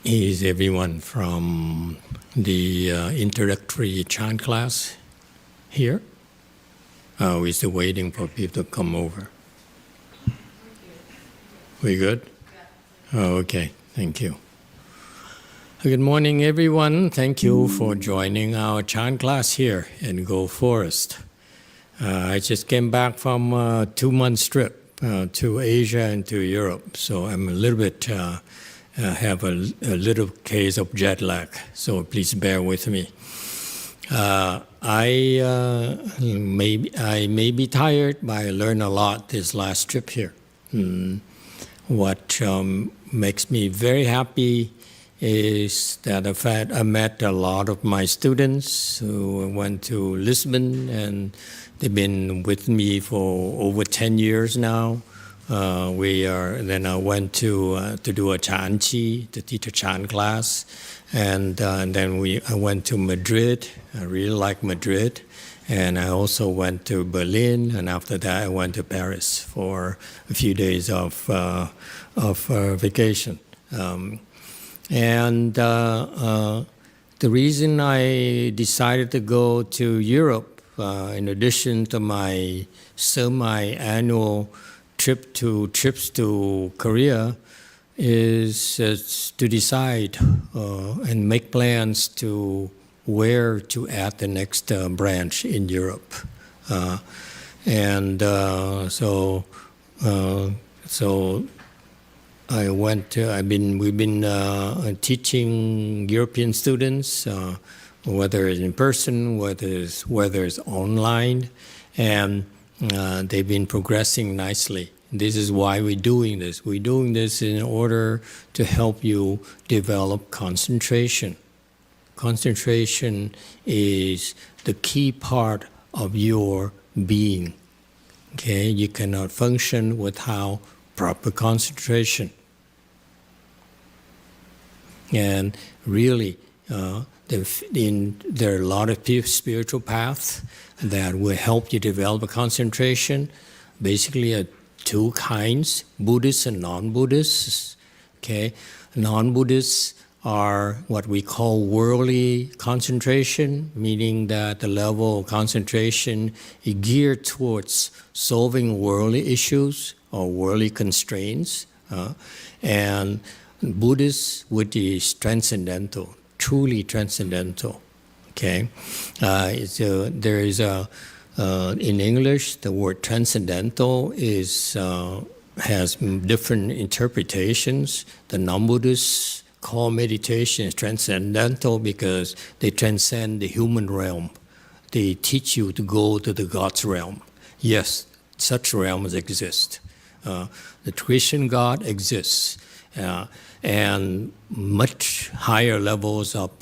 Is everyone from the introductory chant class here? We're still waiting for people to come over. We good? Okay, thank you. Good morning, everyone. Thank you for joining our chant class here in Go Forest. I just came back from a 2-month trip to Asia and to Europe, so I'm a little bit have a little case of jet lag. So please bear with me. I may be tired, but I learned a lot this last trip here. What makes me very happy is that in fact I met a lot of my students who went to Lisbon, and they've been with me for over 10 years now. Then I went to do a Chan Chi, to teach a Chan class, and then I went to Madrid. I really like Madrid, and I also went to Berlin, and after that I went to Paris for a few days of vacation. The reason I decided to go to Europe, in addition to my semi-annual trips to Korea, is to decide and make plans to where to add the next branch in Europe. We've been teaching European students, whether it's in person, whether it's online, and they've been progressing nicely. This is why we're doing this. We're doing this in order to help you develop concentration. Concentration is the key part of your being. Okay, you cannot function without proper concentration. And really, there are a lot of spiritual paths that will help you develop a concentration. Basically, two kinds, Buddhists and non-Buddhists. Okay, non-Buddhists are what we call worldly concentration, meaning that the level of concentration is geared towards solving worldly issues or worldly constraints. And Buddhists, which is transcendental, truly transcendental. Okay, there is in English the word transcendental has different interpretations. The non-Buddhists call meditation transcendental because they transcend the human realm. They teach you to go to the God's realm. Yes, such realms exist. The Christian God exists. And much higher levels of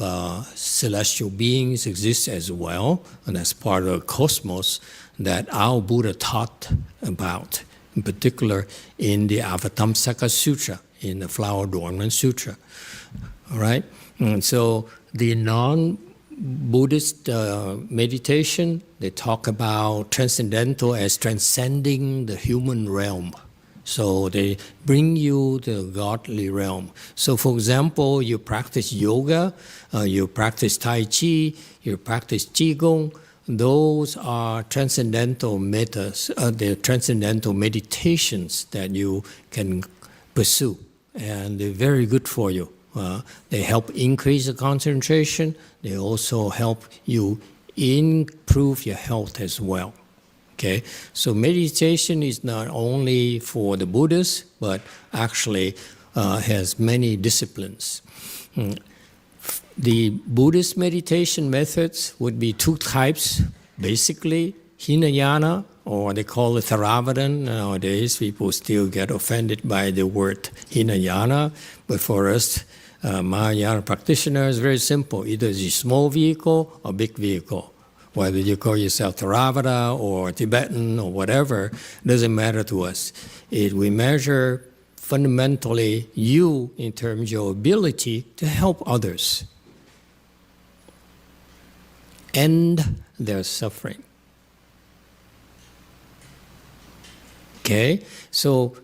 celestial beings exist as well, and that's part of the cosmos that our Buddha taught about, in particular in the Avatamsaka Sutra, in the Flower Adornment Sutra. All right? And so the non-Buddhist meditation, they talk about transcendental as transcending the human realm. So they bring you the godly realm. So for example, you practice yoga, you practice Tai Chi, you practice Qigong. Those are transcendental methods, the transcendental meditations that you can pursue. And they're very good for you. They help increase the concentration. They also help you improve your health as well. Okay, so meditation is not only for the Buddhists, but actually has many disciplines. The Buddhist meditation methods would be two types, basically Hinayana, or they call it Theravada. Nowadays, people still get offended by the word Hinayana, but for us, Mahayana practitioners, very simple. Either it's a small vehicle or big vehicle. Whether you call yourself Theravada or Tibetan or whatever, doesn't matter to us. We measure fundamentally you in terms of your ability to help others end their suffering. Okay, so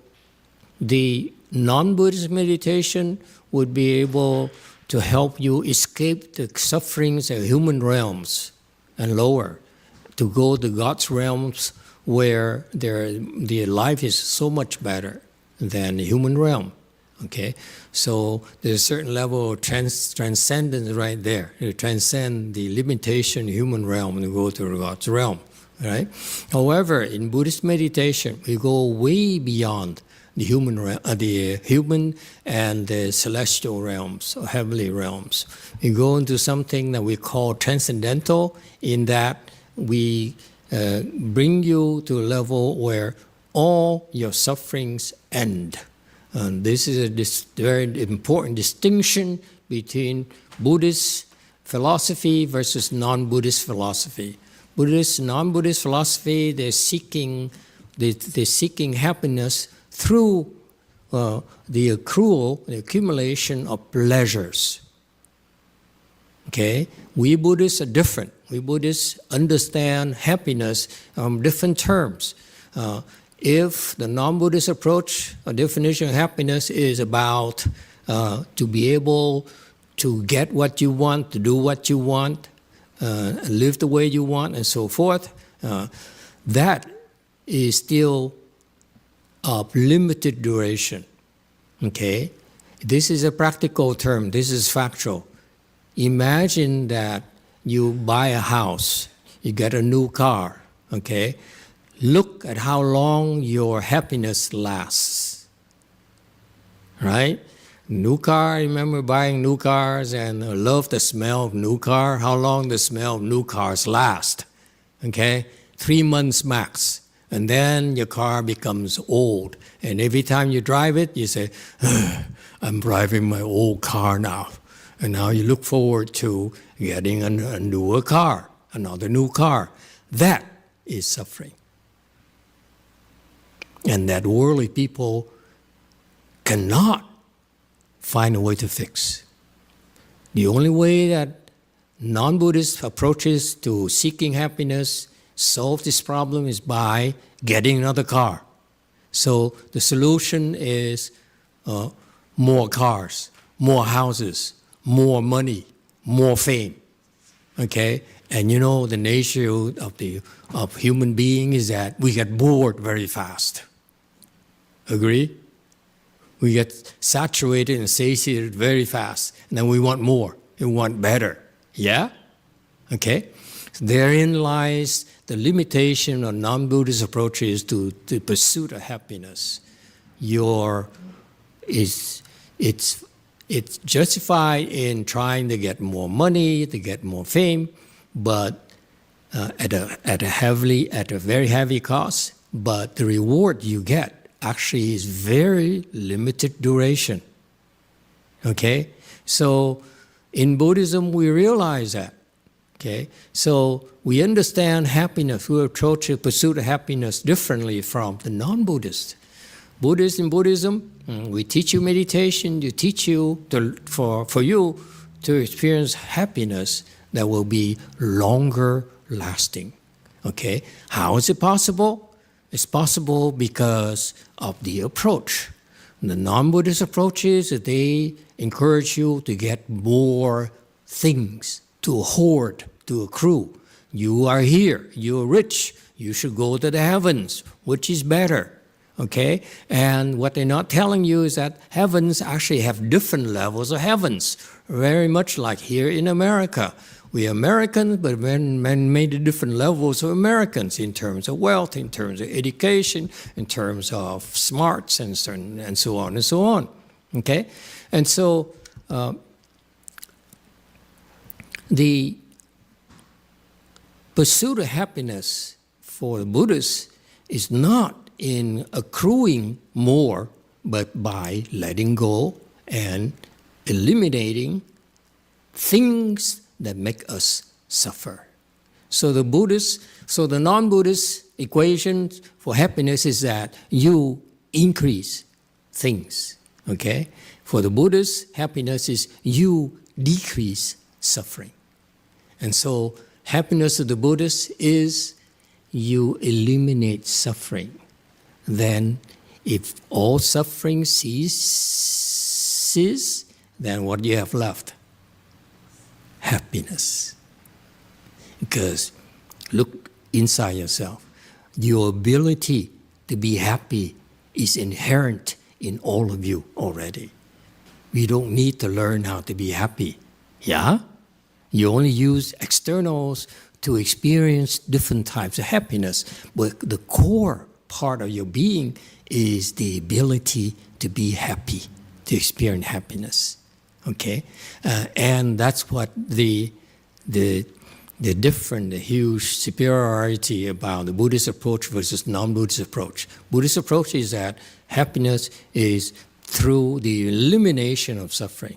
the non-Buddhist meditation would be able to help you escape the sufferings of human realms and lower, to go to God's realms where their life is so much better than the human realm. Okay, so there's a certain level of transcendence right there. You transcend the limitation human realm and go to God's realm. Right? However, in Buddhist meditation, we go way beyond the human and the celestial realms or heavenly realms. We go into something that we call transcendental, in that we bring you to a level where all your sufferings end. And this is a very important distinction between Buddhist philosophy versus non-Buddhist philosophy. Buddhist, non-Buddhist philosophy, they're seeking happiness through the accumulation of pleasures. Okay, we Buddhists are different. We Buddhists understand happiness on different terms. If the non-Buddhist approach or definition of happiness is about to be able to get what you want, to do what you want, live the way you want, and so forth, that is still of limited duration. Okay? This is a practical term. This is factual. Imagine that you buy a house, you get a new car, okay? Look at how long your happiness lasts, right? New car, I remember buying new cars and I love the smell of new car. How long the smell of new cars last, okay? 3 months max. And then your car becomes old. And every time you drive it, you say, I'm driving my old car now. And now you look forward to getting a newer car, another new car. That is suffering. And that worldly people cannot find a way to fix. The only way that non-Buddhist approaches to seeking happiness solve this problem is by getting another car. So the solution is more cars, more houses, more money, more fame. Okay? And you know the nature of human being is that we get bored very fast. Agree? We get saturated and satiated very fast. And then we want more. We want better. Yeah? Okay? So therein lies the limitation of non-Buddhist approaches to the pursuit of happiness. It's justified in trying to get more money, to get more fame, but at a very heavy cost. But the reward you get actually is very limited duration. Okay? So in Buddhism, we realize that. Okay? So we understand happiness, we approach the pursuit of happiness differently from the non-Buddhist. In Buddhism, we teach you meditation, we teach you for you to experience happiness that will be longer lasting. Okay? How is it possible? It's possible because of the approach. The non-Buddhist approach is that they encourage you to get more things, to hoard, to accrue. You are here, you're rich, you should go to the heavens, which is better. Okay? And what they're not telling you is that heavens actually have different levels of heavens, very much like here in America. We are Americans, but men made different levels of Americans in terms of wealth, in terms of education, in terms of smarts, and so on and so on. Okay? And so the pursuit of happiness for the Buddhists is not in accruing more, but by letting go and eliminating things that make us suffer. So the non-Buddhist equation for happiness is that you increase things. Okay? For the Buddhist, happiness is you decrease suffering. And so happiness of the Buddhist is you eliminate suffering. Then If all suffering ceases, then what do you have left? Happiness. Because look inside yourself. Your ability to be happy is inherent in all of you already. We don't need to learn how to be happy. Yeah? You only use externals to experience different types of happiness. But the core part of your being is the ability to be happy, to experience happiness. Okay? And that's what the different, the huge superiority about the Buddhist approach versus non-Buddhist approach. Buddhist approach is that happiness is through the elimination of suffering.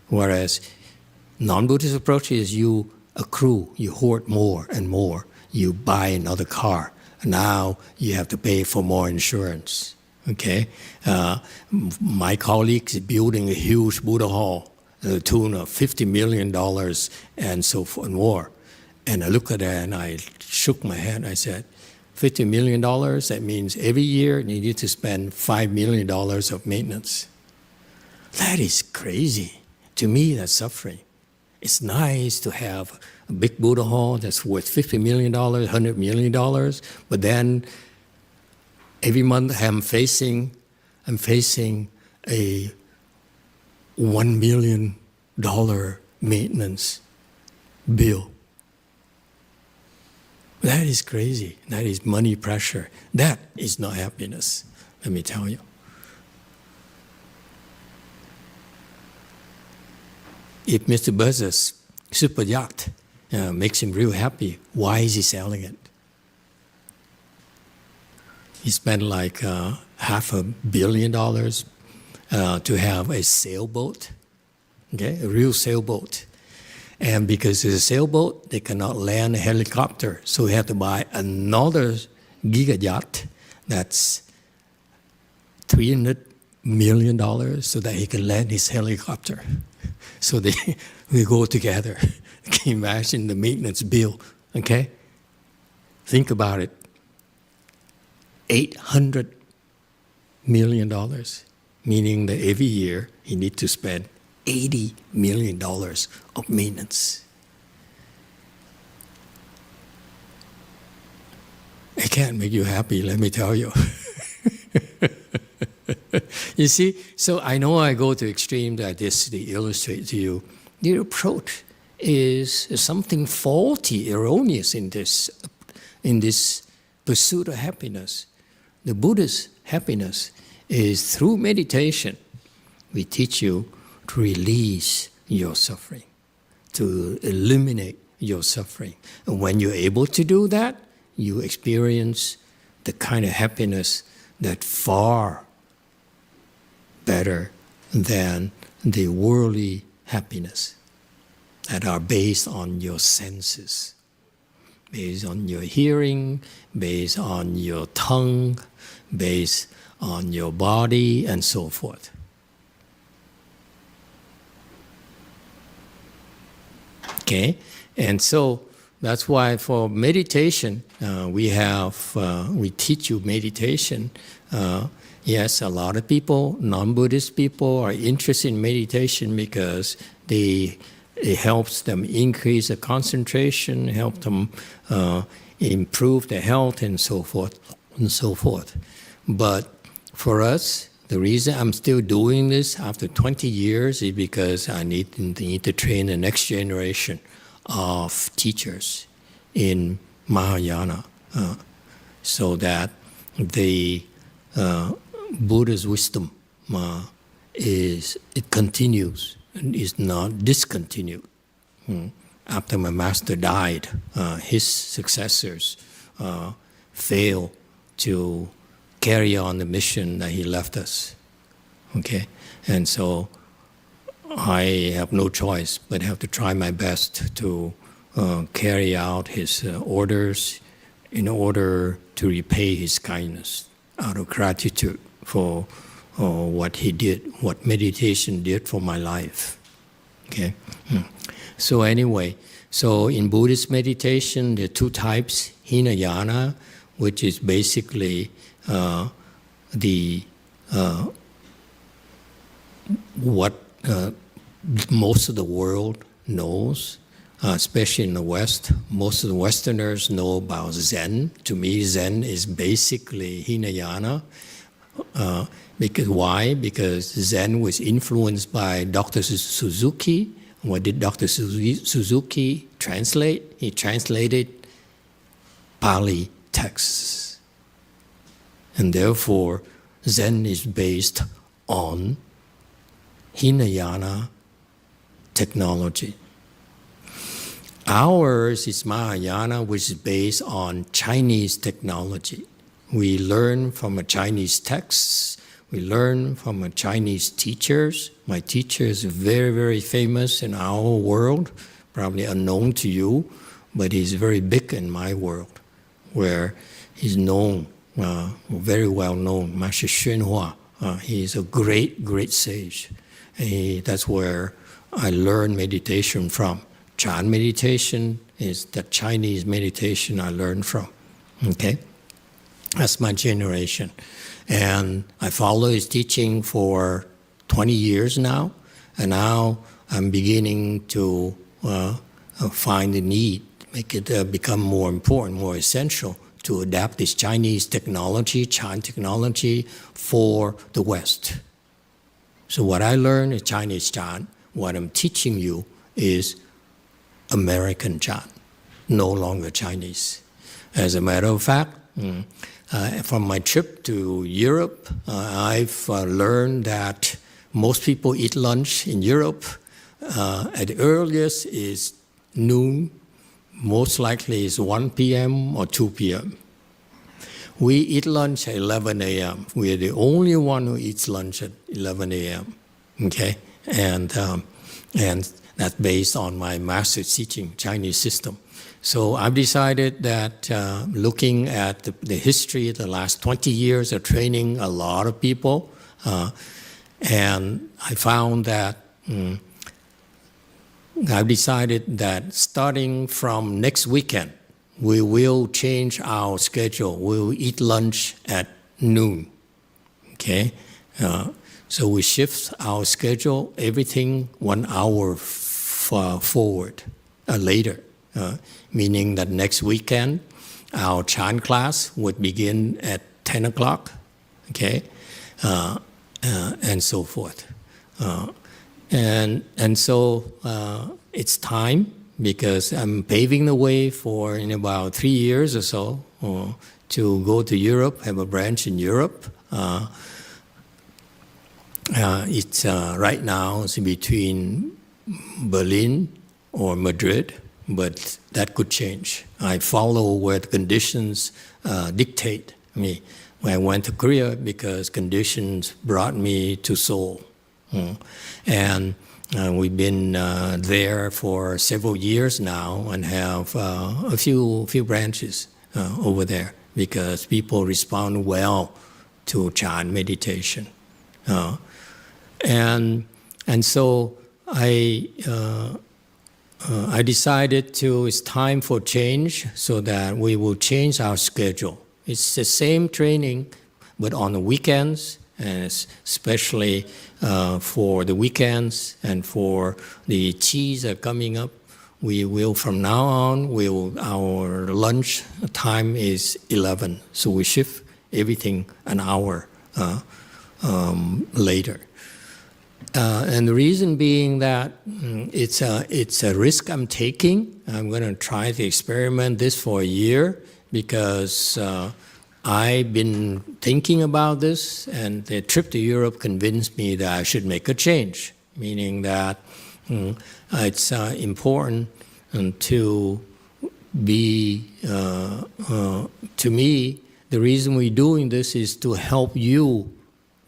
Whereas non-Buddhist approach is you accrue, you hoard more and more. You buy another car. Now you have to pay for more insurance. Okay? My colleague is building a huge Buddha hall to the tune of $50 million and so forth and more. And I looked at that and I shook my head. I said, $50 million, that means every year you need to spend $5 million of maintenance. That is crazy. To me, that's suffering. It's nice to have a big Buddha hall that's worth $50 million, $100 million, but then every month I'm facing a $1 million maintenance bill. That is crazy. That is money pressure. That is not happiness, let me tell you. If Mr. Buzz's super yacht makes him real happy, why is he selling it? He spent like $500 million to have a sailboat, okay, a real sailboat. And because it's a sailboat, they cannot land a helicopter. So he had to buy another giga yacht that's $300 million so that he can land his helicopter. So we go together. Can you imagine the maintenance bill? Okay? Think about it. $800 million, meaning that every year he needs to spend $80 million of maintenance. It can't make you happy, let me tell you. You see, so I know I go to extreme like this to illustrate to you. The approach is something faulty, erroneous in this pursuit of happiness. The Buddhist happiness is through meditation. We teach you to release your suffering, to eliminate your suffering. And when you're able to do that, you experience the kind of happiness that far better than the worldly happiness that are based on your senses, based on your hearing, based on your tongue, based on your body, and so forth. Okay, and so that's why for meditation, we teach you meditation. Yes, a lot of people, non-Buddhist people, are interested in meditation because it helps them increase the concentration, help them improve their health, and so forth, and so forth. But for us, the reason I'm still doing this after 20 years is because I need to train the next generation of teachers in Mahayana so that the Buddha's wisdom continues and is not discontinued. After my master died, his successors failed to carry on the mission that he left us. Okay, and so I have no choice but have to try my best to carry out his orders in order to repay his kindness out of gratitude for what he did, what meditation did for my life. Okay. So anyway, so in Buddhist meditation, there are two types: Hinayana, which is basically the what most of the world knows, especially in the West. Most of the Westerners know about Zen. To me, Zen is basically Hinayana. Because why? Because Zen was influenced by Dr. Suzuki. What did Dr. Suzuki translate? He translated Pali texts. And therefore, Zen is based on Hinayana technology. Ours is Mahayana, which is based on Chinese technology. We learn from a Chinese texts. We learn from Chinese teachers. My teacher is very, very famous in our world, probably unknown to you, but he's very big in my world, where he's known, very well known, Master Xuanhua. He's a great, great sage. That's where I learned meditation from. Chan meditation is the Chinese meditation I learned from. Okay? That's my generation. And I follow his teaching for 20 years now, and now I'm beginning to find the need, make it become more important, more essential to adapt this Chinese technology, Chan technology, for the West. So what I learned is Chinese Chan. What I'm teaching you is American Chan, no longer Chinese. As a matter of fact, from my trip to Europe, I've learned that most people eat lunch in Europe at the earliest is noon, most likely is 1 p.m. or 2 p.m. We eat lunch at 11 a.m. We are the only one who eats lunch at 11 a.m. Okay, and that's based on my master's teaching Chinese system. So I've decided that looking at the history of the last 20 years of training a lot of people, and I found that I've decided that starting from next weekend, we will change our schedule. We'll eat lunch at noon, okay? So we shift our schedule, everything 1 hour forward, later. Meaning that next weekend, our Chan class would begin at 10 o'clock, okay, and so forth. And so it's time, because I'm paving the way for in about 3 years or so to go to Europe, have a branch in Europe. It's right now it's between Berlin or Madrid, but that could change. I follow where the conditions dictate me. When I went to Korea, because conditions brought me to Seoul. And we've been there for several years now and have a few branches over there, because people respond well to Chan meditation. And so I decided it's time for change, so that we will change our schedule. It's the same training, but on the weekends, and especially for the weekends and for the qis are coming up, we will from now on, our lunch time is 11, so we shift everything an hour later. And the reason being that it's a risk I'm taking. I'm going to try to experiment this for a year, because I've been thinking about this, and the trip to Europe convinced me that I should make a change, meaning that it's important to be, to me, the reason we're doing this is to help you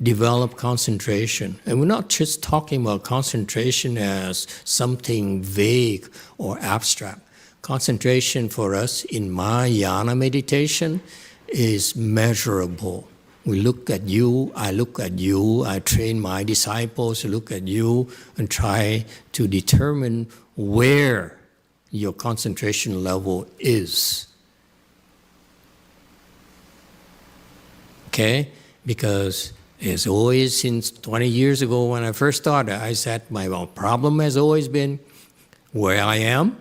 develop concentration. And we're not just talking about concentration as something vague or abstract. Concentration for us in Mahayana meditation is measurable. We look at you, I look at you, I train my disciples to look at you and try to determine where your concentration level is. Okay? because it's always, since 20 years ago when I first started, I said my problem has always been where I am,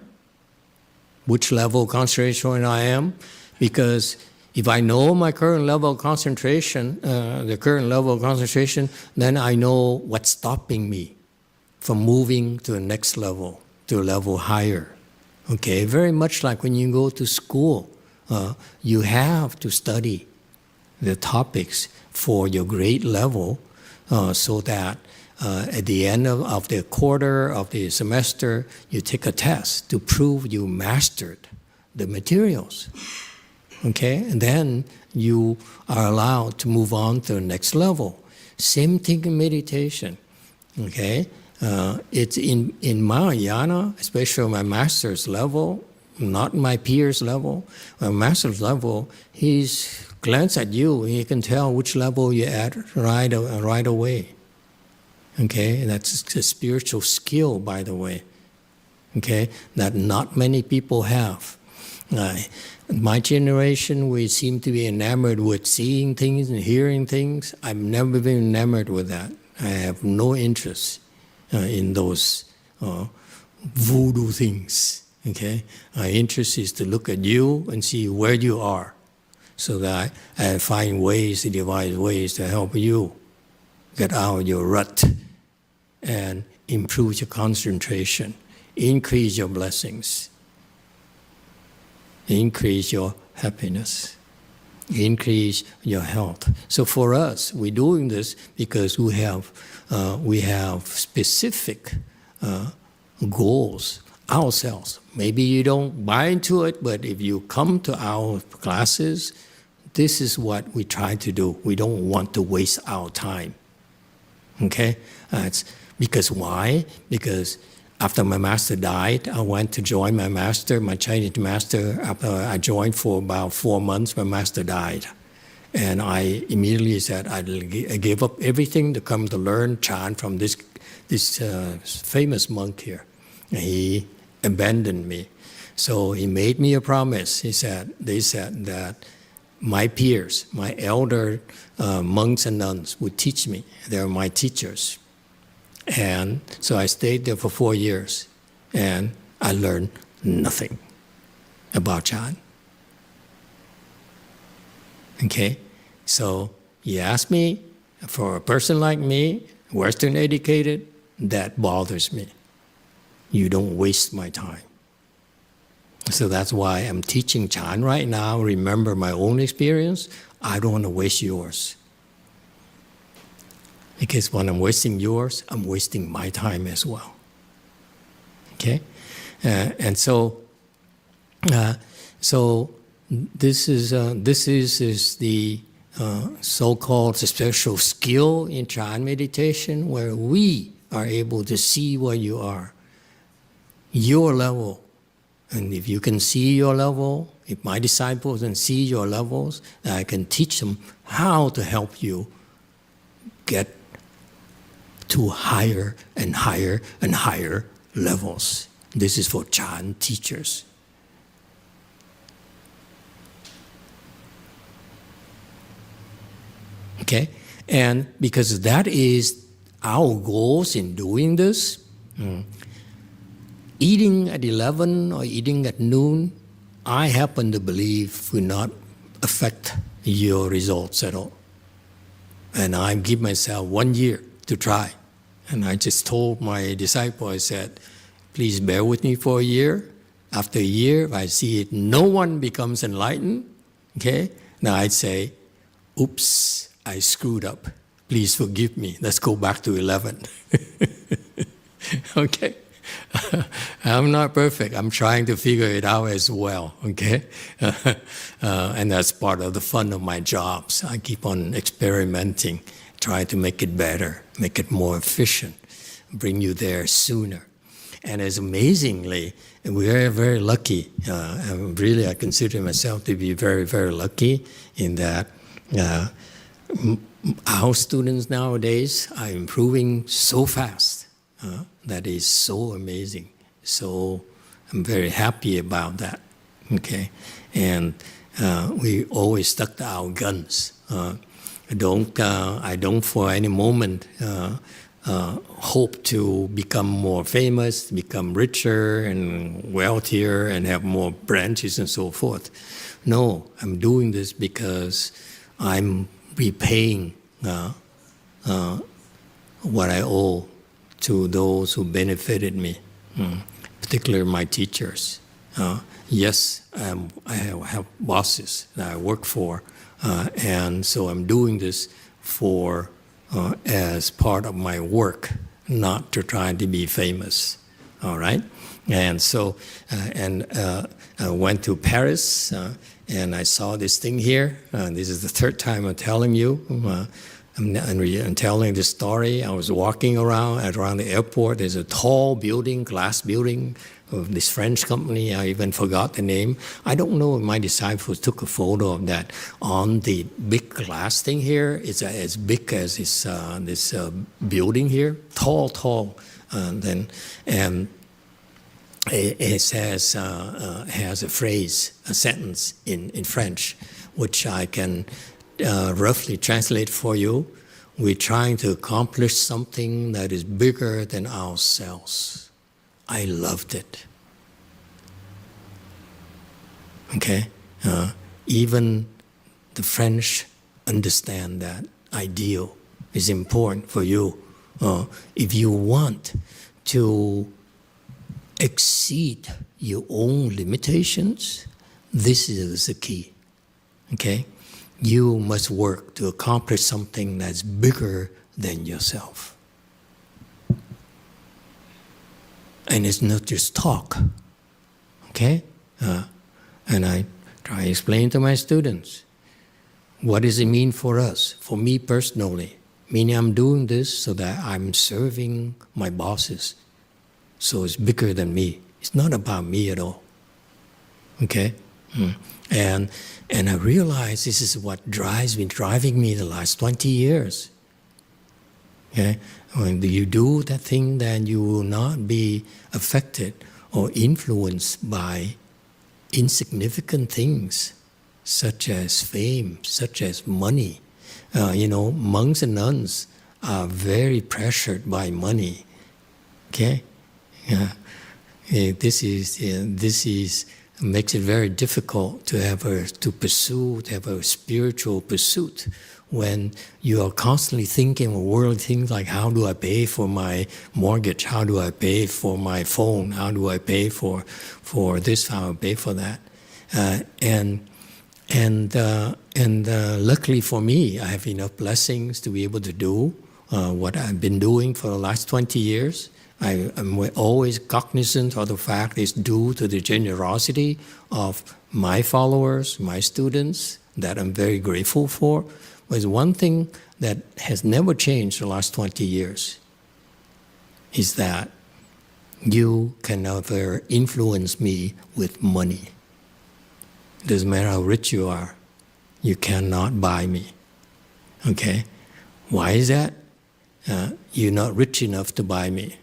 which level of concentration I am, because if I know my current level of concentration, then I know what's stopping me from moving to the next level, to a level higher. Okay, very much like when you go to school, you have to study the topics for your grade level, so that at the end of the quarter of the semester, you take a test to prove you mastered the materials. Okay, and then you are allowed to move on to the next level. Same thing in meditation. Okay, it's in Mahayana, especially my master's level, not my peers level. My master's level, he's glance at you, he can tell which level you're at right away. Okay, that's a spiritual skill, by the way. Okay, that not many people have. My generation, we seem to be enamored with seeing things and hearing things. I've never been enamored with that. I have no interest in those voodoo things. Okay, my interest is to look at you and see where you are, so that I find ways to devise ways to help you get out of your rut and improve your concentration, increase your blessings, increase your happiness, increase your health. So for us, we're doing this because we have specific goals ourselves. Maybe you don't buy into it, but if you come to our classes, this is what we try to do. We don't want to waste our time. Okay? It's because why? Because after my master died, I went to join my master, my Chinese master. After I joined for about 4 months, my master died. And I immediately said I gave up everything to come to learn Chan from this famous monk here. And he abandoned me. So he made me a promise. They said that my peers, my elder monks and nuns would teach me. They're my teachers. And so I stayed there for 4 years, and I learned nothing about Chan. Okay? So he asked me, for a person like me, Western educated, that bothers me. You don't waste my time. So that's why I'm teaching Chan right now. Remember my own experience. I don't want to waste yours. Because when I'm wasting yours, I'm wasting my time as well. Okay? And so this is the so-called special skill in Chan meditation, where we are able to see where you are, your level. And if you can see your level, if my disciples can see your levels, I can teach them how to help you get to higher and higher and higher levels. This is for Chan teachers. Okay? And because that is our goals in doing this, eating at 11 or eating at noon, I happen to believe will not affect your results at all. And I give myself 1 year to try. And I just told my disciple, I said, please bear with me for a year. After a year, if I see it, no one becomes enlightened, okay? Now I'd say, oops, I screwed up. Please forgive me. Let's go back to 11. Okay? I'm not perfect. I'm trying to figure it out as well, okay? And that's part of the fun of my jobs. I keep on experimenting, try to make it better, make it more efficient, bring you there sooner. And as amazingly, we are very lucky. And really, I consider myself to be very, very lucky in that our students nowadays are improving so fast. That is so amazing. So I'm very happy about that. Okay, and we always stuck to our guns. I don't for any moment hope to become more famous, become richer and wealthier, and have more branches and so forth. No, I'm doing this because I'm repaying what I owe to those who benefited me, particularly my teachers. Yes, I have bosses that I work for, and so I'm doing this for as part of my work, not to try to be famous. All right, and so I went to Paris, and I saw this thing here. This is the third time I'm telling you. I'm telling this story. I was walking around the airport. There's a tall building, glass building of this French company. I even forgot the name. I don't know if my disciples took a photo of that. On the big glass thing here, it's as big as this building here, tall. And it says, has a phrase, a sentence in French, which I can roughly translate for you. We're trying to accomplish something that is bigger than ourselves. I loved it. Okay? Even the French understand that ideal is important for you. If you want to exceed your own limitations, this is the key. Okay? You must work to accomplish something that's bigger than yourself. And it's not just talk. Okay? And I try to explain to my students, what does it mean for us? For me personally, meaning I'm doing this so that I'm serving my bosses. So it's bigger than me. It's not about me at all. Okay? And I realize this is what been driving me the last 20 years. Okay? When you do that thing, then you will not be affected or influenced by insignificant things, such as fame, such as money. Monks and nuns are very pressured by money. Okay? This makes it very difficult to have a spiritual pursuit when you are constantly thinking of worldly things like, how do I pay for my mortgage? How do I pay for my phone? How do I pay for this? How do I pay for that? And luckily for me, I have enough blessings to be able to do what I've been doing for the last 20 years. I am always cognizant of the fact it's due to the generosity of my followers, my students, that I'm very grateful for. But one thing that has never changed the last 20 years is that you can never influence me with money. It doesn't matter how rich you are, you cannot buy me. Okay? Why is that? You're not rich enough to buy me.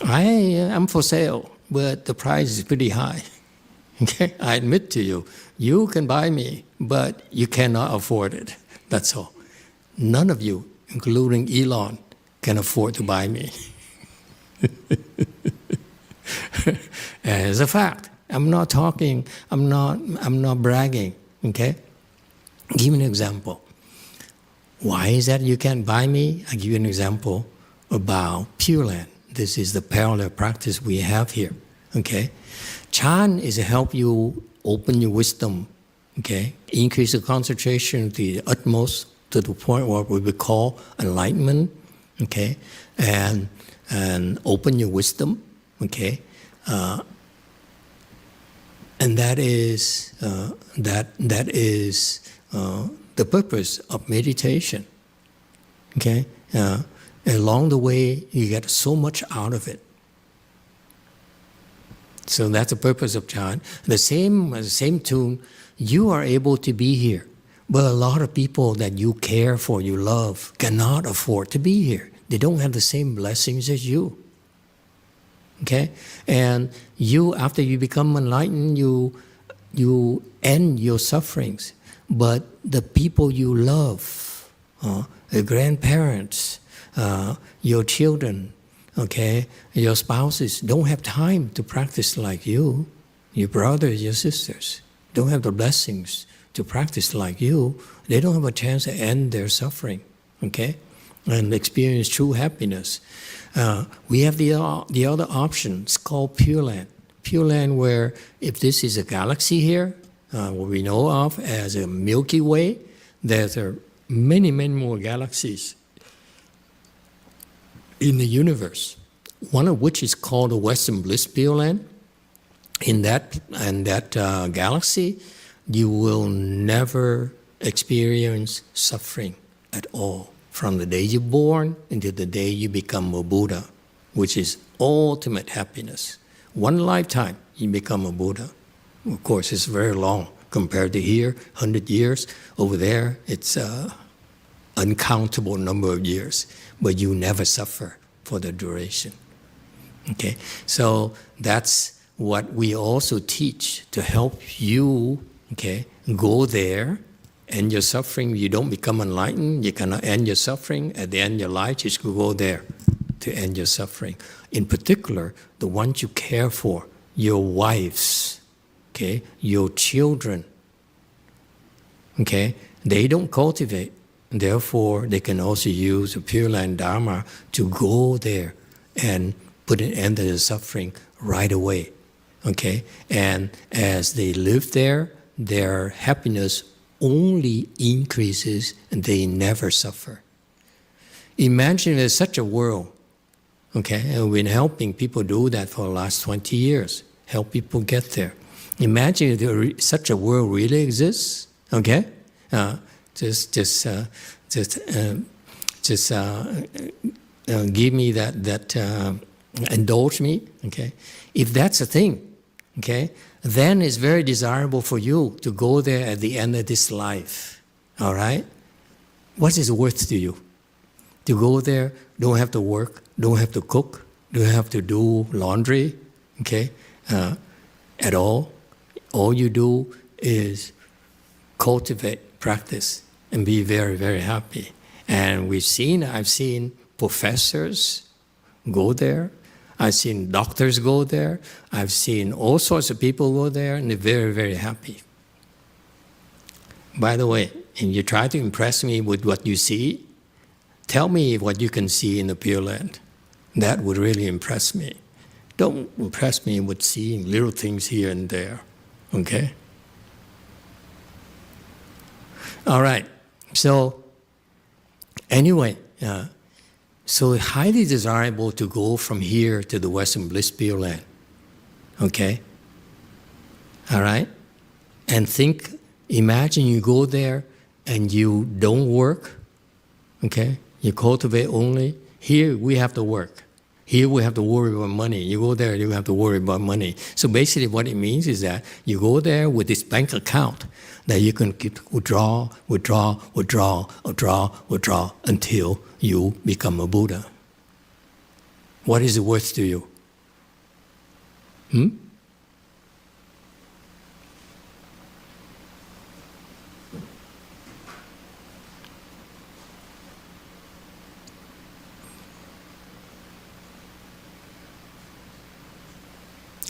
I am for sale, but the price is pretty high. Okay, I admit to you, you can buy me, but you cannot afford it. That's all. None of you, including Elon, can afford to buy me. As a fact, I'm not bragging. Okay, give me an example. Why is that you can't buy me? I give you an example about Pure Land. This is the parallel practice we have here. Okay, Chan is to help you open your wisdom. Okay, increase the concentration to the utmost, to the point what we would call enlightenment. Okay, and open your wisdom. Okay, and that is the purpose of meditation. Okay. Along the way, you get so much out of it. So that's the purpose of Chan. The same tune, you are able to be here. But a lot of people that you care for, you love, cannot afford to be here. They don't have the same blessings as you. Okay? And you, after you become enlightened, you end your sufferings. But the people you love, your grandparents, your children, okay, your spouses don't have time to practice like you. Your brothers, your sisters don't have the blessings to practice like you. They don't have a chance to end their suffering, okay, and experience true happiness. We have the other option. It's called Pure Land. Pure Land, where if this is a galaxy here, what we know of as a Milky Way, there's many, many more galaxies in the universe, one of which is called the Western Bliss Pure Land. In that galaxy, you will never experience suffering at all, from the day you're born until the day you become a Buddha, which is ultimate happiness. One lifetime, you become a Buddha. Of course, it's very long compared to here, 100 years. Over there, it's an uncountable number of years, but you never suffer for the duration. Okay, so that's what we also teach to help you, okay, go there, end your suffering. You don't become enlightened, you cannot end your suffering. At the end of your life, you should go there to end your suffering. In particular, the ones you care for, your wives, okay, your children, okay, they don't cultivate. Therefore, they can also use the Pure Land Dharma to go there and put an end to the suffering right away. Okay, and as they live there, their happiness only increases and they never suffer. Imagine there's such a world, okay, and we've been helping people do that for the last 20 years, help people get there. Imagine if such a world really exists, okay? Give me that, indulge me, okay? If that's a thing, okay, then it's very desirable for you to go there at the end of this life, all right? What is it worth to you? To go there, don't have to work, don't have to cook, don't have to do laundry, okay, at all. All you do is cultivate, practice, and be very, very happy. And I've seen professors go there. I've seen doctors go there. I've seen all sorts of people go there, and they're very, very happy. By the way, and you try to impress me with what you see, tell me what you can see in the Pure Land. That would really impress me. Don't impress me with seeing little things here and there, okay? All right, so anyway, so it's highly desirable to go from here to the Western Bliss Pure Land, okay? All right? And imagine you go there and you don't work, okay? You cultivate only. Here we have to work. Here we have to worry about money. You go there, you have to worry about money. So basically what it means is that you go there with this bank account that you can keep withdraw until you become a Buddha. What is it worth to you?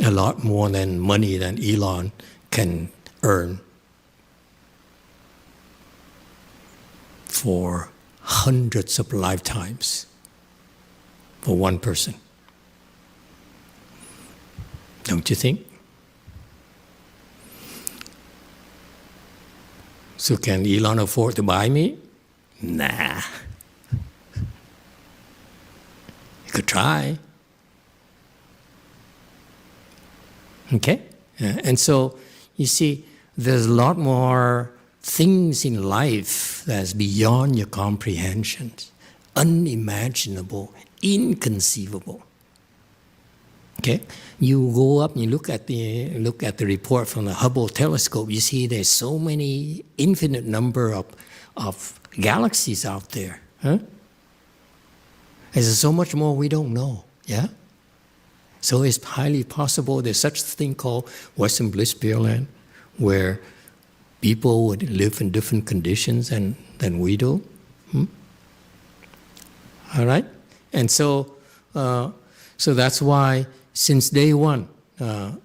A lot more than money than Elon can earn for hundreds of lifetimes for one person. Don't you think? So can Elon afford to buy me? Nah. You could try. Okay? And so, you see, there's a lot more things in life that's beyond your comprehension, unimaginable, inconceivable. Okay? You go up and you look at the report from the Hubble telescope, you see there's so many infinite number of galaxies out there. Huh? There's so much more we don't know. Yeah? So it's highly possible there's such a thing called Western Bliss Pure Land, where people would live in different conditions than we do. All right? And so that's why since day one, I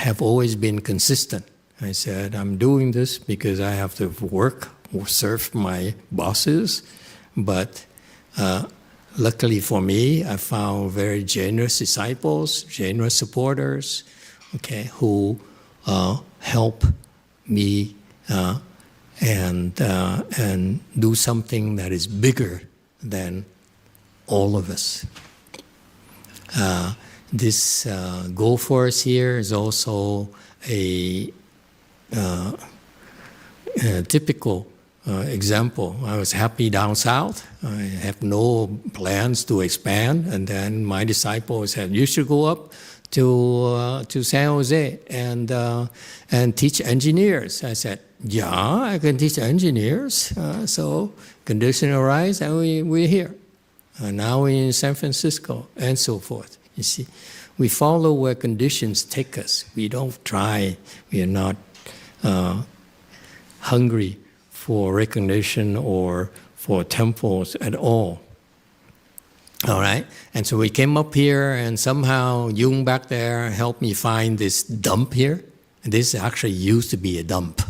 have always been consistent. I said, I'm doing this because I have to work or serve my bosses, but luckily for me, I found very generous disciples, generous supporters, okay, who help me and do something that is bigger than all of us. This Gold Forest here is also a typical example. I was happy down south. I have no plans to expand, and then my disciple said, "You should go up to San Jose and teach engineers." I said, "Yeah, I can teach engineers." So condition arise, and we're here. Now we're in San Francisco, and so forth. You see, we follow where conditions take us. We don't try. We are not hungry for recognition or for temples at all. All right? And so we came up here, and somehow Jung back there helped me find this dump here. And this actually used to be a dump.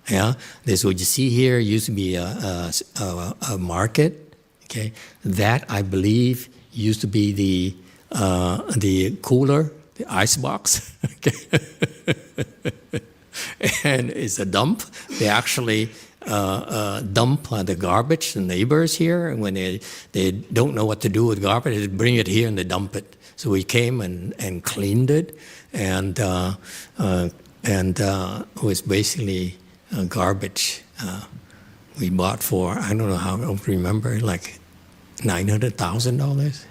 Yeah? This, what you see here, used to be a market. Okay? That, I believe, used to be the cooler, the ice box. Okay? And it's a dump. They actually dump the garbage, the neighbors here, and when they don't know what to do with garbage, they bring it here and they dump it. So we came and cleaned it, and it was basically garbage we bought for, I don't know how, I don't remember, like $900,000.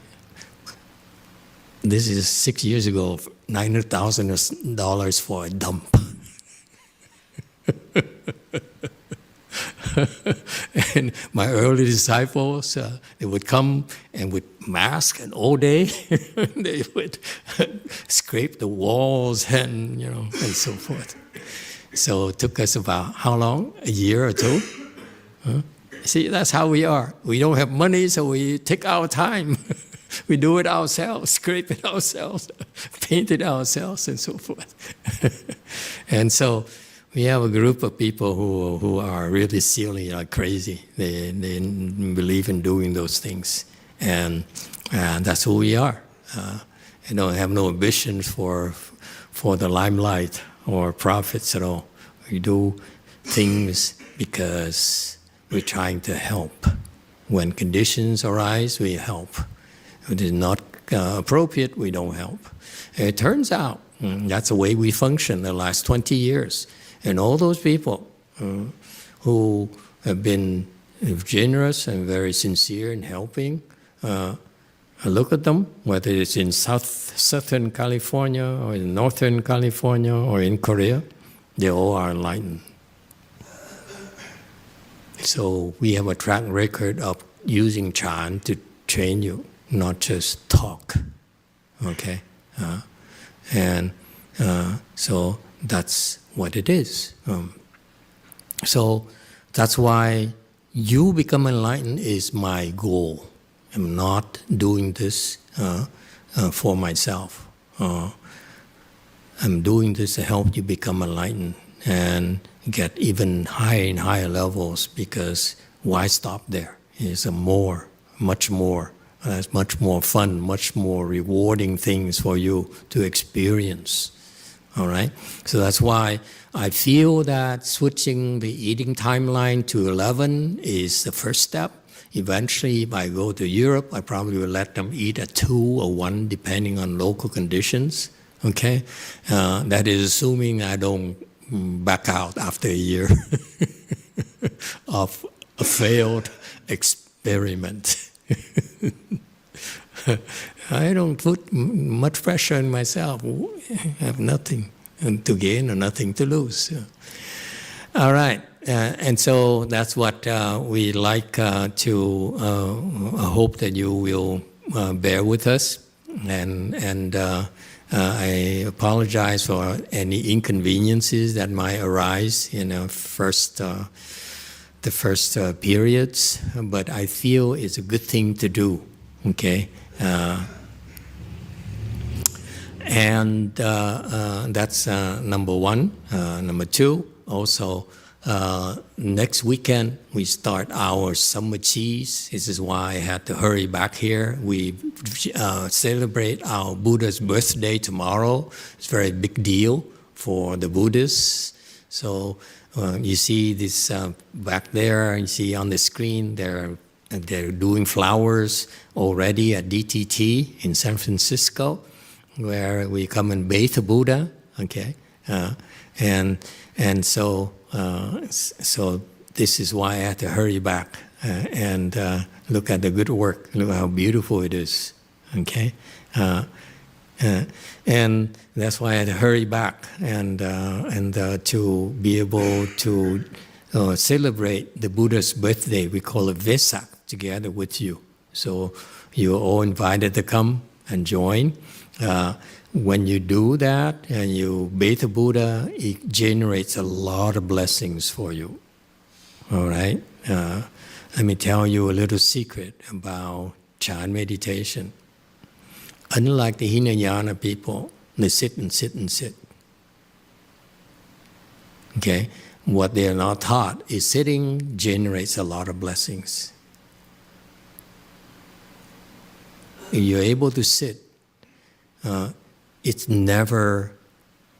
This is 6 years ago, $900,000 for a dump. And my early disciples, they would come and with mask and all day, they would scrape the walls and and so forth. So it took us about how long? A year or two? Huh? See, that's how we are. We don't have money, so we take our time. We do it ourselves, scrape it ourselves, paint it ourselves, and so forth. And so we have a group of people who are really silly, like crazy. They believe in doing those things, and that's who we are. Don't have no ambitions for the limelight or profits at all. We do things because we're trying to help. When conditions arise, we help. If it is not appropriate, we don't help. And it turns out that's the way we function the last 20 years. And all those people who have been generous and very sincere in helping, look at them, whether it's in Southern California or in Northern California or in Korea, they all are enlightened. So we have a track record of using Chan to train you, not just talk. Okay? So that's what it is. So that's why you become enlightened is my goal. I'm not doing this for myself. I'm doing this to help you become enlightened and get even higher and higher levels, because why stop there? It's much more. It's much more fun, much more rewarding things for you to experience. All right? So that's why I feel that switching the eating timeline to 11 is the first step. Eventually, if I go to Europe, I probably will let them eat at 2 or 1, depending on local conditions. Okay? That is assuming I don't back out after a year of a failed experiment. I don't put much pressure on myself. I have nothing to gain or nothing to lose. All right. And so that's what we like to hope that you will bear with us and I apologize for any inconveniences that might arise in the first periods, but I feel it's a good thing to do. Okay, and that's number one. Number two, also. Next weekend, we start our summer cheese. This is why I had to hurry back here. We celebrate our Buddha's birthday tomorrow. It's a very big deal for the Buddhists. So you see this back there, you see on the screen, they're doing flowers already at DTT in San Francisco, where we come and bathe the Buddha, okay? And so this is why I had to hurry back and look at the good work. Look how beautiful it is, okay? And that's why I had to hurry back and to be able to celebrate the Buddha's birthday. We call it Vesak together with you. So you're all invited to come and join. When you do that and you bathe the Buddha, it generates a lot of blessings for you. All right? Let me tell you a little secret about Chan meditation. Unlike the Hinayana people, they sit and sit and sit. Okay? What they are not taught is sitting generates a lot of blessings. If you're able to sit, it's never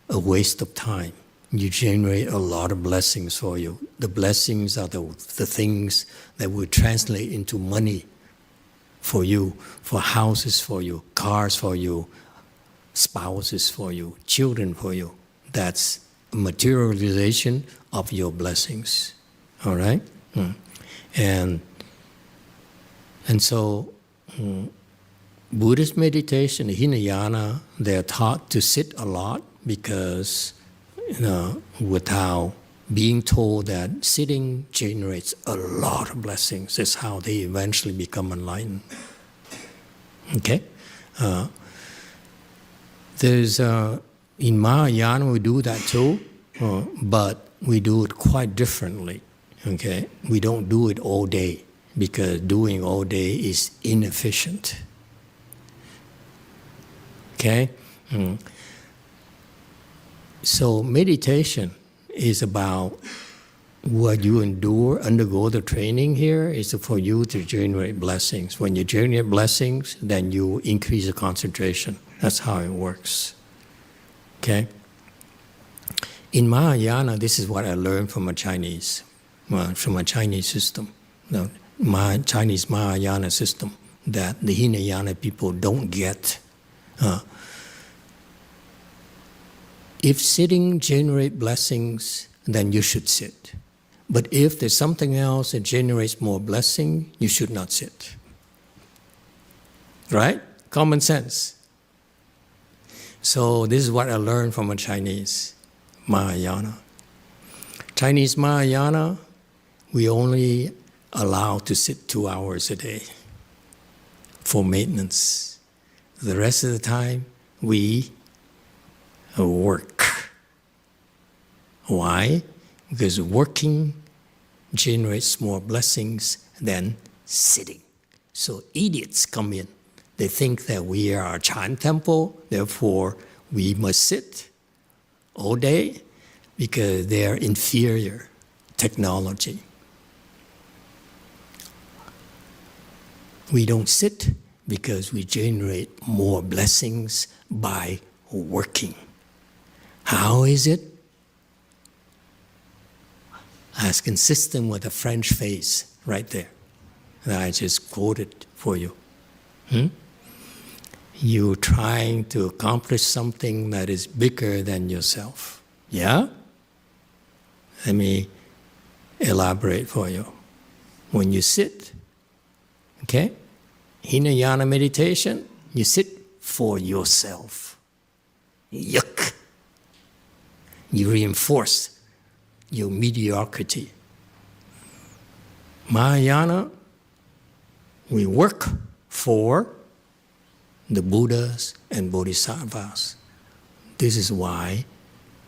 a waste of time. You generate a lot of blessings for you. The blessings are the things that will translate into money for you, for houses for you, cars for you, spouses for you, children for you. That's a materialization of your blessings. All right? And so Buddhist meditation, Hinayana, they're taught to sit a lot because, without being told that sitting generates a lot of blessings. That's how they eventually become enlightened. Okay? In Mahayana we do that too, but we do it quite differently. Okay? We don't do it all day because doing all day is inefficient. Okay? So meditation is about what you undergo the training here is for you to generate blessings. When you generate blessings, then you increase the concentration. That's how it works. Okay? In Mahayana, this is what I learned from a Chinese system. My Chinese Mahayana system that the Hinayana people don't get. If sitting generates blessings, then you should sit. But if there's something else that generates more blessing, you should not sit. Right? Common sense. So this is what I learned from a Chinese Mahayana. Chinese Mahayana, we only allow to sit 2 hours a day for maintenance. The rest of the time, we work. Why? Because working generates more blessings than sitting. So idiots come in. They think that we are a Chan temple, therefore we must sit all day because they are inferior technology. We don't sit because we generate more blessings by working. How is it? As consistent with the French phrase right there that I just quoted for you. You're trying to accomplish something that is bigger than yourself. Yeah? Let me elaborate for you. When you sit, okay? Hinayana meditation, you sit for yourself. Yuck! You reinforce your mediocrity. Mahayana, we work for the Buddhas and Bodhisattvas. This is why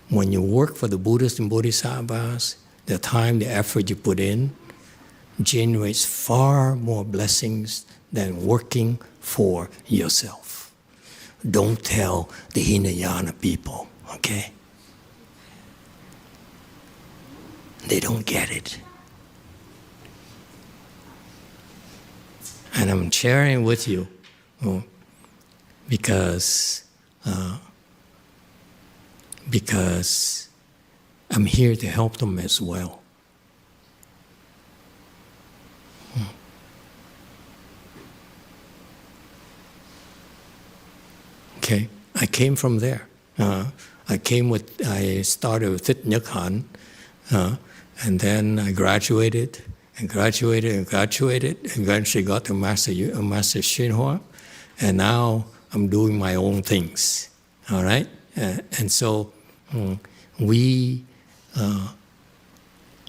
when you work for the Buddhists and Bodhisattvas, the time, the effort you put in generates far more blessings than working for yourself. Don't tell the Hinayana people, okay? They don't get it. And I'm sharing with you because I'm here to help them as well. Okay, I came from there. I started with Thich Nhat Hanh, and then I graduated, and eventually got to Master Shinhua, and now I'm doing my own things, all right? And so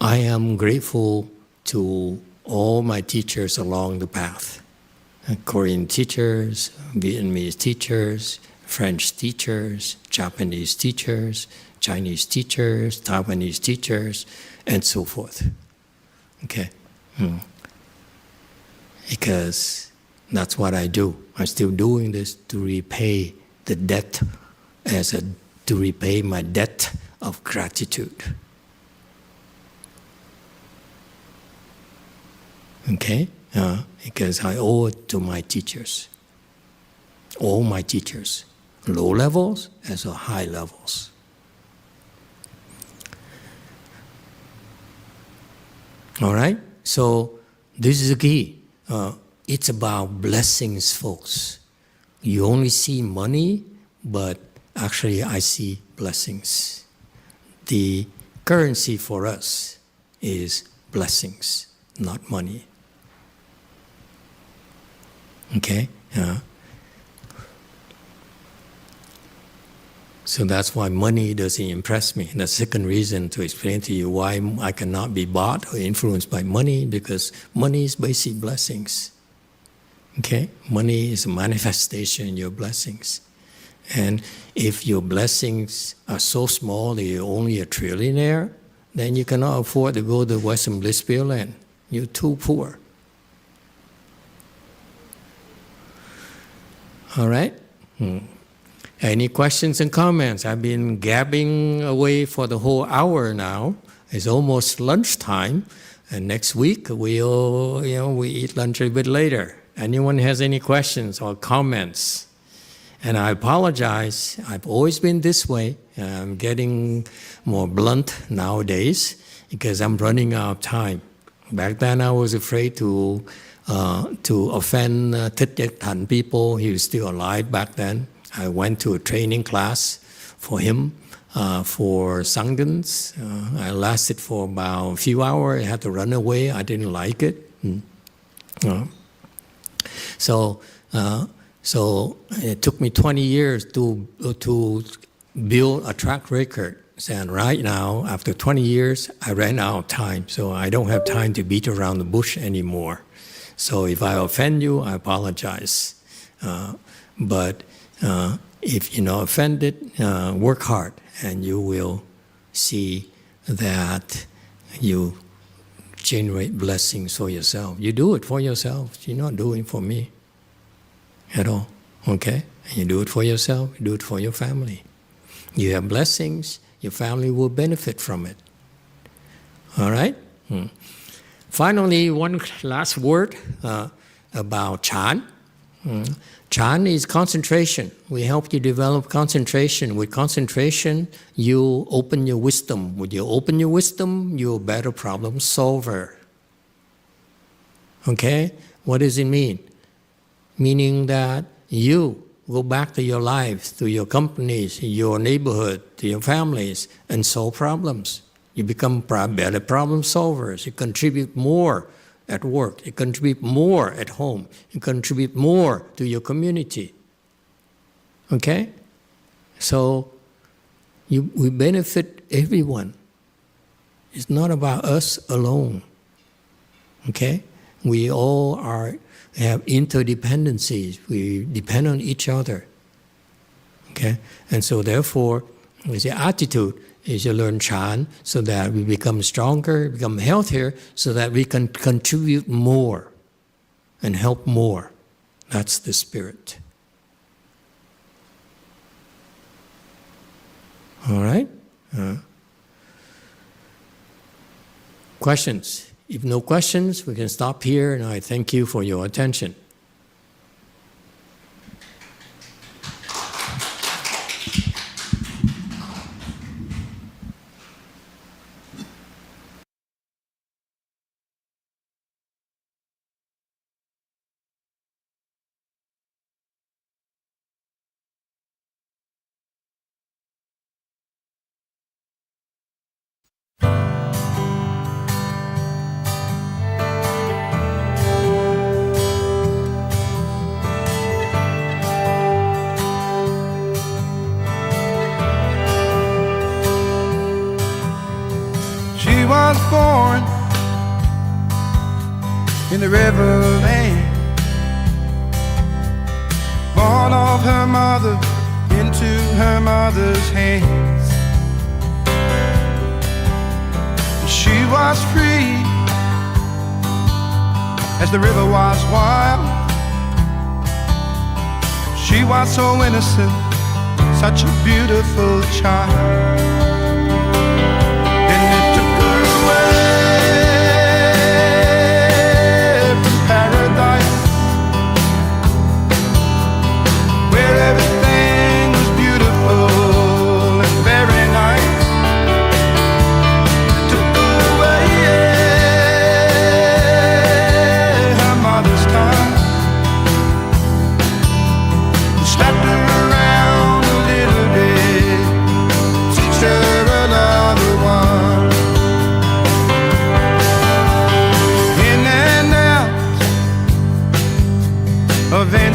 I am grateful to all my teachers along the path. Korean teachers, Vietnamese teachers, French teachers, Japanese teachers, Chinese teachers, Taiwanese teachers, and so forth. Okay? Because that's what I do. I'm still doing this to repay the debt, to repay my debt of gratitude. Okay? Because I owe it to my teachers. All my teachers. Low levels as well as high levels. All right? So this is the key. It's about blessings, folks. You only see money, but actually I see blessings. The currency for us is blessings, not money. Okay? So that's why money doesn't impress me. The second reason to explain to you why I cannot be bought or influenced by money, because money is basic blessings. Okay? Money is a manifestation of your blessings. And if your blessings are so small that you're only a trillionaire, then you cannot afford to go to Western Blissfield Land. You're too poor. All right? Any questions and comments? I've been gabbing away for the whole hour now. It's almost lunchtime, and next week we eat lunch a bit later. Anyone has any questions or comments? And I apologize. I've always been this way. I'm getting more blunt nowadays because I'm running out of time. Back then, I was afraid to offend Thich Nhat Hanh people. He was still alive back then. I went to a training class for him for Sanghans. I lasted for about a few hours. I had to run away. I didn't like it. So it took me 20 years to build a track record. And right now, after 20 years, I ran out of time. So I don't have time to beat around the bush anymore. So if I offend you, I apologize. But if you're not offended, work hard, and you will see that you generate blessings for yourself. You do it for yourself. You're not doing it for me at all. Okay? And you do it for yourself. You do it for your family. You have blessings. Your family will benefit from it. All right? Finally, one last word about Chan. Chan is concentration. We help you develop concentration. With concentration, you open your wisdom. When you open your wisdom, you're a better problem solver. Okay? What does it mean? Meaning that you go back to your life, to your companies, your neighborhood, to your families, and solve problems. You become better problem solvers. You contribute more at work. You contribute more at home. You contribute more to your community. Okay? So we benefit everyone. It's not about us alone. Okay? We all have interdependencies. We depend on each other. Okay? And so therefore, the attitude is to learn Chan so that we become stronger, become healthier, so that we can contribute more and help more. That's the spirit. All right? Questions? If no questions, we can stop here, and I thank you for your attention. She was born in the river land, born of her mother into her mother's hands. She was free as the river was wild. She was so innocent, such a beautiful child.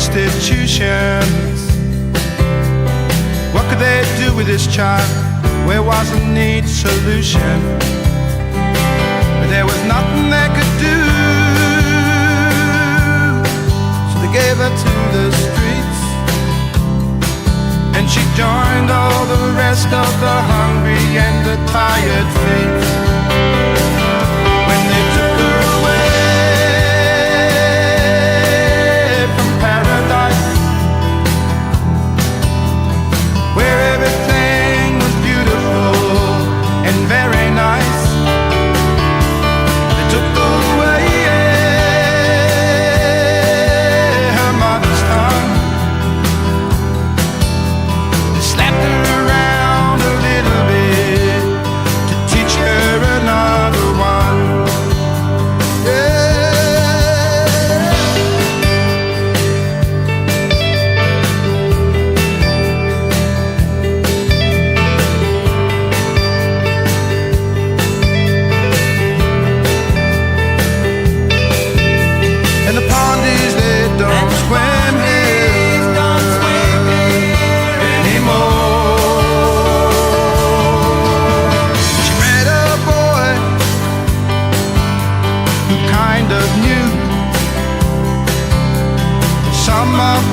Institutions. What could they do with this child? Where was a neat solution? But there was nothing they could do, so they gave her to the streets, and she joined all the rest of the hungry and the tired feet. When they took her away very nice, they took away her mother's tongue. They slapped her around a little bit to teach her another one.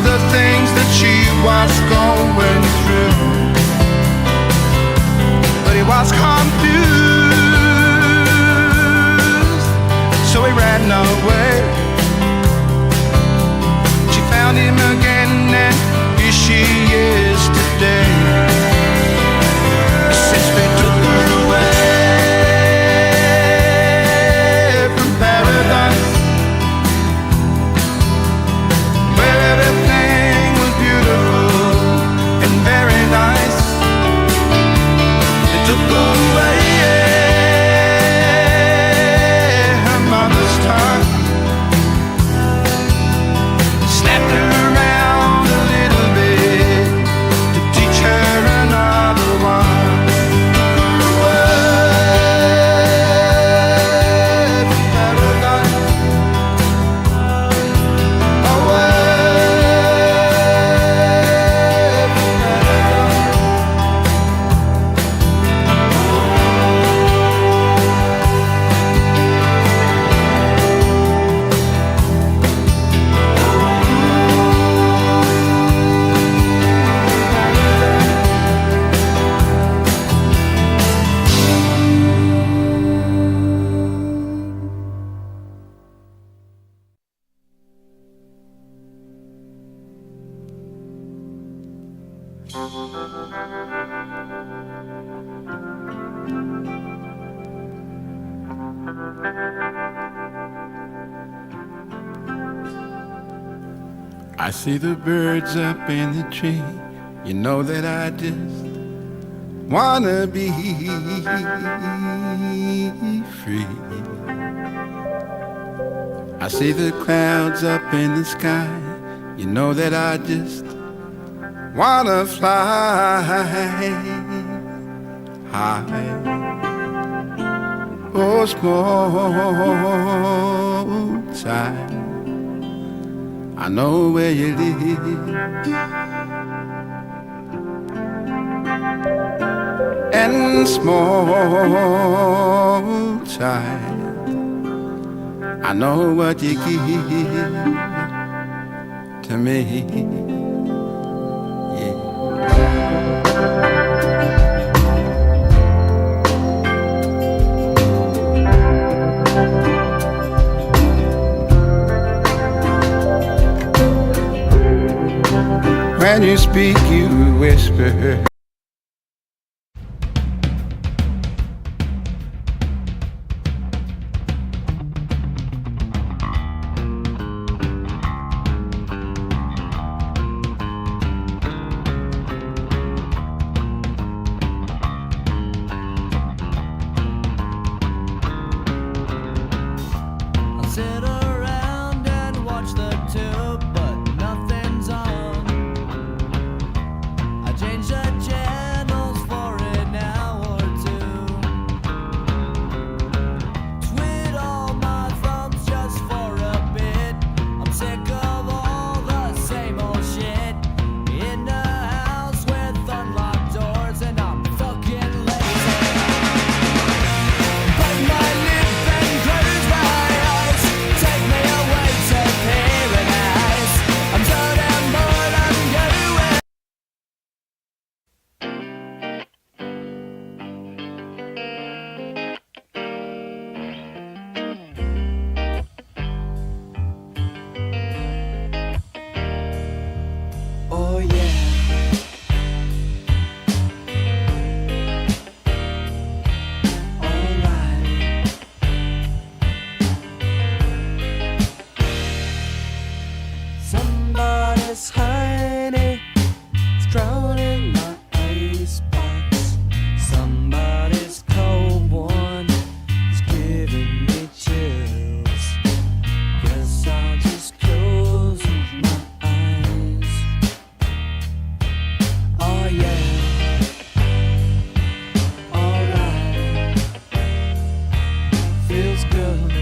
The things that she was going through, but he was confused, so he ran away. She found him again, and here she is today. Since they took her away from paradise, where everything was beautiful and very nice, they took away her mother's tongue, slapped her around a little bit I see the birds up in the tree. You know that I just wanna be free. I see the clouds up in the sky. You know that I just wanna fly high. Oh, small child, I know where you live, and small child, I know what you give to me. Yeah. When you speak, you whisper. Sit around and watch the tube, but nothing's on. I change the channels for an hour or two. Twiddle my thumbs just for a bit. I'm sick of all the same old shit. In the house with unlocked doors, and I'm fucking lazy. Bite my lip and close my eyes. Take me away to paradise. I'm so damn bored, I'm going. Oh yeah. Alright. Somebody's hiding, it's drowning my icebox. Somebody's cold one is giving me chills. Guess I'll just close my eyes. Oh yeah. Alright. Feels good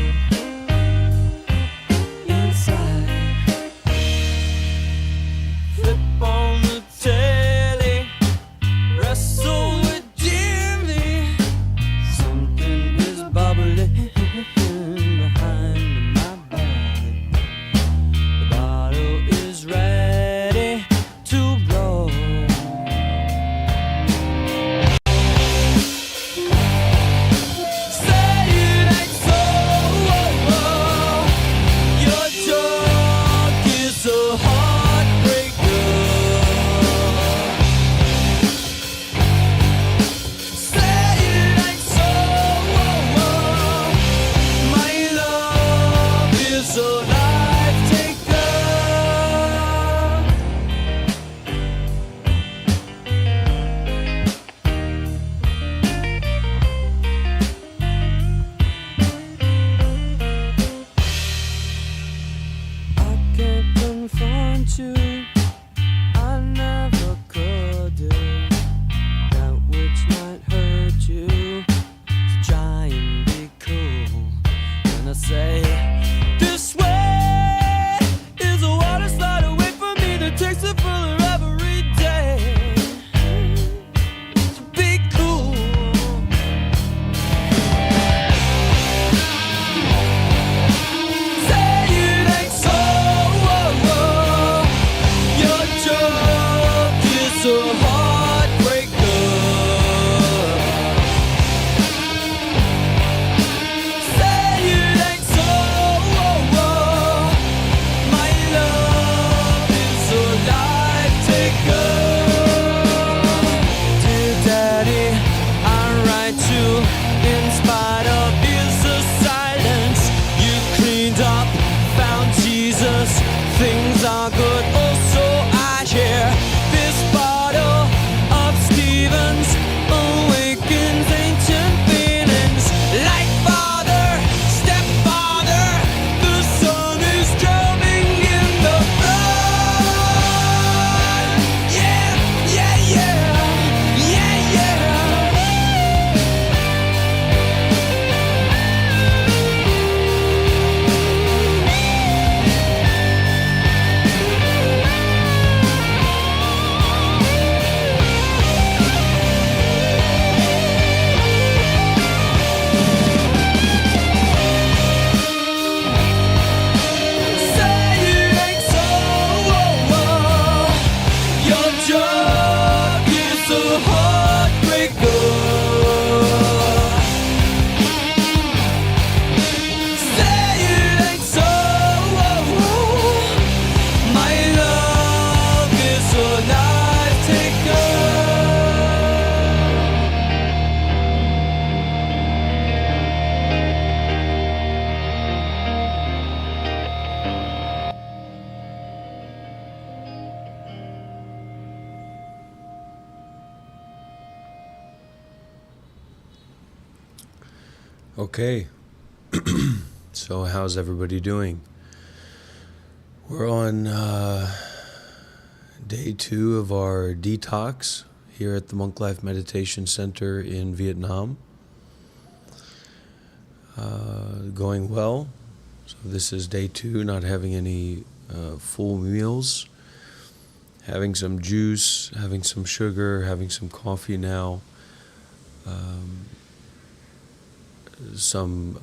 inside. Flip on the telly, wrestle with Jimmy. Something is bubbling behind my belly. The bottle is ready to blow. Say it ain't so. Your talk is a heartbreaker. Say it ain't so. My love is a life taker. I can't confront you. I never could do that which might hurt you. So try and be cool. When I say this way is a water slide away from me that takes it fuller every day. So be cool. Say it ain't so. Okay, so how's everybody doing? We're on day 2 of our detox here at the Monk Life Meditation Center in Vietnam. Going well. So this is day 2, not having any full meals. Having some juice, having some sugar, having some coffee now. Some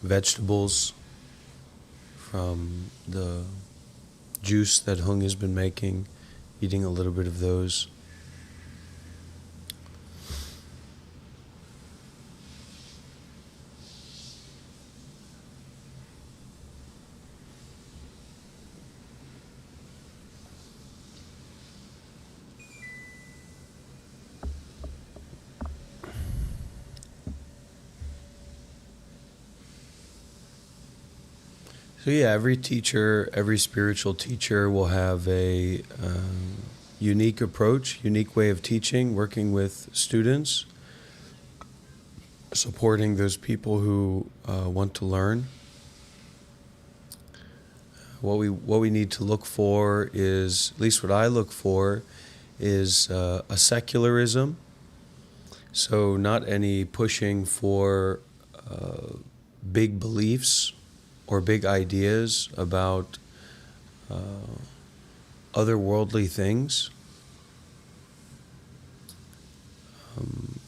vegetables from the juice that Hung has been making, eating a little bit of those. So yeah, every teacher, every spiritual teacher will have a unique approach, unique way of teaching, working with students, supporting those people who want to learn. What we need to look for is, at least what I look for, is a secularism. So not any pushing for big beliefs or big ideas about otherworldly things.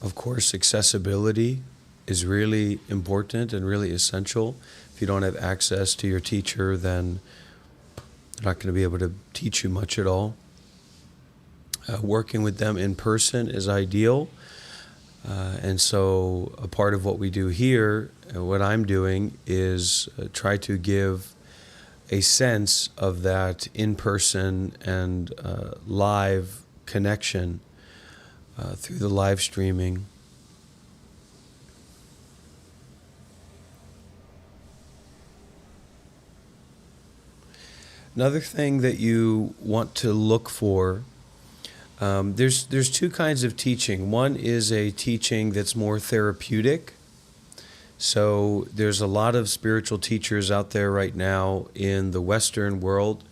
Of course, accessibility is really important and really essential. If you don't have access to your teacher, then they're not going to be able to teach you much at all. Working with them in person is ideal. And so a part of what we do here, what I'm doing, is try to give a sense of that in-person and live connection through the live streaming. Another thing that you want to look for, there's 2 kinds of teaching. One is a teaching that's more therapeutic. So there's a lot of spiritual teachers out there right now in the Western world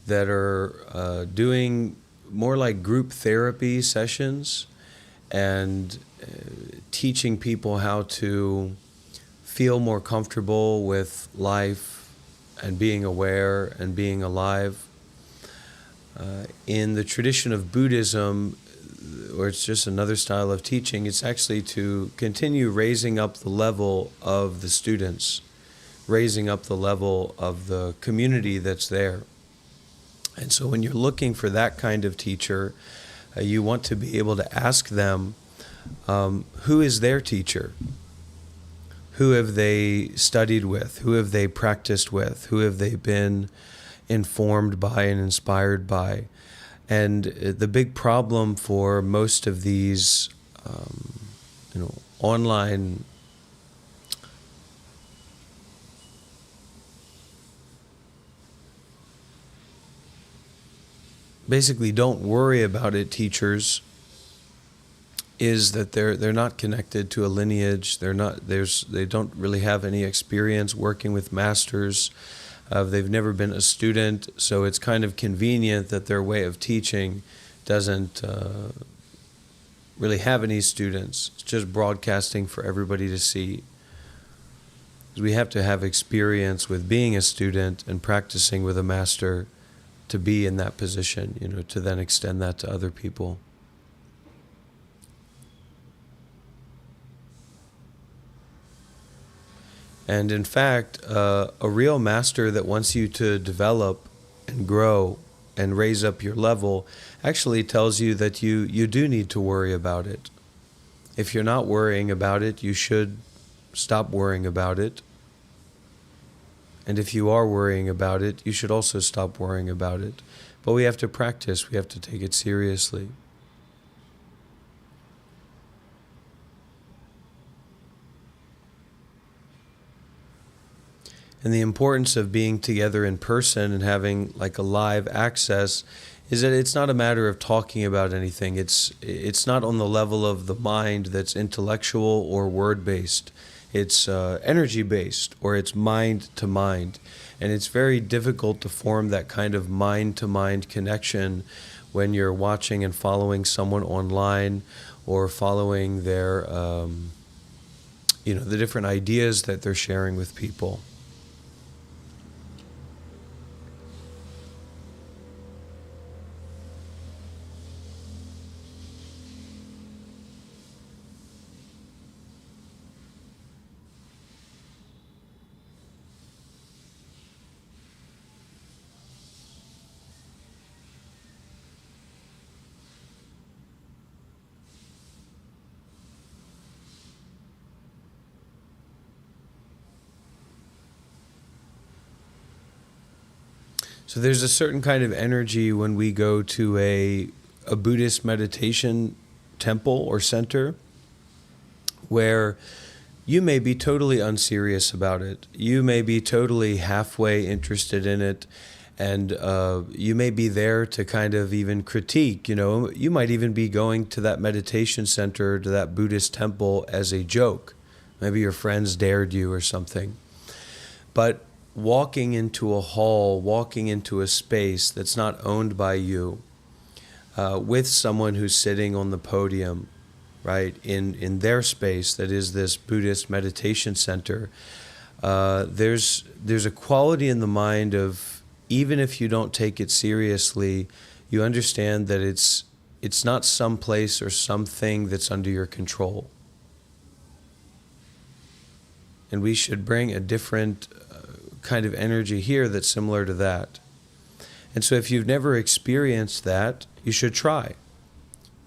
that are doing more like group therapy sessions and teaching people how to feel more comfortable with life and being aware and being alive. In the tradition of Buddhism, or it's just another style of teaching, it's actually to continue raising up the level of the students, raising up the level of the community that's there. And so when you're looking for that kind of teacher, you want to be able to ask them, who is their teacher? Who have they studied with? Who have they practiced with? Who have they been informed by and inspired by? And the big problem for most of these, online basically don't worry about it teachers is that they're not connected to a lineage. They don't really have any experience working with masters. They've never been a student, so it's kind of convenient that their way of teaching doesn't really have any students. It's just broadcasting for everybody to see. We have to have experience with being a student and practicing with a master to be in that position, to then extend that to other people. And in fact, a real master that wants you to develop and grow and raise up your level actually tells you that you do need to worry about it. If you're not worrying about it, you should stop worrying about it. And if you are worrying about it, you should also stop worrying about it. But we have to practice. We have to take it seriously. And the importance of being together in person and having like a live access is that it's not a matter of talking about anything. It's not on the level of the mind that's intellectual or word-based. it's energy based, or it's mind to mind. And it's very difficult to form that kind of mind to mind connection when you're watching and following someone online, or following their, the different ideas that they're sharing with people. So there's a certain kind of energy when we go to a Buddhist meditation temple or center, where you may be totally unserious about it. You may be totally halfway interested in it, and you may be there to kind of even critique. You might even be going to that meditation center, to that Buddhist temple, as a joke. Maybe your friends dared you or something. But walking into a hall, walking into a space that's not owned by you, with someone who's sitting on the podium, right, in their space that is this Buddhist meditation center, there's a quality in the mind of, even if you don't take it seriously, you understand that it's not some place or something that's under your control. And we should bring a different kind of energy here that's similar to that. And so if you've never experienced that, you should try.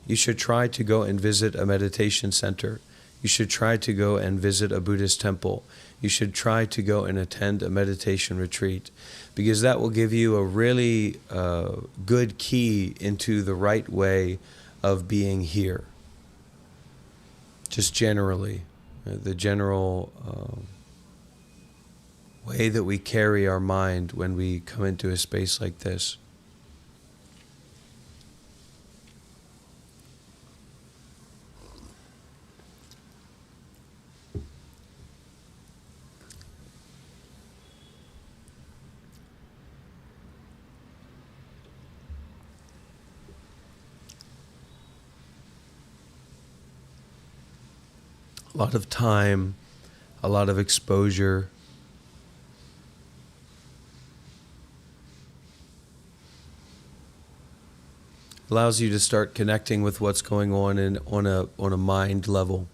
You should try to go and visit a meditation center. You should try to go and visit a Buddhist temple. You should try to go and attend a meditation retreat, because that will give you a really good key into the right way of being here. Just generally, the general way that we carry our mind when we come into a space like this. A lot of time, a lot of exposure. Allows you to start connecting with what's going on on a mind level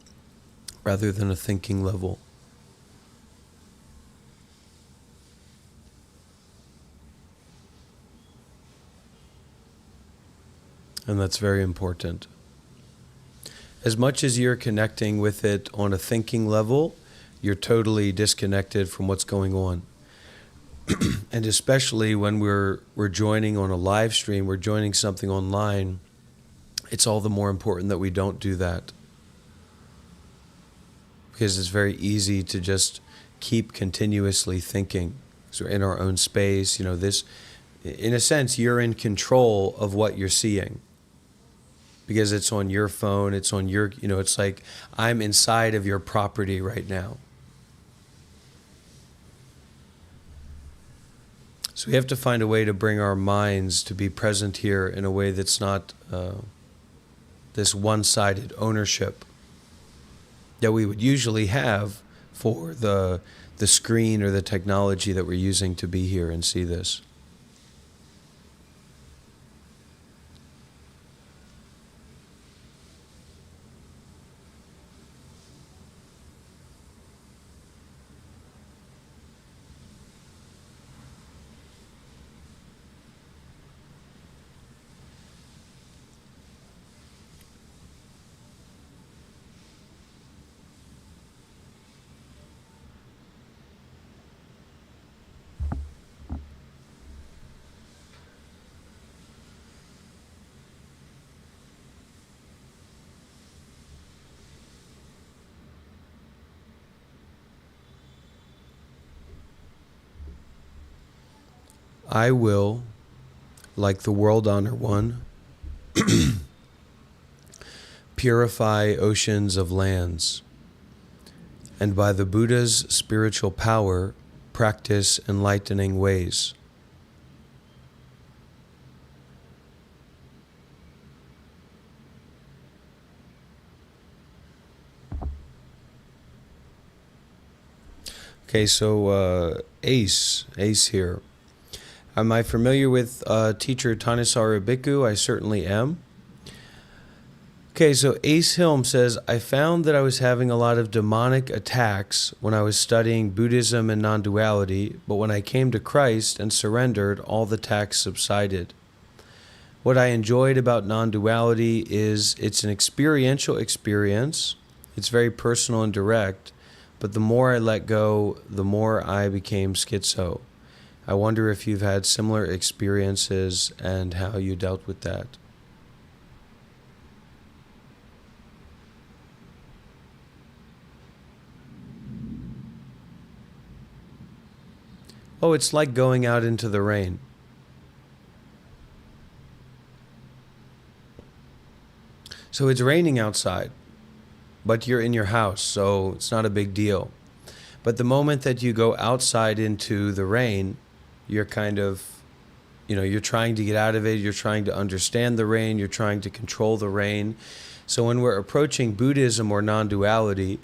rather than a thinking level. And that's very important. As much as you're connecting with it on a thinking level, you're totally disconnected from what's going on. And especially when we're joining on a live stream, we're joining something online, it's all the more important that we don't do that. Because it's very easy to just keep continuously thinking. So we're in our own space, this, in a sense, you're in control of what you're seeing. Because it's on your phone, it's on your, it's like I'm inside of your property right now. So we have to find a way to bring our minds to be present here in a way that's not this one-sided ownership that we would usually have for the screen or the technology that we're using to be here and see this. I will, like the World Honor One, purify oceans of lands. and by the Buddha's spiritual power, practice enlightening ways. Okay, so Ace here. Am I familiar with teacher Thanissaro Bhikkhu? I certainly am. Okay, so Ace Hilm says, I found that I was having a lot of demonic attacks when I was studying Buddhism and non-duality, but when I came to Christ and surrendered, all the attacks subsided. What I enjoyed about non-duality is it's an experiential experience. It's very personal and direct, but the more I let go, the more I became schizo. I wonder if you've had similar experiences and how you dealt with that. Oh, it's like going out into the rain. So it's raining outside, but you're in your house, so it's not a big deal. But the moment that you go outside into the rain, you're kind of, you're trying to get out of it, you're trying to understand the rain, you're trying to control the rain. So when we're approaching Buddhism or non-duality,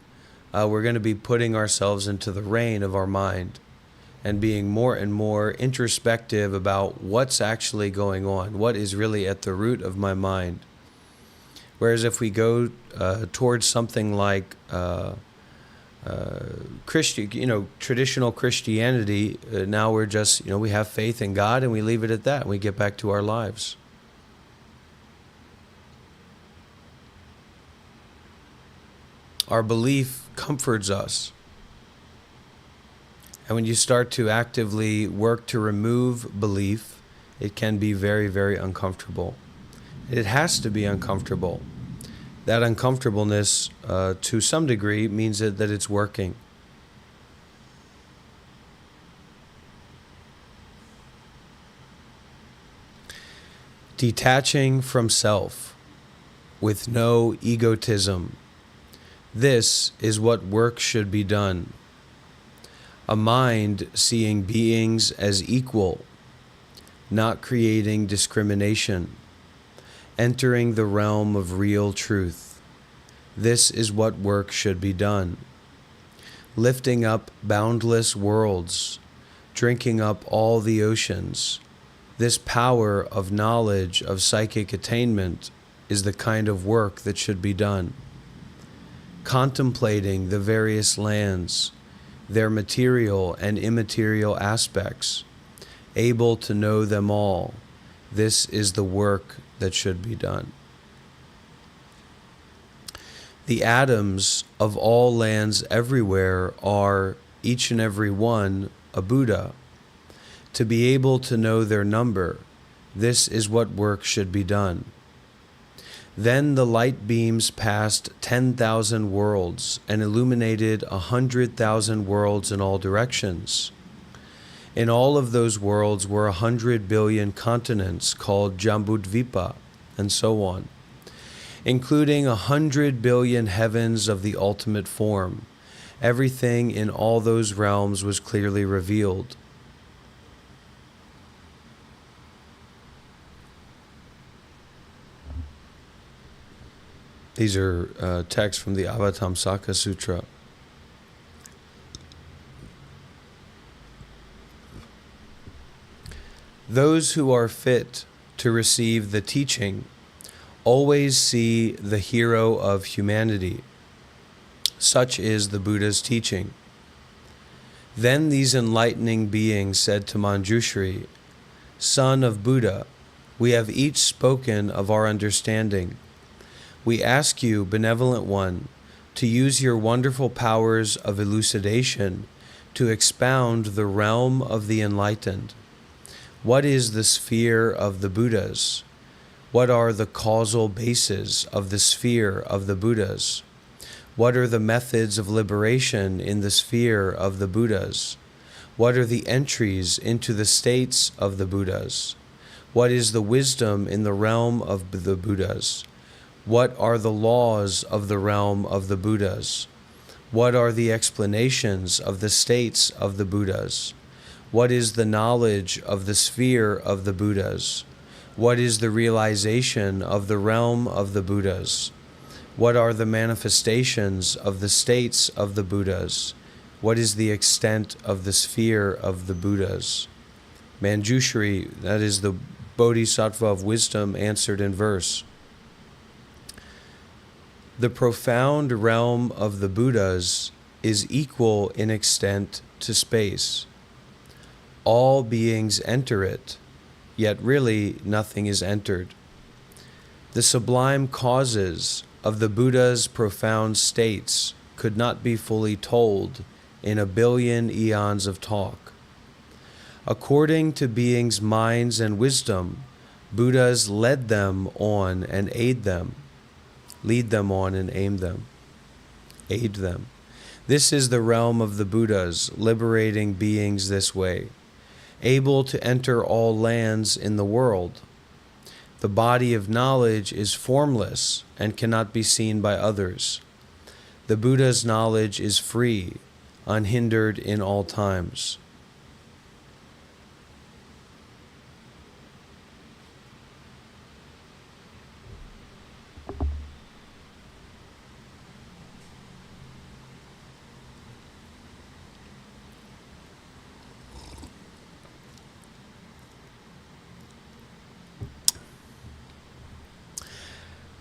we're going to be putting ourselves into the rain of our mind and being more and more introspective about what's actually going on, what is really at the root of my mind. Whereas if we go towards something like traditional Christianity, now we're just, we have faith in God and we leave it at that and we get back to our lives. Our belief comforts us. And when you start to actively work to remove belief, it can be very, very uncomfortable. It has to be uncomfortable. That uncomfortableness, to some degree, means that it's working. Detaching from self with no egotism. This is what work should be done. A mind seeing beings as equal, not creating discrimination, entering the realm of real truth. This is what work should be done. Lifting up boundless worlds, drinking up all the oceans. This power of knowledge, of psychic attainment, is the kind of work that should be done. Contemplating the various lands, their material and immaterial aspects, able to know them all. This is the work that should be done. The atoms of all lands everywhere are, each and every one, a Buddha. To be able to know their number, this is what work should be done. Then the light beams passed 10,000 worlds and illuminated 100,000 worlds in all directions. In all of those worlds were 100 billion continents called Jambudvipa, and so on, including 100 billion heavens of the ultimate form. Everything in all those realms was clearly revealed. These are texts from the Avatamsaka Sutra. Those who are fit to receive the teaching always see the hero of humanity. Such is the Buddha's teaching. Then these enlightening beings said to Manjushri, Son of Buddha, we have each spoken of our understanding. We ask you, benevolent one, to use your wonderful powers of elucidation to expound the realm of the enlightened. What is the sphere of the Buddhas? What are the causal bases of the sphere of the Buddhas? What are the methods of liberation in the sphere of the Buddhas? What are the entries into the states of the Buddhas? What is the wisdom in the realm of the Buddhas? What are the laws of the realm of the Buddhas? What are the explanations of the states of the Buddhas? What is the knowledge of the sphere of the Buddhas? What is the realization of the realm of the Buddhas? What are the manifestations of the states of the Buddhas? What is the extent of the sphere of the Buddhas? Manjushri, that is the Bodhisattva of wisdom, answered in verse. The profound realm of the Buddhas is equal in extent to space. All beings enter it, yet really nothing is entered. The sublime causes of the Buddha's profound states could not be fully told in a billion eons of talk. According to beings' minds and wisdom, Buddhas led them on and aid them. Lead them on and aid them. This is the realm of the Buddhas, liberating beings this way, able to enter all lands in the world. The body of knowledge is formless and cannot be seen by others. The Buddha's knowledge is free, unhindered in all times.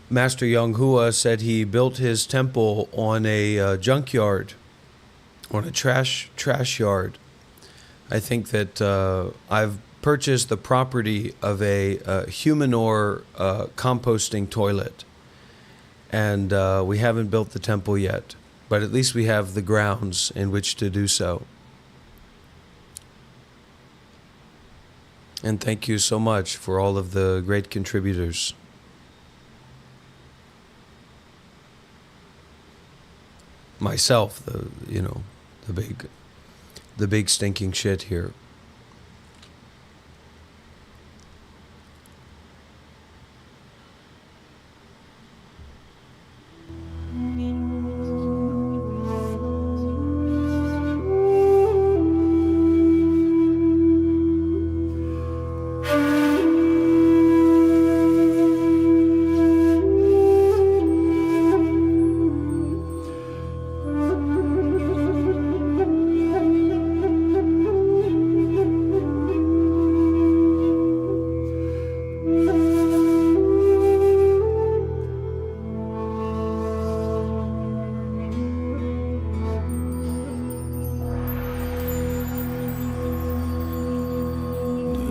Master Young Hua said he built his temple on a junkyard, on a trash yard. I think that I've purchased the property of a Humanor composting toilet, and we haven't built the temple yet, but at least we have the grounds in which to do so. And thank you so much for all of the great contributors. Myself, the big stinking shit here.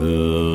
Hare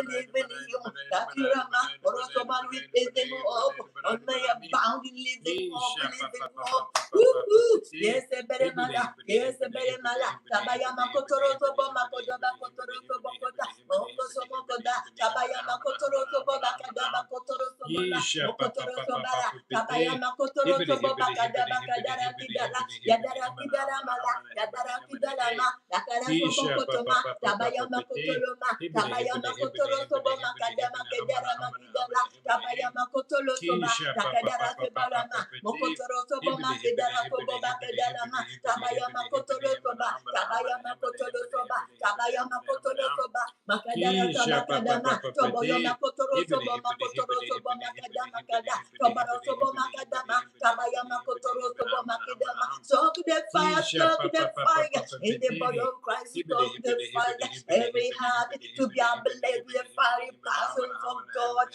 believe in you. That you are my Orosoman with living hope. On my abounding living hope, living hope. Woo-hoo. Yes, better mala. Yes, better mala. Tabaya makotoro tobo makodoba kotoro tobo kota. Oko sobo koda. Tabaya makotoro tobo bakada makotoro tobo la. Mokotoro tobo la. Tabaya makotoro tobo bakada bakadara kidala. Yadara kidala mala. Yadara kidala ma. Yakara tobo kotoma. Tabaya makotoro ma. Tabaya makotoro tobo makada makadara makidala. Tabaya makotoro toba. Takadara kibala ma. Mokotoro tobo makidara tobo bakadala ma. Tabaya makotoro toba. Tabaya makotoro toba. Tabaya makotoro toba. Makadara toba kadama. Tobo yo makotoro tobo makotoro tobo makadama kada. Tobaro tobo makadama. Tabaya makotoro tobo makadama. Soak the fire, soak the fire. In the body of Christ, soak the fire. Every heart to be ablaze with the fire passion from God.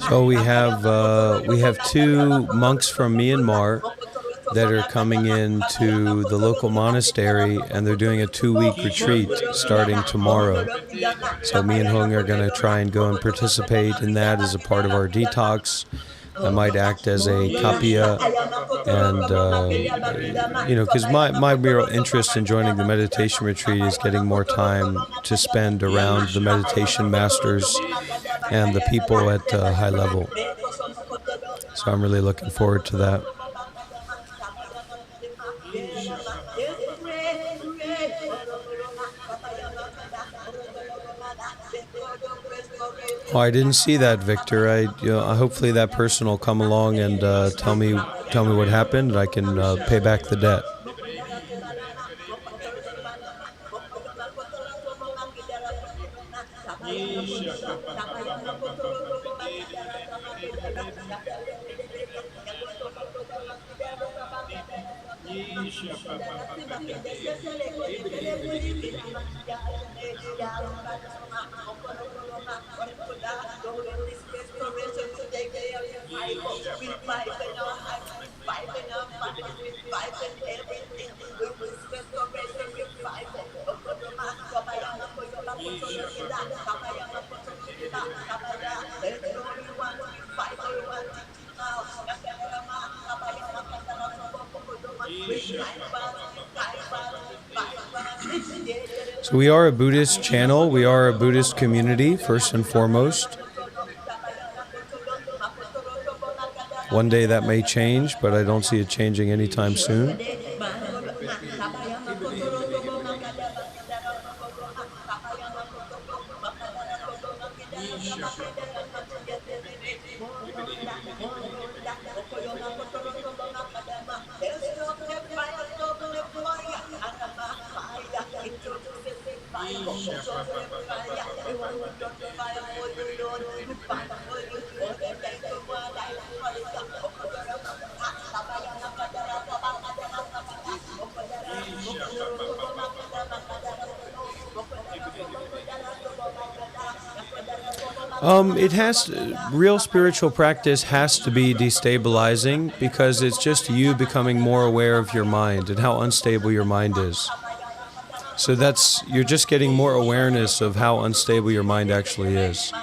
So we have two monks from Myanmar that are coming into the local monastery, and they're doing a 2-week retreat starting tomorrow. So me and Hung are going to try and go and participate in that as a part of our detox. I might act as a kapia, and because my real interest in joining the meditation retreat is getting more time to spend around the meditation masters and the people at high level. So I'm really looking forward to that. Oh, I didn't see that, Victor. Hopefully that person will come along and tell me what happened, and I can pay back the debt. Restoration today, revival, revival our hearts, revival our families, revival everything. With this restoration, revival. Okodoma, Kabayama, Koyoba, Kotolokida, Kabayama, Kotolokida, Kabaya. There's glory, one revival, one teaching now. Yakadarama, Kabayama, Kadaratobo, Kokodoma, revival, revival, revival. So we are a Buddhist channel. We are a Buddhist community, first and foremost. One day that may change, but I don't see it changing anytime soon. Real spiritual practice has to be destabilizing, because it's just you becoming more aware of your mind and how unstable your mind is. So you're just getting more awareness of how unstable your mind actually is.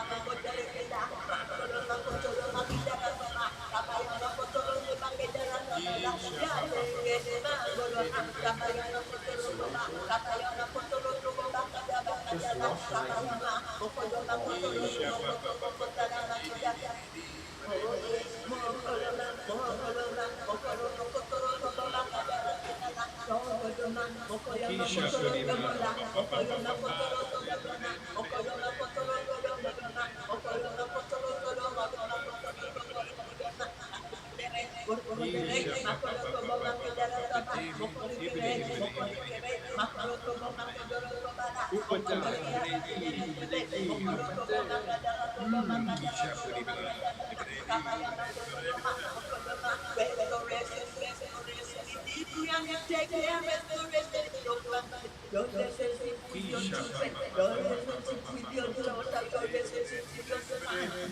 Restoration, restoration. We decree and we declare restoration in your family, your relationship with your children, your relationship with your daughter, your relationship with your son.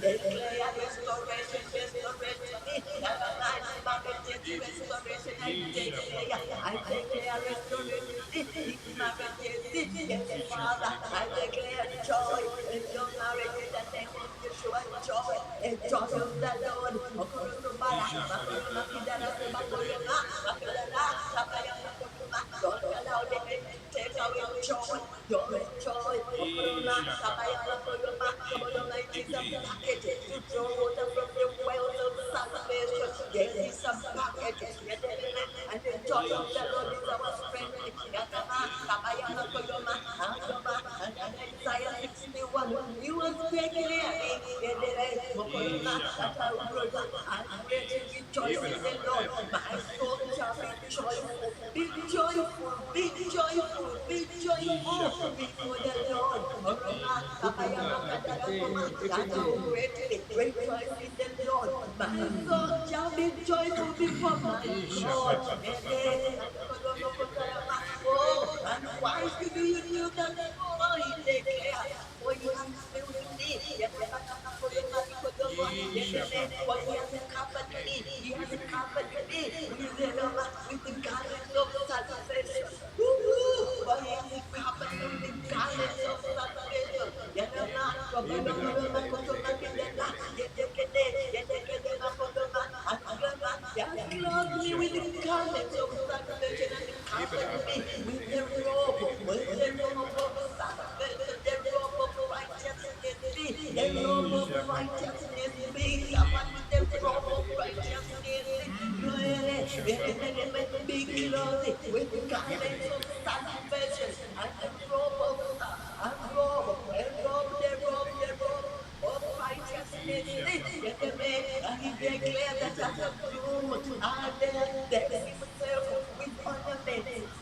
Declare restoration, restoration. restoration. I declare restoration in marriages. Yes, Father, I declare joy in your marriage in the name of Yeshua. Joy and joy of the Lord. Okorotobara, makoromakidara, sebakoyoma, makidara, sabayamakoroma. Don't allow the enemy to take away joy. Joy. Okoroma, sabayamakoroma. God Almighty is a bucket to draw water from the wells of salvation. Yes, it's a bucket. And the joy of the Lord is our strength. Yanama, sabayamakoroma, andoma, and Isaiah 61. He was declaring that I will greatly rejoice in the Lord. My soul shall be joyful. Be joyful, be joyful, be joyful before the Lord. That I will greatly rejoice in the Lord. My soul shall be joyful before my God. Oh, and why should you renew the soul? He declared. For he has filled me. For he has covered me. He has covered me with the garments of salvation. Woo-hoo! For he has covered me with the garments of salvation. He has clothed me with the garments of salvation and covered me with the robe of salvation, the robe of righteousness, the robe of righteousness, be covered with the robe of righteousness, be clothed with garments of salvation and the robe of of righteousness. And he declared that as a groom, decks himself with ornaments,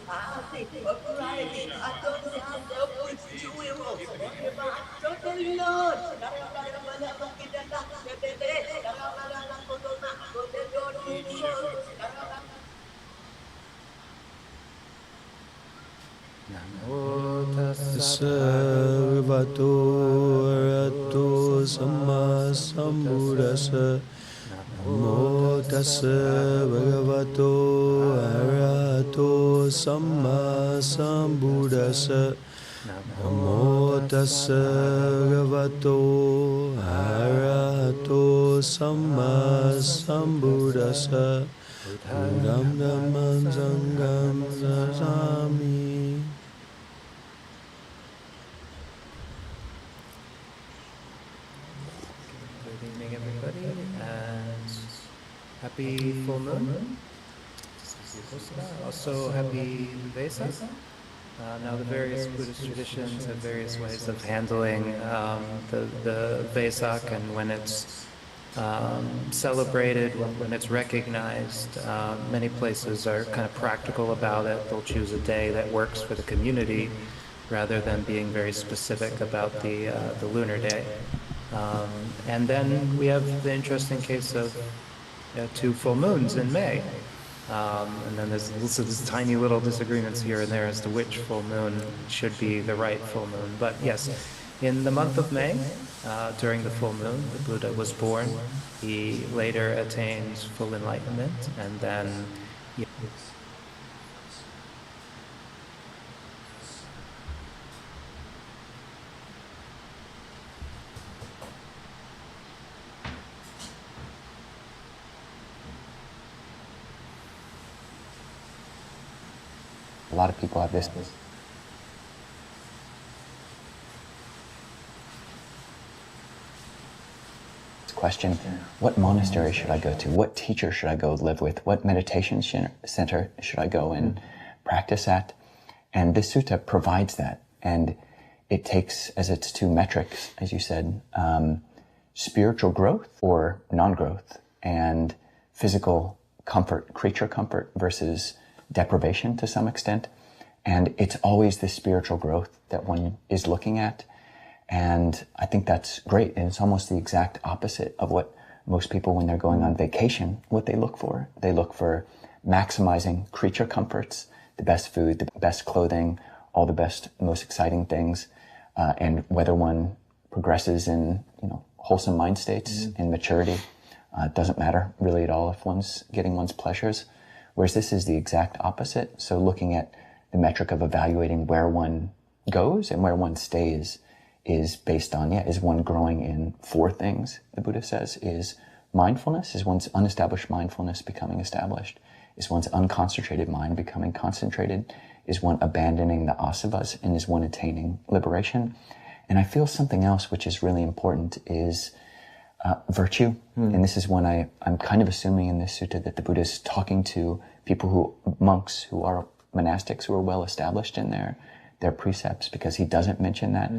upright, adorns herself with jewels. So the Lord, Namo tassa Bhagavato Arahato Samma Sambuddhassa. Namo tassa Bhagavato Arahato Samma Sambuddhassa. Namo tassa Bhagavato Arahato Samma Sambuddhassa. Buddham Dhammam Sangham Sasami. Good evening, everybody, and happy full moon. Also, happy Vesak. Now, the various Buddhist traditions have various ways of handling the Vesak, and when it's celebrated, when it's recognized. Many places are kind of practical about it. They'll choose a day that works for the community rather than being very specific about the lunar day. And then we have the interesting case of 2 full moons in May. And then there's also these tiny little disagreements here and there as to which full moon should be the right full moon. But yes, in the month of May, during the full moon, the Buddha was born. He later attains full enlightenment, and then a lot of people have this question: what monastery should I go to? What teacher should I go live with? What meditation center should I go and practice at? And this sutta provides that. And it takes as its 2 metrics, as you said, spiritual growth or non-growth, and physical comfort, creature comfort versus deprivation to some extent. And it's always the spiritual growth that one is looking at. And I think that's great. And it's almost the exact opposite of what most people, when they're going on vacation, what they look for. They look for maximizing creature comforts, the best food, the best clothing, all the best, most exciting things. And whether one progresses in, wholesome mind states, in maturity, It doesn't matter really at all if one's getting one's pleasures. Whereas this is the exact opposite. So looking at the metric of evaluating where one goes and where one stays is based on, is one growing in 4 things, the Buddha says, is mindfulness, is one's unestablished mindfulness becoming established, is one's unconcentrated mind becoming concentrated, is one abandoning the asavas, and is one attaining liberation. And I feel something else which is really important is virtue. And this is one I'm kind of assuming in this sutta that the Buddha is talking to monks who are monastics who are well established in their precepts, because he doesn't mention that.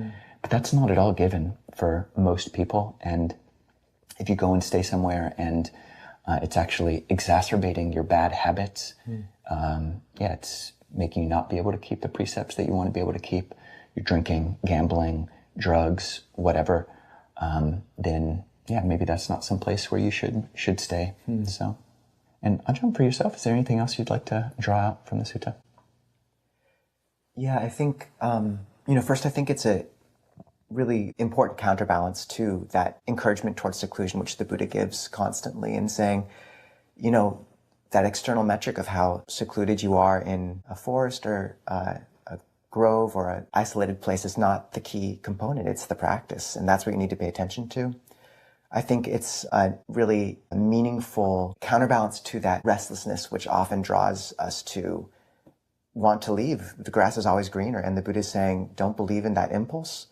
But that's not at all given for most people. And if you go and stay somewhere and it's actually exacerbating your bad habits, it's making you not be able to keep the precepts that you want to be able to keep, you're drinking, gambling, drugs, whatever, then maybe that's not some place where you should stay. So, and Ajahn, for yourself, is there anything else you'd like to draw out from the sutta? Yeah, I think, first I think it's a really important counterbalance to that encouragement towards seclusion, which the Buddha gives constantly, in saying, that external metric of how secluded you are in a forest or a grove or an isolated place is not the key component, it's the practice, and that's what you need to pay attention to. I think it's a really meaningful counterbalance to that restlessness, which often draws us to want to leave. The grass is always greener, and the Buddha is saying, don't believe in that impulse.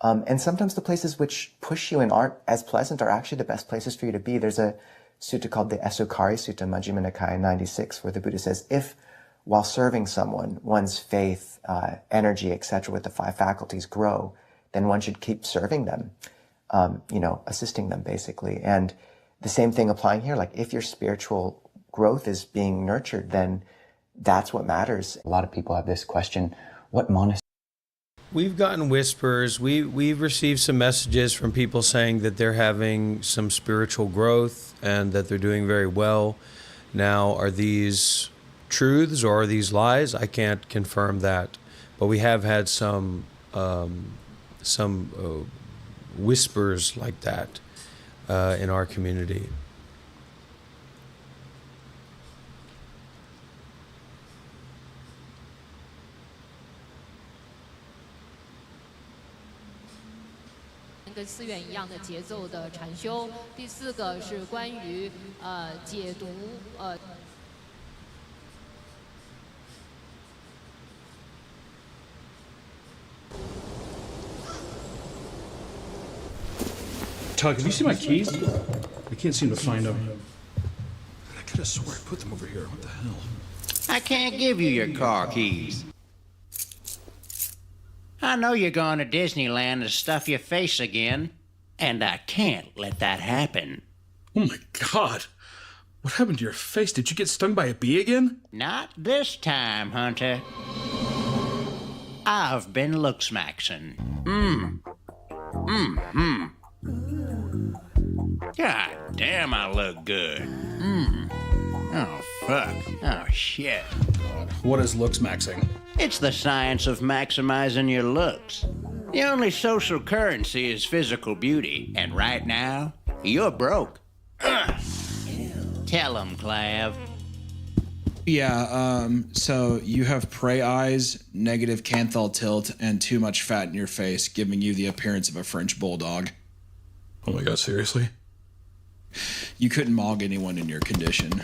And sometimes the places which push you and aren't as pleasant are actually the best places for you to be. There's a sutta called the Esukari Sutta, Majjhima Nikaya 96, where the Buddha says, if while serving someone, one's faith, energy, etc., with the 5 faculties grow, then one should keep serving them, assisting them, basically. And the same thing applying here, like if your spiritual growth is being nurtured, then that's what matters. A lot of people have this question, what monastery? We've gotten whispers. We've received some messages from people saying that they're having some spiritual growth and that they're doing very well. Now, are these truths or are these lies? I can't confirm that, but we have had some whispers like that in our community.跟寺院一样的节奏的禅修。第4个是关于解读Tug, have you seen my keys? I can't seem to find them. I could have swore I put them over here. What the hell? I can't give you your car keys. I know you're going to Disneyland to stuff your face again, and I can't let that happen. Oh my god. What happened to your face? Did you get stung by a bee again? Not this time, Hunter. I've been looksmaxing. God damn, I look good. Oh, fuck. Oh, shit. What is looks maxing? It's the science of maximizing your looks. The only social currency is physical beauty, and right now, you're broke. Tell 'em, Clav. Yeah, so you have prey eyes, negative canthal tilt, and too much fat in your face, giving you the appearance of a French bulldog. Oh my god, seriously? You couldn't mog anyone in your condition.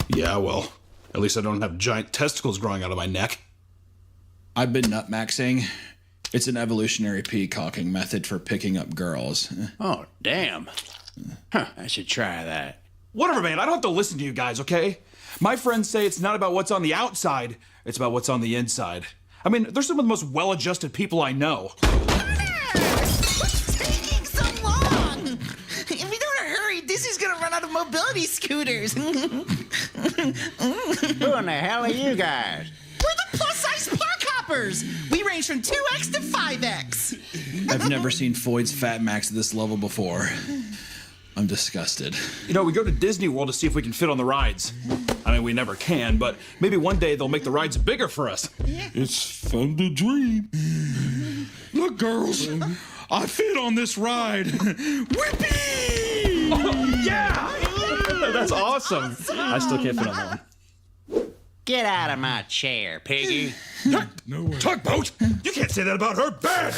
Yeah, well, at least I don't have giant testicles growing out of my neck. I've been nutmaxing. It's an evolutionary peacocking method for picking up girls. Oh, damn. Huh, I should try that. Whatever, man. I don't have to listen to you guys, okay? My friends say it's not about what's on the outside, it's about what's on the inside. I mean, they're some of the most well-adjusted people I know. What's taking so long? If we don't hurry, Disney's gonna run out of mobility scooters. Who in the hell are you guys? We're the plus-size park hoppers. We range from 2X to 5X. I've never seen Foyd's fat max at this level before. I'm disgusted. You know, we go to Disney World to see if we can fit on the rides. I mean, we never can, but maybe one day they'll make the rides bigger for us. It's fun to dream. Look, girls, I fit on this ride. Whippy! Yeah! That's awesome. I still can't fit on that one. Get out of my chair, piggy. No way. Tugboat! You can't say that about her. Bend!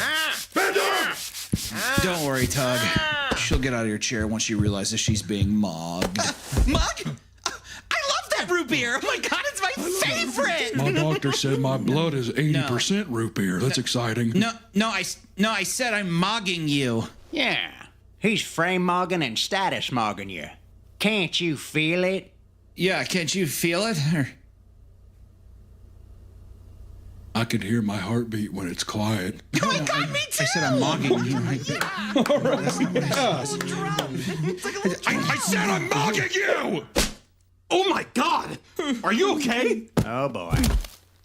Bend down! Don't worry, Tug. She'll get out of your chair once she realizes she's being mogged. Mug? I love that root beer. Oh my God, it's my favorite. My doctor said my blood is 80% root beer. That's exciting. No, I said I'm mogging you. Yeah, he's frame mogging and status mogging you. Can't you feel it? Yeah, can't you feel it? I can hear my heartbeat when it's quiet. Oh my God, me too. I said I'm mogging you. I said I'm mogging you! Oh my God! Are you okay? Oh boy.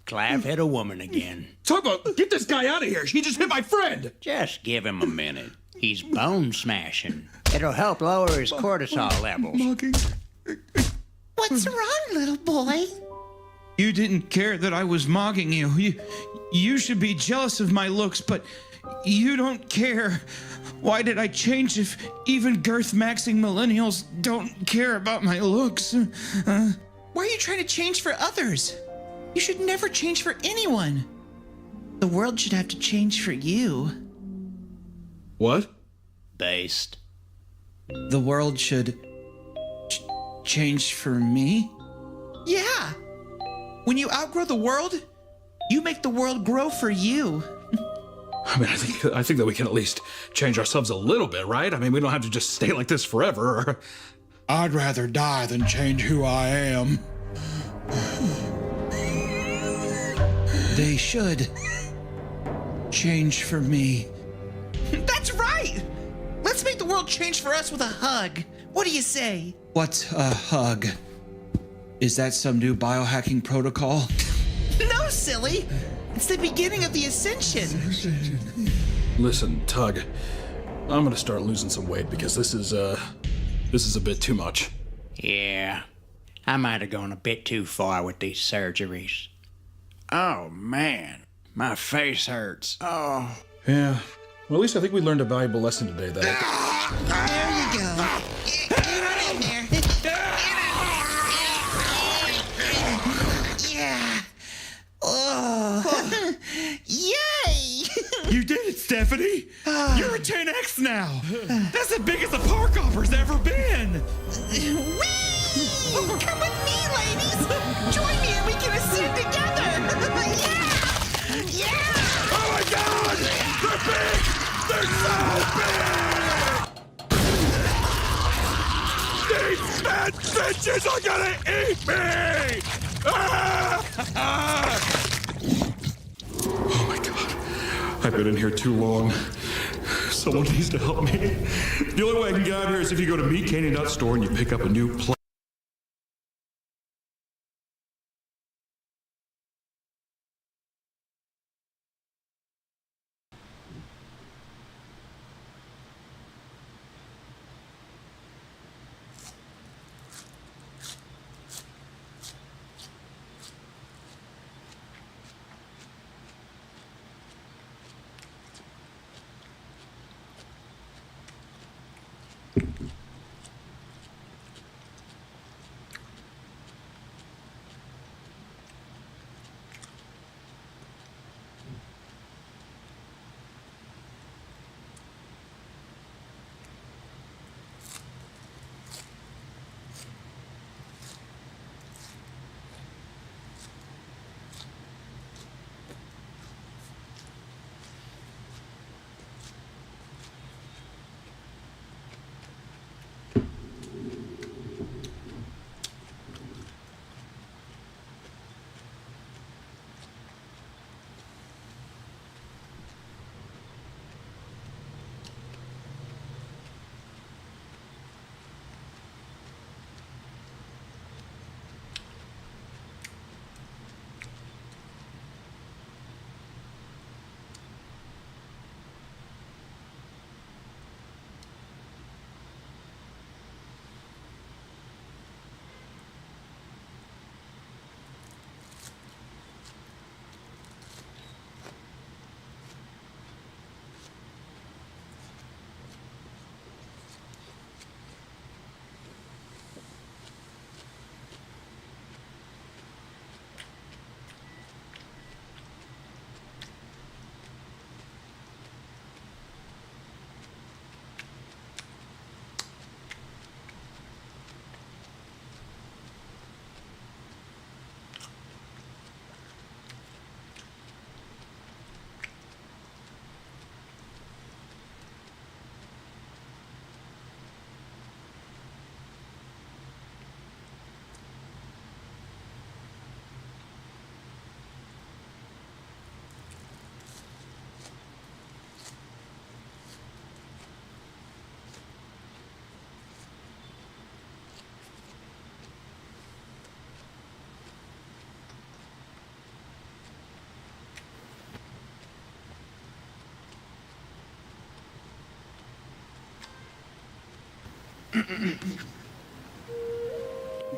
Clav hit a woman again. Tugboat, get this guy out of here. He just hit my friend. Just give him a minute. He's bone smashing. It'll help lower his cortisol levels. What's wrong, little boy? You didn't care that I was mogging you. You should be jealous of my looks, but you don't care. Why did I change if even girth-maxing millennials don't care about my looks? Why are you trying to change for others? You should never change for anyone. The world should have to change for you. What? Based. The world should change for me? Yeah. When you outgrow the world, you make the world grow for you. I mean, I think that we can at least change ourselves a little bit, right? I mean, we don't have to just stay like this forever. I'd rather die than change who I am. They should change for me. That's right. Let's make the world change for us with a hug. What do you say? What's a hug? Is that some new biohacking protocol? No, silly. It's the beginning of the ascension. Listen, Tug, I'm gonna start losing some weight because this is a bit too much. Yeah, I might have gone a bit too far with these surgeries. Oh man, my face hurts. Oh. Yeah. Well, at least I think we learned a valuable lesson today. That There you go. Get on in there. Yeah. Oh. Yay! You did it, Stephanie! You're a 10X now! That's the biggest a park hopper's ever been! Whee! Come with me, ladies! Join me and we can ascend together! Yeah! Yeah! Oh my God! They're big! They're so big! These fat bitches are gonna eat me! Oh my God. I've been in here too long. Someone needs to help me. The only way I can get out of here is if you go to meetcandy.store and you pick up a new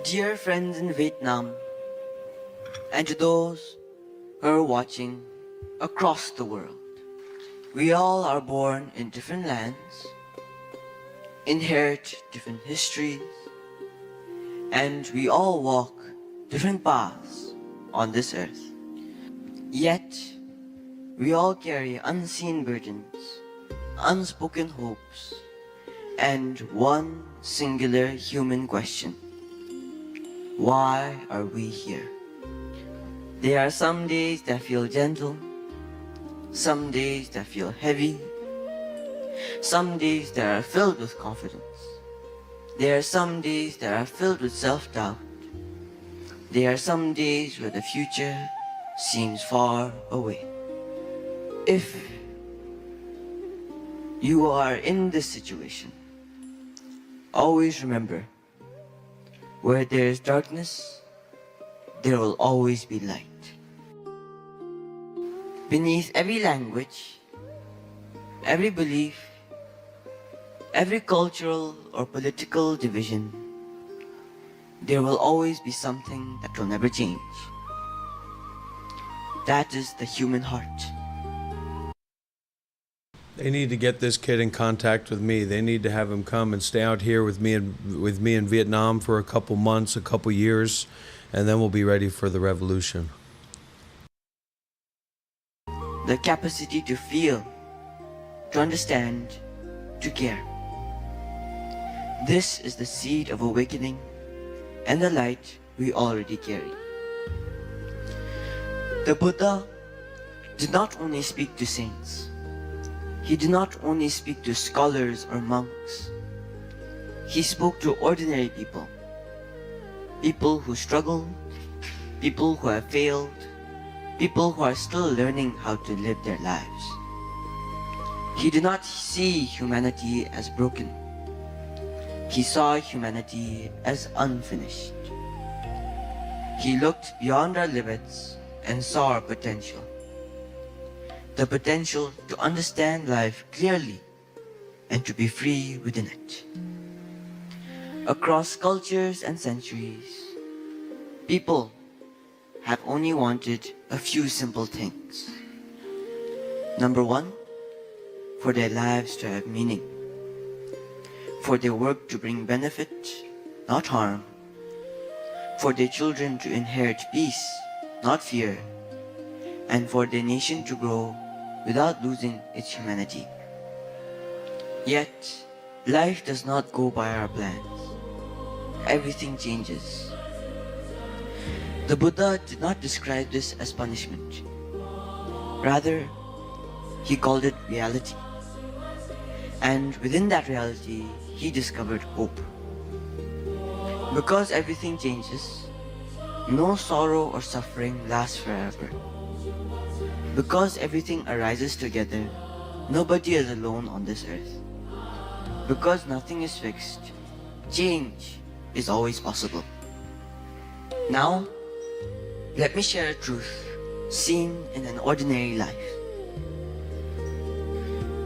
Dear friends in Vietnam, and to those who are watching across the world, we all are born in different lands, inherit different histories, and we all walk different paths on this earth. Yet, we all carry unseen burdens, unspoken hopes, and one singular human question. Why are we here? There are some days that feel gentle, some days that feel heavy, some days that are filled with confidence. There are some days that are filled with self-doubt. There are some days where the future seems far away. If you are in this situation, always remember, where there is darkness, there will always be light. Beneath every language, every belief, every cultural or political division, there will always be something that will never change. That is the human heart. They need to get this kid in contact with me. They need to have him come and stay out here with me in Vietnam for a couple months, a couple years, and then we'll be ready for the revolution. The capacity to feel, to understand, to care. This is the seed of awakening and the light we already carry. The Buddha did not only speak to saints. He did not only speak to scholars or monks. He spoke to ordinary people. People who struggle, people who have failed, people who are still learning how to live their lives. He did not see humanity as broken. He saw humanity as unfinished. He looked beyond our limits and saw our potential. The potential to understand life clearly and to be free within it. Across cultures and centuries, people have only wanted a few simple things. Number one, for their lives to have meaning, for their work to bring benefit, not harm, for their children to inherit peace, not fear, and for their nation to grow without losing its humanity. Yet, life does not go by our plans. Everything changes. The Buddha did not describe this as punishment. Rather, he called it reality. And within that reality, he discovered hope. Because everything changes, no sorrow or suffering lasts forever. Because everything arises together, nobody is alone on this earth. Because nothing is fixed, change is always possible. Now, let me share a truth seen in an ordinary life.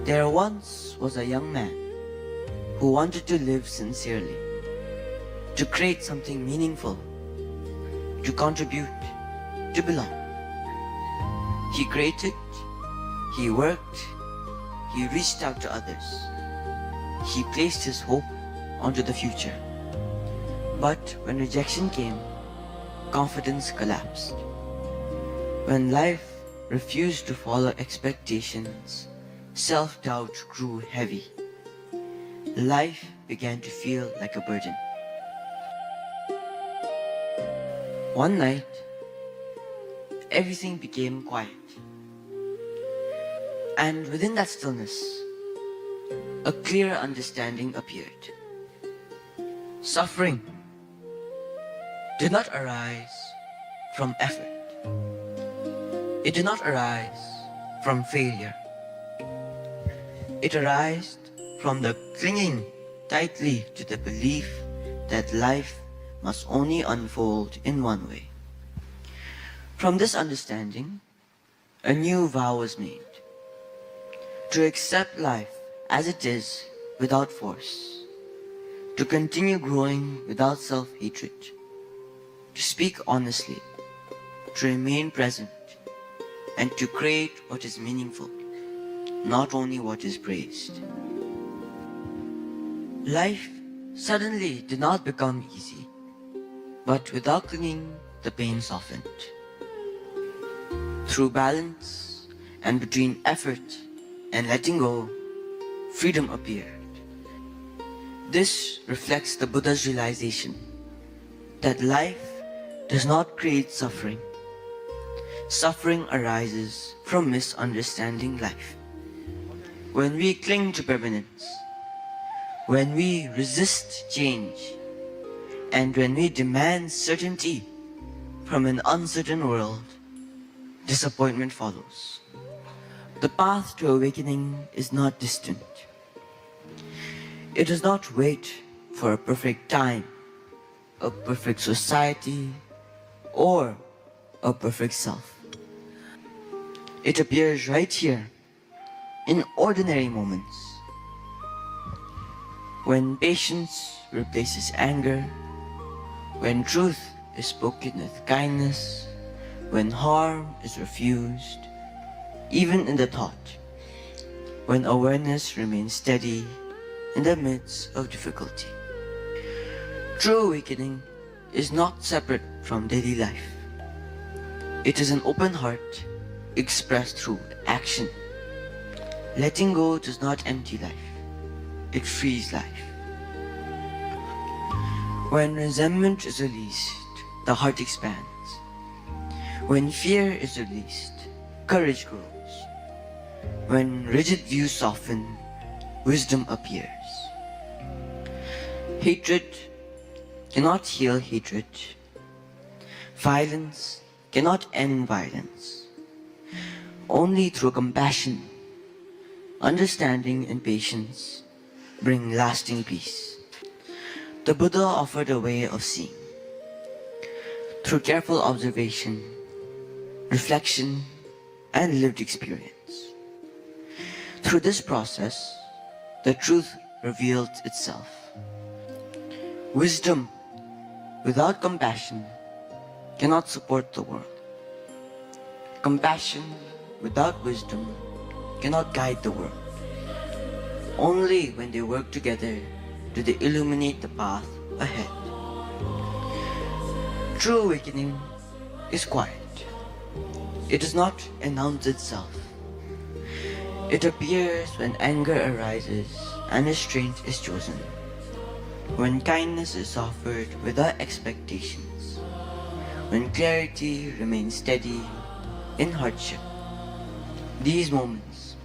There once was a young man who wanted to live sincerely, to create something meaningful, to contribute, to belong. He created, he worked, he reached out to others. He placed his hope onto the future. But when rejection came, confidence collapsed. When life refused to follow expectations, self-doubt grew heavy. Life began to feel like a burden. One night, everything became quiet. And within that stillness, a clear understanding appeared. Suffering did not arise from effort. It did not arise from failure. It arose from the clinging tightly to the belief that life must only unfold in one way. From this understanding, a new vow was made: to accept life as it is without force, to continue growing without self-hatred, to speak honestly, to remain present, and to create what is meaningful, not only what is praised. Life suddenly did not become easy, but without clinging, the pain softened. Through balance and between effort and letting go, freedom appeared. This reflects the Buddha's realization that life does not create suffering. Suffering arises from misunderstanding life. When we cling to permanence, when we resist change, and when we demand certainty from an uncertain world, disappointment follows. The path to awakening is not distant. It does not wait for a perfect time, a perfect society, or a perfect self. It appears right here, in ordinary moments. When patience replaces anger, when truth is spoken with kindness, when harm is refused, even in the thought, when awareness remains steady in the midst of difficulty. True awakening is not separate from daily life. It is an open heart expressed through action. Letting go does not empty life, it frees life. When resentment is released, the heart expands. When fear is released, courage grows. When rigid views soften, wisdom appears. Hatred cannot heal hatred. Violence cannot end violence. Only through compassion, understanding, and patience bring lasting peace. The Buddha offered a way of seeing. Through careful observation, reflection, and lived experience. Through this process, the truth revealed itself. Wisdom without compassion cannot support the world. Compassion without wisdom cannot guide the world. Only when they work together do they illuminate the path ahead. True awakening is quiet. It does not announce itself. It appears when anger arises and restraint is chosen. When kindness is offered without expectations. When clarity remains steady in hardship. These moments,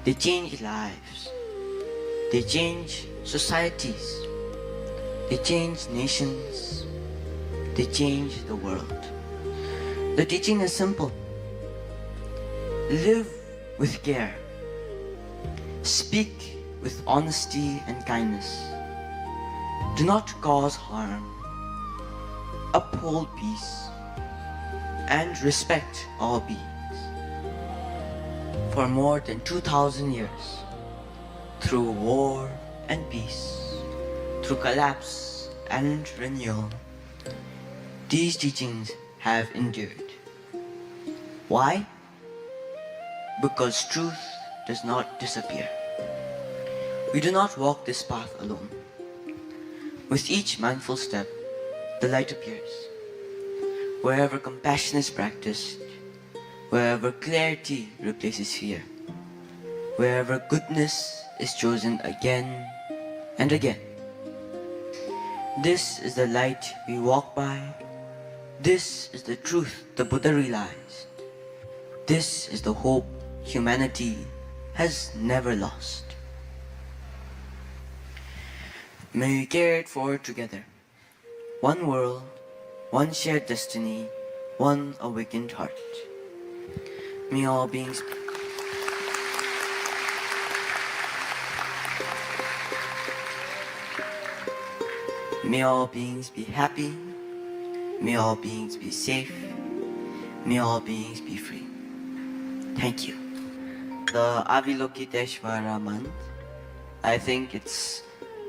they change lives. They change societies. They change nations. They change the world. The teaching is simple. Live with care. Speak with honesty and kindness. Do not cause harm. Uphold peace. And respect all beings. For more than 2,000 years, through war and peace, through collapse and renewal, these teachings have endured. Why? Because truth does not disappear. We do not walk this path alone. With each mindful step, the light appears. Wherever compassion is practiced, wherever clarity replaces fear, wherever goodness is chosen again and again. This is the light we walk by. This is the truth the Buddha realized. This is the hope humanity has never lost. May we carry it forward together. One world, one shared destiny, one awakened heart. May all beings be happy. May all beings be safe. May all beings be free. Thank you. The Avilokiteshvara month, I think it's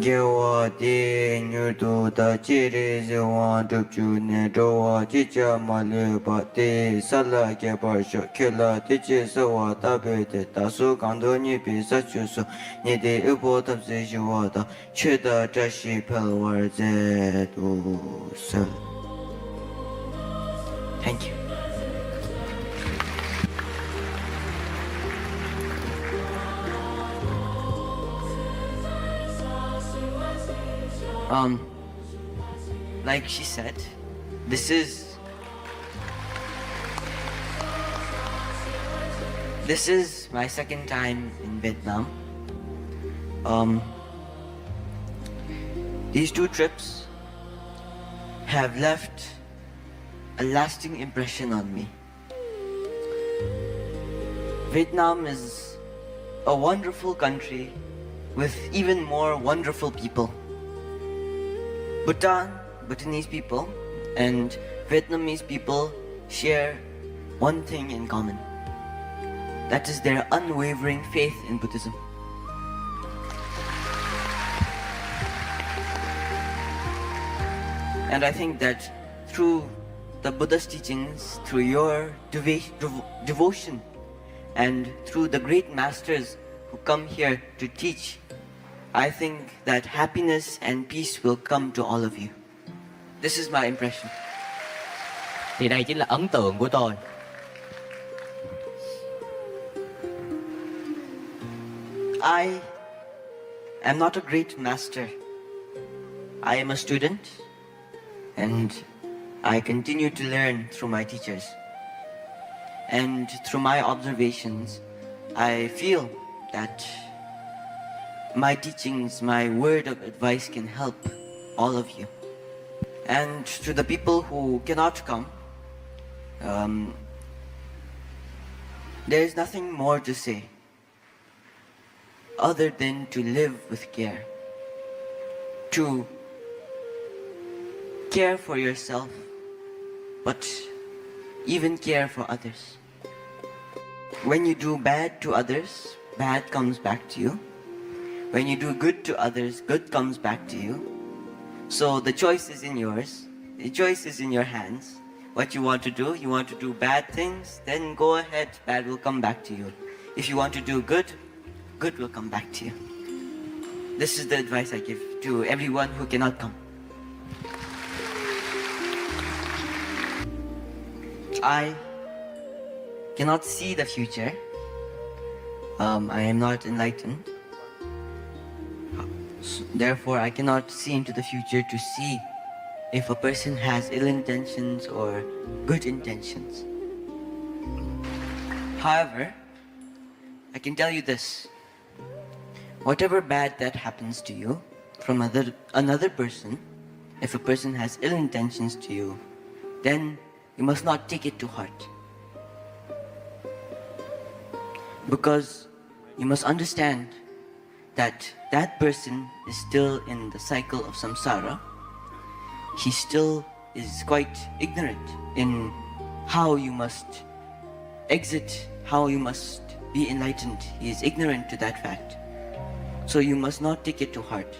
Gewa di nyurdu da jiri ziwa dukju ne dowa jicha mali ba di sala ge bar sho kila di ji sawa tabi de da su kando ni bi sa chu su ni di ibo tab zi shiwa da che da jashi pel war ze du se. Thank you. Like she said, this is my second time in Vietnam. These two trips have left a lasting impression on me. Vietnam is a wonderful country with even more wonderful people. Bhutanese people and Vietnamese people share one thing in common. That is their unwavering faith in Buddhism. And I think that through the Buddha's teachings, through your devotion, and through the great masters who come here to teach, I think that happiness and peace will come to all of you. This is my impression. Thì đây chính là ấn tượng của tôi. I am not a great master. I am a student, and I continue to learn through my teachers. And through my observations, I feel that my teachings, my word of advice can help all of you. And to the people who cannot come, there is nothing more to say other than to live with care. To care for yourself, but even care for others. When you do bad to others, bad comes back to you. When you do good to others, good comes back to you. So the choice is in yours. The choice is in your hands. What you want to do. You want to do bad things, then go ahead. Bad will come back to you. If you want to do good, good will come back to you. This is the advice I give to everyone who cannot come. I cannot see the future. I am not enlightened. Therefore, I cannot see into the future to see if a person has ill intentions or good intentions. However, I can tell you this. Whatever bad that happens to you from another person, if a person has ill intentions to you, then you must not take it to heart. Because you must understand that that person is still in the cycle of samsara. He still is quite ignorant in how you must exit, how you must be enlightened. He is ignorant to that fact. So you must not take it to heart.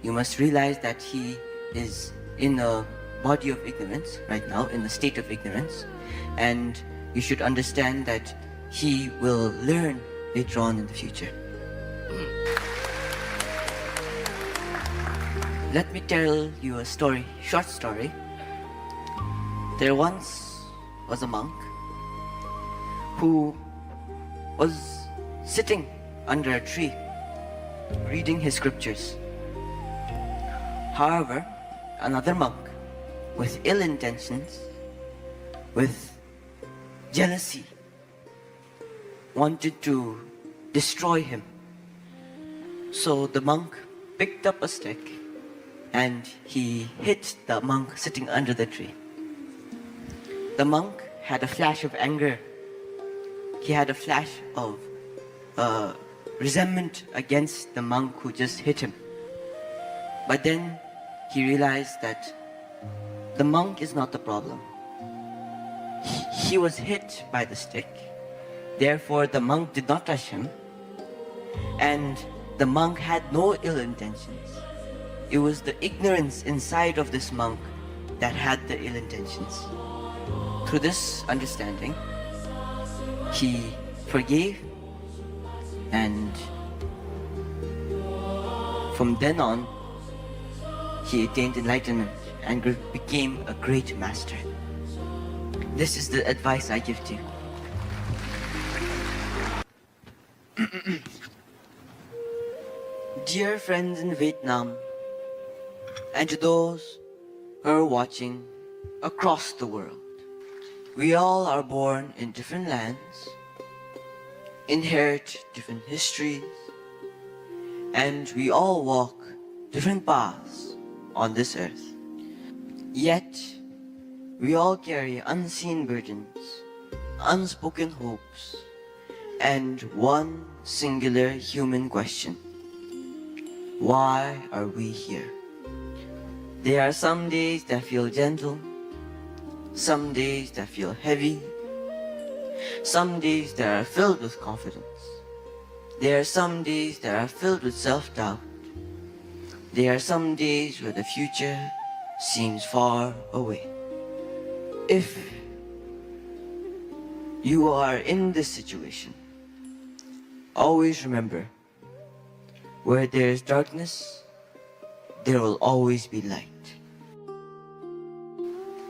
You must realize that he is in a body of ignorance right now, in a state of ignorance, and you should understand that he will learn later on in the future. Let me tell you a story, short story. There once was a monk who was sitting under a tree reading his scriptures. However, another monk with ill intentions, with jealousy, wanted to destroy him. So the monk picked up a stick and he hit the monk sitting under the tree. The monk had a flash of anger. He had a flash of resentment against the monk who just hit him. But then he realized that the monk is not the problem. He was hit by the stick. Therefore, the monk did not touch him. And the monk had no ill intentions. It was the ignorance inside of this monk that had the ill intentions. Through this understanding, he forgave, and from then on, he attained enlightenment and became a great master. This is the advice I give to you. Dear friends in Vietnam, and to those who are watching across the world, we all are born in different lands, inherit different histories, and we all walk different paths on this earth. Yet, we all carry unseen burdens, unspoken hopes, and one singular human question. Why are we here? There are some days that feel gentle, some days that feel heavy, some days that are filled with confidence. There are some days that are filled with self-doubt. There are some days where the future seems far away. If you are in this situation, always remember, where there is darkness, there will always be light.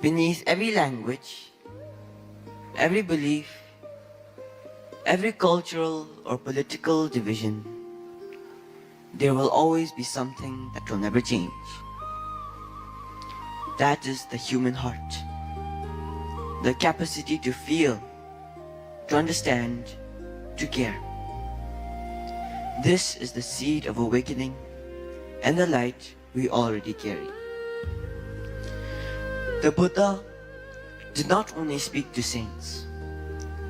Beneath every language, every belief, every cultural or political division, there will always be something that will never change. That is the human heart. The capacity to feel, to understand, to care. This is the seed of awakening and the light we already carry. The Buddha did not only speak to saints.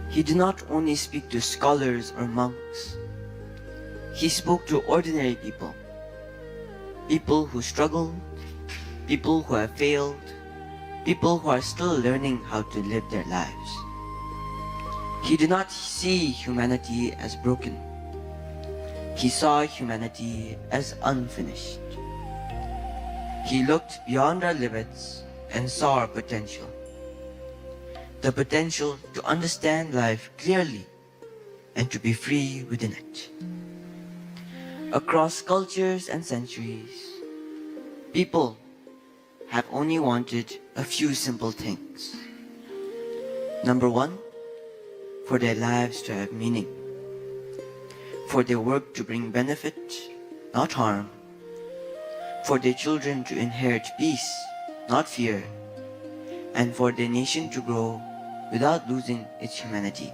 He did not only speak to scholars or monks. He spoke to ordinary people. People who struggle, people who have failed, people who are still learning how to live their lives. He did not see humanity as broken. He saw humanity as unfinished. He looked beyond our limits and saw our potential. The potential to understand life clearly and to be free within it. Across cultures and centuries, people have only wanted a few simple things. Number one, for their lives to have meaning. For their work to bring benefit, not harm. for their children to inherit peace, not fear, and for their nation to grow without losing its humanity.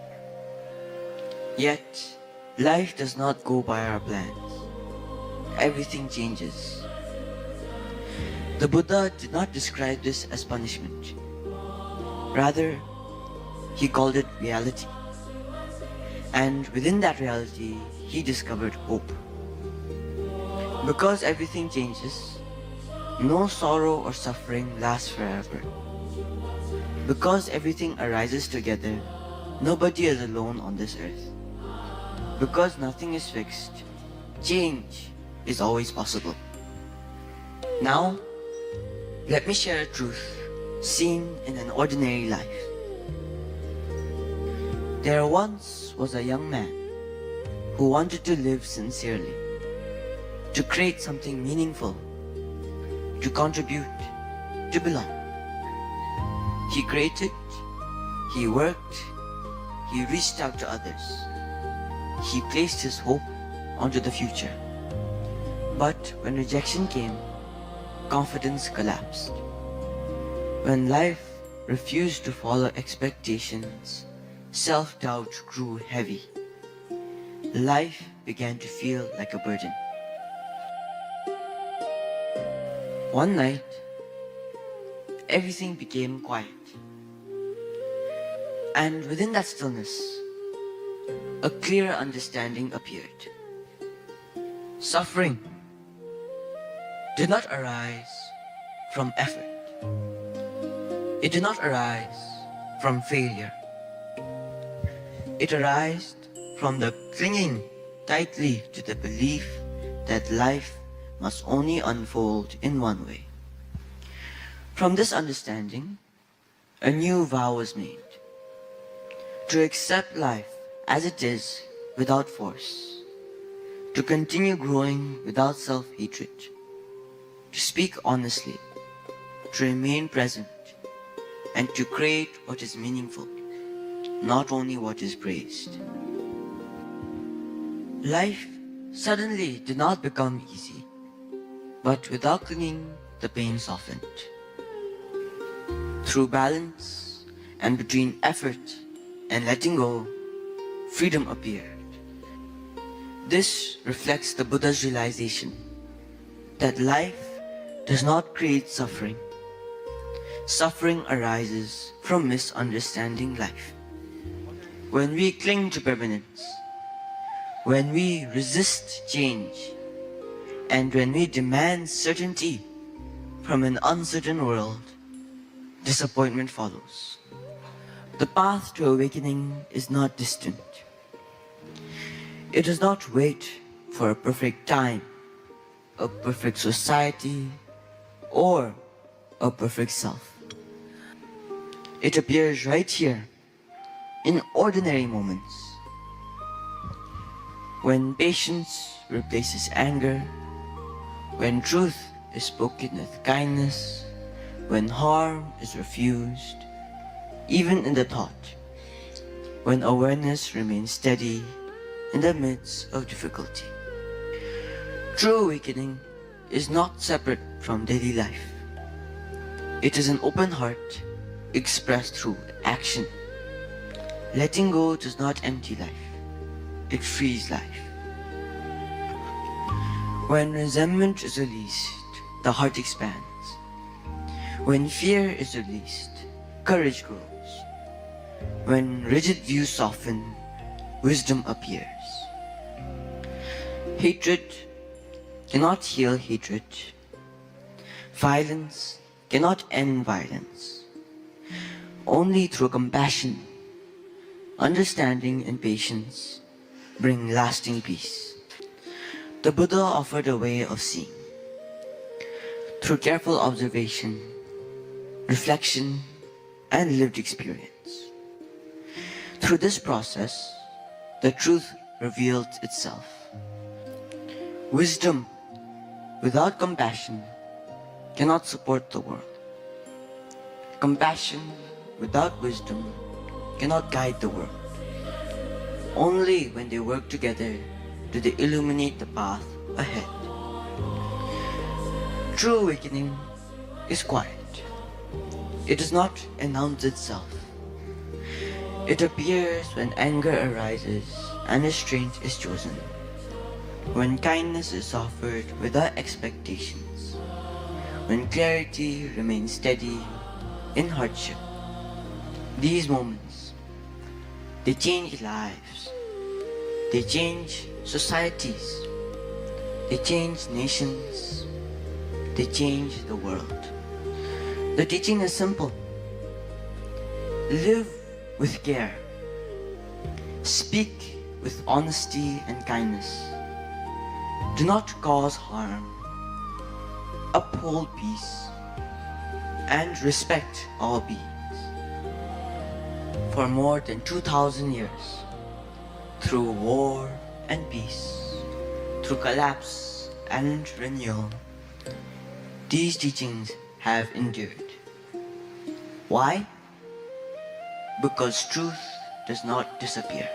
Yet, life does not go by our plans. Everything changes. The Buddha did not describe this as punishment. Rather, he called it reality. And within that reality, he discovered hope. Because everything changes, no sorrow or suffering lasts forever. Because everything arises together, nobody is alone on this earth. Because nothing is fixed, change is always possible. Now, let me share a truth seen in an ordinary life. There once was a young man who wanted to live sincerely, to create something meaningful, to contribute, to belong. He created, he worked, he reached out to others. He placed his hope onto the future. But when rejection came, confidence collapsed. When life refused to follow expectations, self-doubt grew heavy. Life began to feel like a burden. One night, everything became quiet. And within that stillness, a clear understanding appeared. Suffering did not arise from effort. It did not arise from failure. It arose from the clinging tightly to the belief that life must only unfold in one way. From this understanding, a new vow was made: to accept life as it is without force, to continue growing without self-hatred, to speak honestly, to remain present, and to create what is meaningful, not only what is praised. Life suddenly did not become easy, but without clinging, the pain softened. Through balance and between effort and letting go, freedom appeared. This reflects the Buddha's realization that life does not create suffering. Suffering arises from misunderstanding life. When we cling to permanence, when we resist change, and when we demand certainty from an uncertain world, disappointment follows. The path to awakening is not distant. It does not wait for a perfect time, a perfect society, or a perfect self. It appears right here, in ordinary moments. When patience replaces anger, when truth is spoken with kindness, when harm is refused, even in the thought, when awareness remains steady in the midst of difficulty. True awakening is not separate from daily life. It is an open heart expressed through action. Letting go does not empty life, it frees life. When resentment is released, the heart expands. When fear is released, courage grows. When rigid views soften, wisdom appears. Hatred cannot heal hatred. Violence cannot end violence. Only through compassion, understanding, and patience bring lasting peace. The Buddha offered a way of seeing. Through careful observation, reflection, and lived experience. Through this process, the truth revealed itself. Wisdom without compassion cannot support the world. Compassion without wisdom cannot guide the world. Only when they work together do they illuminate the path ahead. true awakening is quiet. It does not announce itself. It appears when anger arises and restraint is chosen, when kindness is offered without expectations, when clarity remains steady in hardship. These moments, they change lives, they change societies, they change nations, they change the world. The teaching is simple. Live with care. Speak with honesty and kindness. Do not cause harm. Uphold peace. And respect all beings. For more than 2,000 years, through war and peace, through collapse and renewal, these teachings have endured. Why? Because truth does not disappear.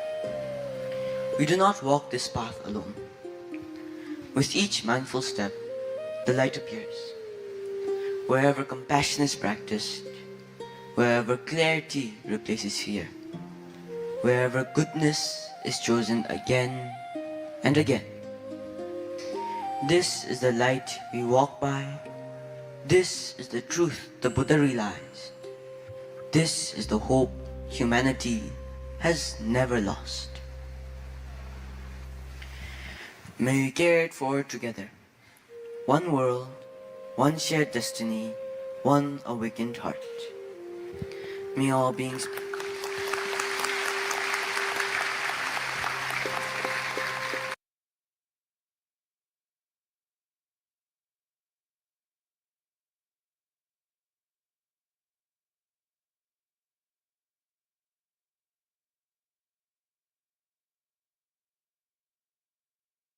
We do not walk this path alone. With each mindful step, the light appears. Wherever compassion is practiced, wherever clarity replaces fear, wherever goodness is chosen again and again. This is the light we walk by. This is the truth the Buddha realized. This is the hope humanity has never lost. May we carry it forward together. One world, one shared destiny, one awakened heart. May all beings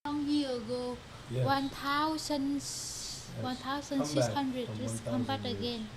long year ago, Yes. 1,600 just come back again.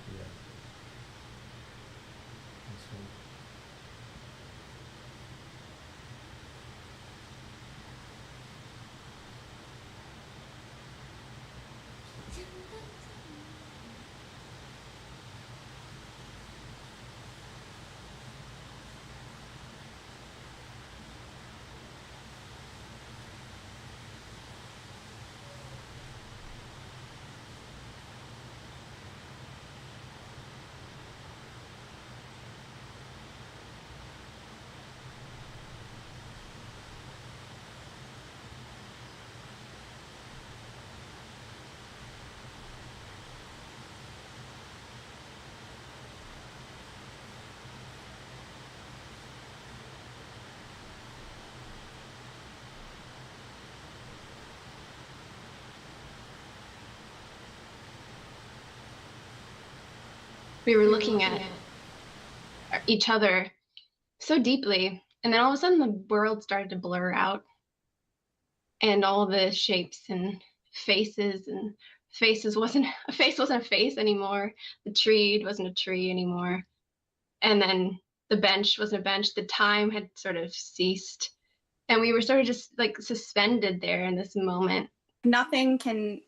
We were looking at each other so deeply, and then all of a sudden the world started to blur out, and all the shapes and faces wasn't a face anymore. The tree wasn't a tree anymore, and then the bench wasn't a bench. The time had sort of ceased, and we were sort of just like suspended there in this moment. Nothing can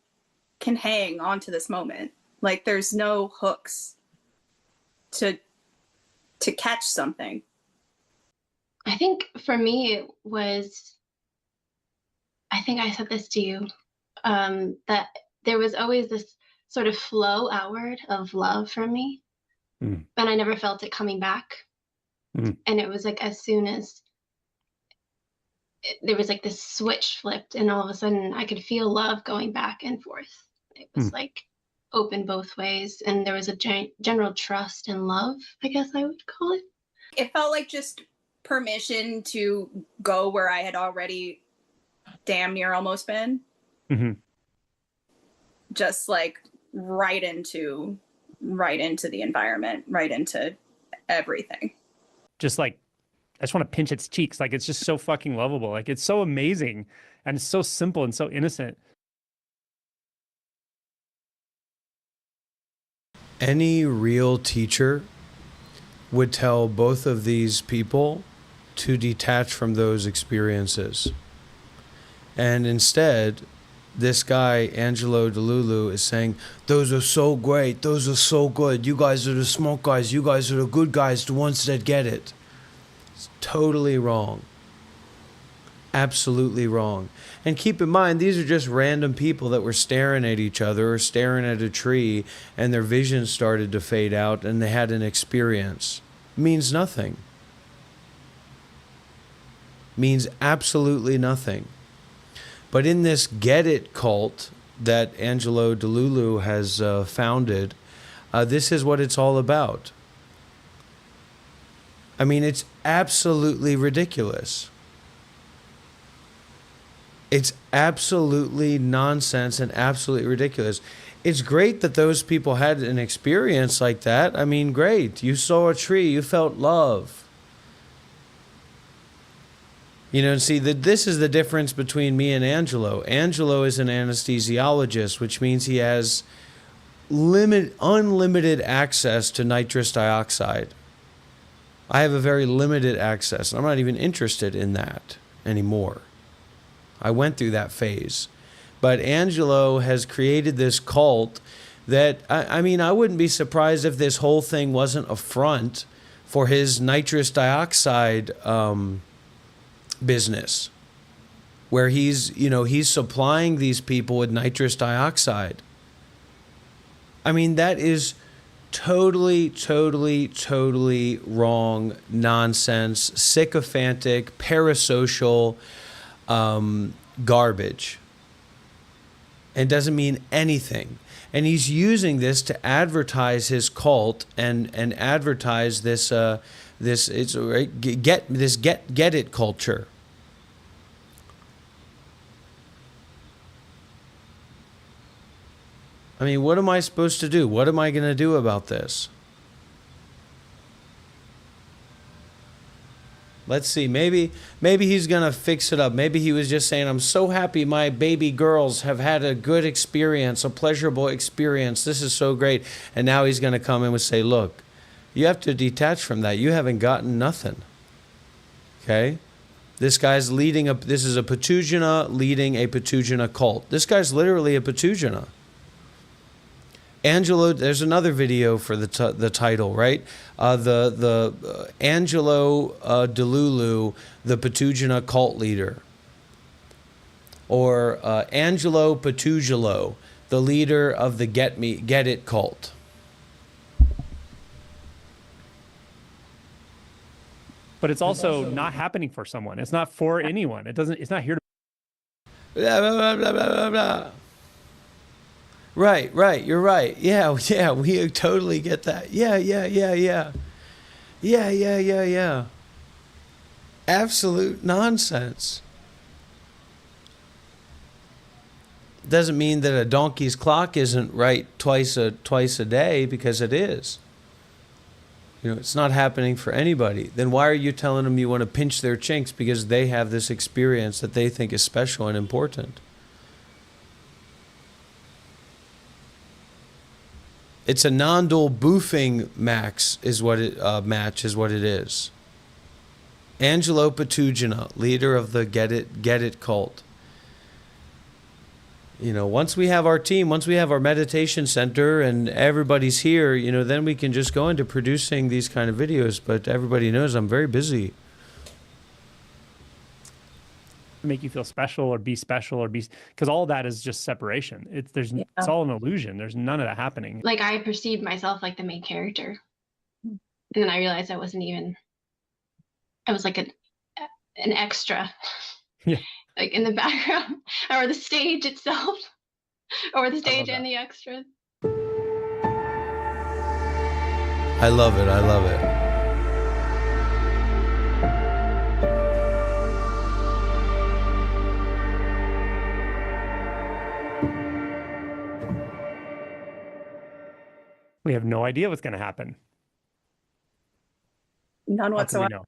hang onto this moment. Like there's no hooks to catch something. I think for me it was, I think I said this to you, that there was always this sort of flow outward of love from me, and I never felt it coming back. And it was like as soon as there was like this switch flipped, and all of a sudden I could feel love going back and forth. It was like open both ways, and there was a general trust and love, I guess I would call it. It felt like just permission to go where I had already damn near almost been. Just like right into the environment, right into everything. Just like, I just want to pinch its cheeks. Like, it's just so fucking lovable. Like, it's so amazing, and it's so simple and so innocent. Any real teacher would tell both of these people to detach from those experiences and instead this guy, Angelo DeLulu, is saying, those are so great, those are so good, you guys are the smart guys, you guys are the good guys, the ones that get it. It's totally wrong. Absolutely wrong. And keep in mind, these are just random people that were staring at each other or staring at a tree, and their vision started to fade out and they had an experience. Means nothing. Means absolutely nothing. But in this Get It cult that Angelo DeLulu has founded, this is what it's all about. I mean, it's absolutely ridiculous. It's absolutely nonsense and absolutely ridiculous. It's great that those people had an experience like that. I mean, great. You saw a tree, you felt love. You know, see, this is the difference between me and Angelo. Angelo is an anesthesiologist, which means he has unlimited access to nitrous dioxide. I have a very limited access. I'm not even interested in that anymore. I went through that phase. But Angelo has created this cult that, I mean, I wouldn't be surprised if this whole thing wasn't a front for his nitrous dioxide business, where he's supplying these people with nitrous dioxide. I mean, that is totally wrong, nonsense, sycophantic, parasocial garbage. And doesn't mean anything. And he's using this to advertise his cult and advertise this get it culture. I mean, what am I supposed to do? What am I going to do about this? Let's see. Maybe he's going to fix it up. Maybe he was just saying, I'm so happy my baby girls have had a good experience, a pleasurable experience. This is so great. And now he's going to come in and say, look, you have to detach from that. You haven't gotten nothing. Okay? This guy's this is a Patugina leading a Patugina cult. This guy's literally a Patugina. Angelo, there's another video for the title, right? The Angelo DeLulu, the Patugina cult leader. Or Angelo Patugilo, the leader of the Get It cult. But it's also not happening for someone. It's not for anyone. It's not here to blah, blah, blah, blah, blah. Right, you're right. Yeah, we totally get that. Yeah. Absolute nonsense. Doesn't mean that a donkey's clock isn't right twice a day, because it is. You know, it's not happening for anybody. Then why are you telling them you want to pinch their chinks because they have this experience that they think is special and important? It's a non-dual boofing match is what it is. Angelo Patugina, leader of the Get It cult. You know, once we have our team, once we have our meditation center and everybody's here, you know, then we can just go into producing these kind of videos. But everybody knows I'm very busy. make you feel special or be because all that is just separation. It's all an illusion. There's none of that happening. Like I perceived myself like the main character, and then I realized I wasn't even. I was like an extra, yeah, like in the background or the stage itself, or the stage and the extras. I love it. I love it. We have no idea what's going to happen. None whatsoever.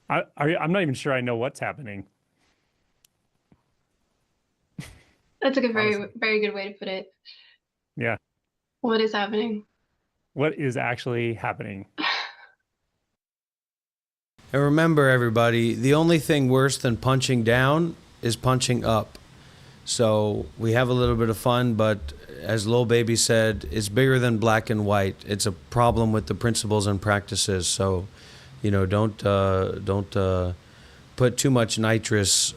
I'm not even sure I know what's happening. That's a very good way to put it. Yeah. What is happening? What is actually happening? And remember, everybody, the only thing worse than punching down is punching up. So we have a little bit of fun, but as Lil Baby said, it's bigger than black and white. It's a problem with the principles and practices. So, don't put too much nitrous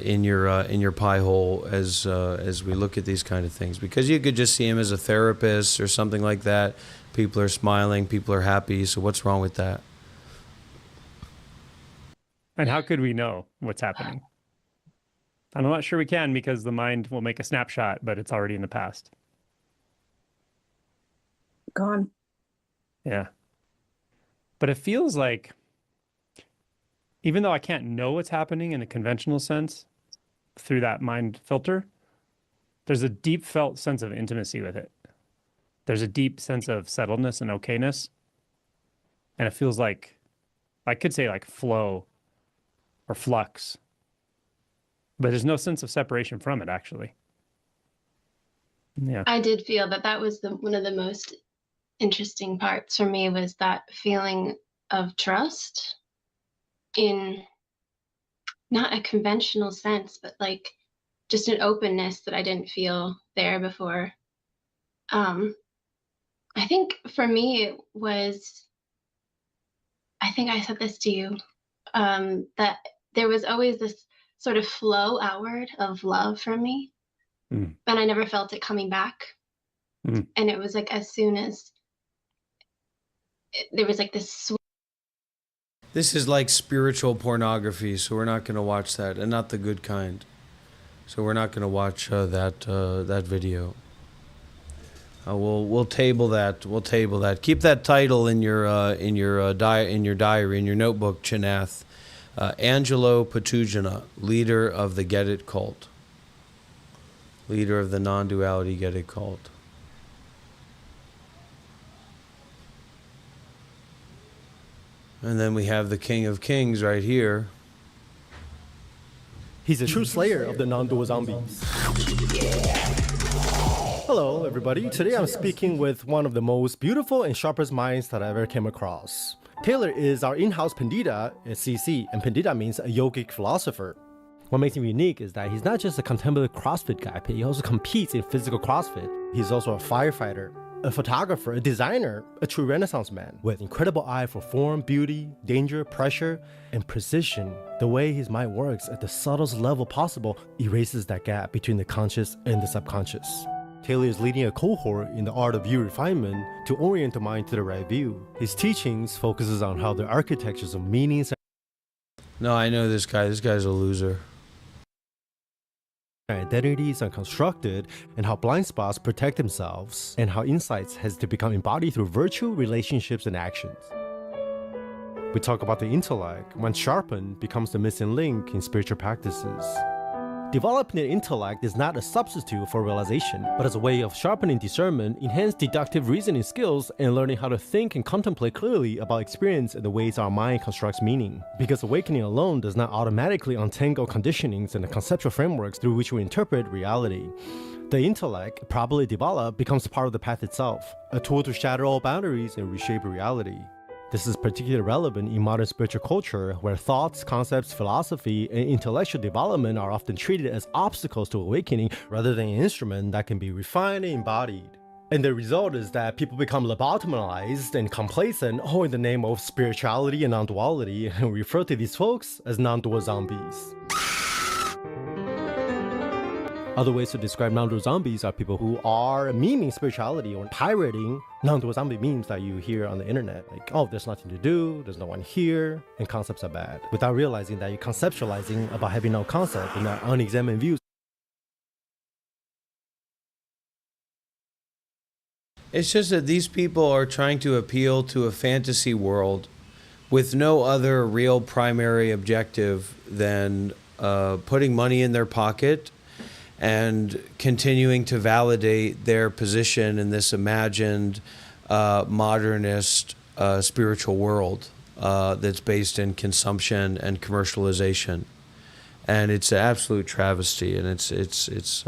in your pie hole as we look at these kind of things, because you could just see him as a therapist or something like that. People are smiling, people are happy. So what's wrong with that? And how could we know what's happening? I'm not sure we can, because the mind will make a snapshot, but it's already in the past. Gone. Yeah. But it feels like, even though I can't know what's happening in a conventional sense through that mind filter, there's a deep felt sense of intimacy with it. There's a deep sense of settledness and okayness. And it feels like, I could say like flow or flux, but there's no sense of separation from it, actually. Yeah. I did feel that was one of the most interesting parts for me, was that feeling of trust in not a conventional sense, but like just an openness that I didn't feel there before. I think for me it was, I think I said this to you, that there was always this sort of flow outward of love from me, and I never felt it coming back. And it was like, as soon as there was like this This is like spiritual pornography, so we're not going to watch that, and not the good kind. So we're not going to watch that video. We'll table that. We'll table that. Keep that title in your diary, in your notebook, Chinath. Angelo Patugina, leader of the Get It cult, leader of the non-duality Get It cult. And then we have the King of Kings right here. He's a true slayer of the non-dual zombies. Hello, everybody. Today I'm speaking with one of the most beautiful and sharpest minds that I ever came across. Taylor is our in-house Pandita at CC, and Pandita means a yogic philosopher. What makes him unique is that he's not just a contemplative CrossFit guy, but he also competes in physical CrossFit. He's also a firefighter, a photographer, a designer, a true Renaissance man with incredible eye for form, beauty, danger, pressure, and precision. The way his mind works at the subtlest level possible erases that gap between the conscious and the subconscious. Taylor is leading a cohort in the art of view refinement to orient the mind to the right view. His teachings focuses on how the architectures of meanings. No, I know this guy. This guy's a loser. Identities are constructed, and how blind spots protect themselves, and how insights has to become embodied through virtue, relationships, and actions. We talk about the intellect, when sharpened, becomes the missing link in spiritual practices. Developing an intellect is not a substitute for realization, but as a way of sharpening discernment, enhance deductive reasoning skills, and learning how to think and contemplate clearly about experience and the ways our mind constructs meaning. Because awakening alone does not automatically untangle conditionings and the conceptual frameworks through which we interpret reality. The intellect, properly developed, becomes part of the path itself, a tool to shatter all boundaries and reshape reality. This is particularly relevant in modern spiritual culture, where thoughts, concepts, philosophy, and intellectual development are often treated as obstacles to awakening rather than an instrument that can be refined and embodied. And the result is that people become lobotomized and complacent, all in the name of spirituality and non-duality, and we refer to these folks as non-dual zombies. Other ways to describe non-dual zombies are people who are memeing spirituality or pirating non-dual zombie memes that you hear on the internet. Like, oh, there's nothing to do, there's no one here, and concepts are bad. Without realizing that you're conceptualizing about having no concept and not unexamined views. It's just that these people are trying to appeal to a fantasy world with no other real primary objective than putting money in their pocket and continuing to validate their position in this imagined modernist spiritual world that's based in consumption and commercialization. And it's an absolute travesty. And it's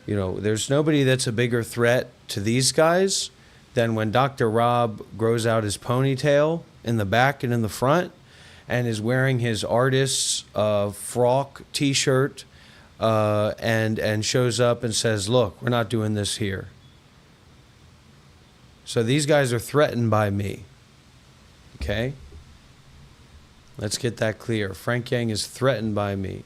you know, there's nobody that's a bigger threat to these guys than when Dr. Rob grows out his ponytail in the back and in the front, and is wearing his artist's frock T-shirt and shows up and says, "Look, we're not doing this here." So these guys are threatened by me. Okay? Let's get that clear. Frank Yang is threatened by me.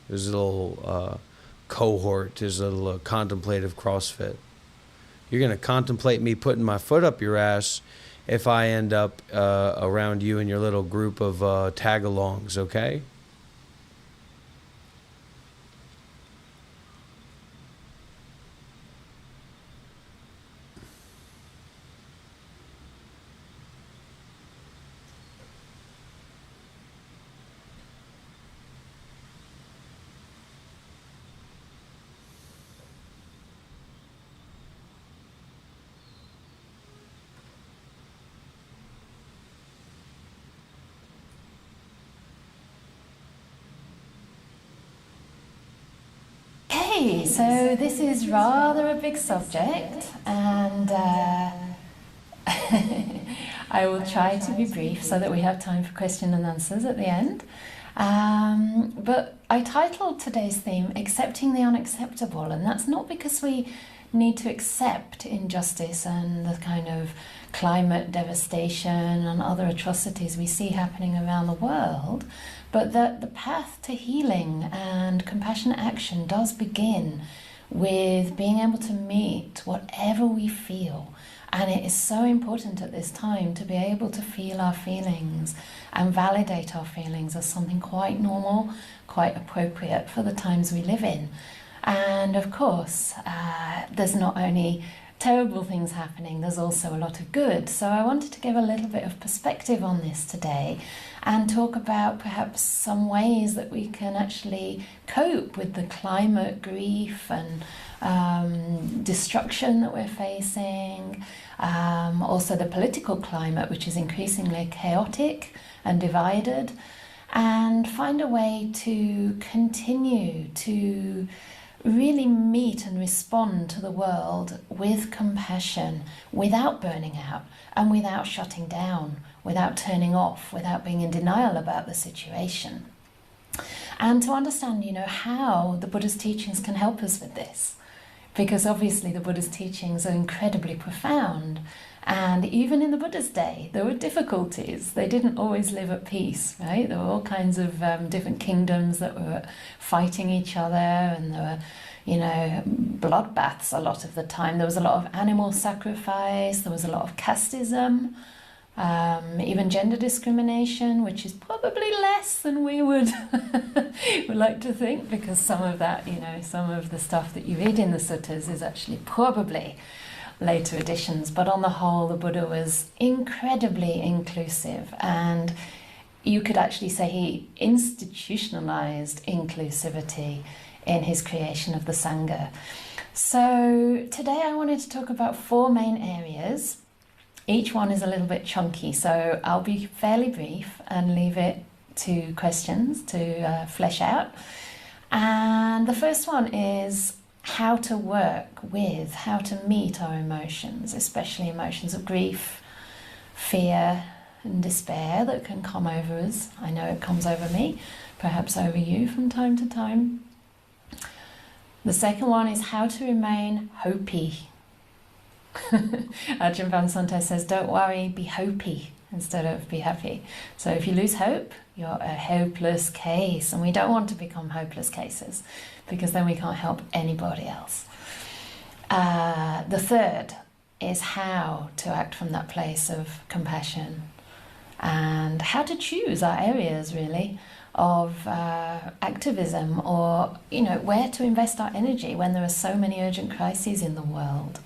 His little cohort, his little contemplative CrossFit. You're going to contemplate me putting my foot up your ass if I end up around you and your little group of tag-alongs, okay? Okay, so this is rather a big subject, and I will try to be brief so that we have time for question and answers at the end. But I titled today's theme Accepting the Unacceptable, and that's not because we need to accept injustice and the kind of climate devastation and other atrocities we see happening around the world, but that the path to healing and compassionate action does begin with being able to meet whatever we feel. And it is so important at this time to be able to feel our feelings and validate our feelings as something quite normal, quite appropriate for the times we live in. And of course, there's not only terrible things happening, there's also a lot of good. So I wanted to give a little bit of perspective on this today and talk about perhaps some ways that we can actually cope with the climate grief and destruction that we're facing, also the political climate, which is increasingly chaotic and divided, and find a way to continue to really meet and respond to the world with compassion, without burning out and without shutting down, without turning off, without being in denial about the situation. And to understand, how the Buddha's teachings can help us with this. Because obviously the Buddha's teachings are incredibly profound. And even in the Buddha's day, there were difficulties. They didn't always live at peace, right? There were all kinds of different kingdoms that were fighting each other, and there were, bloodbaths a lot of the time. There was a lot of animal sacrifice. There was a lot of casteism, even gender discrimination, which is probably less than we would like to think, because some of that, some of the stuff that you read in the suttas is actually probably later additions, but on the whole the Buddha was incredibly inclusive, and you could actually say he institutionalized inclusivity in his creation of the Sangha. So today I wanted to talk about 4 main areas. Each one is a little bit chunky, so I'll be fairly brief and leave it to questions to flesh out. And the first one is how to work with, how to meet our emotions, especially emotions of grief, fear, and despair that can come over us. I know it comes over me, perhaps over you from time to time. The second one is how to remain hopey. Ajahn Pansante says, don't worry, be hopey instead of be happy. So if you lose hope, you're a hopeless case, and we don't want to become hopeless cases, because then we can't help anybody else. The third is how to act from that place of compassion, and how to choose our areas really of activism, or where to invest our energy when there are so many urgent crises in the world.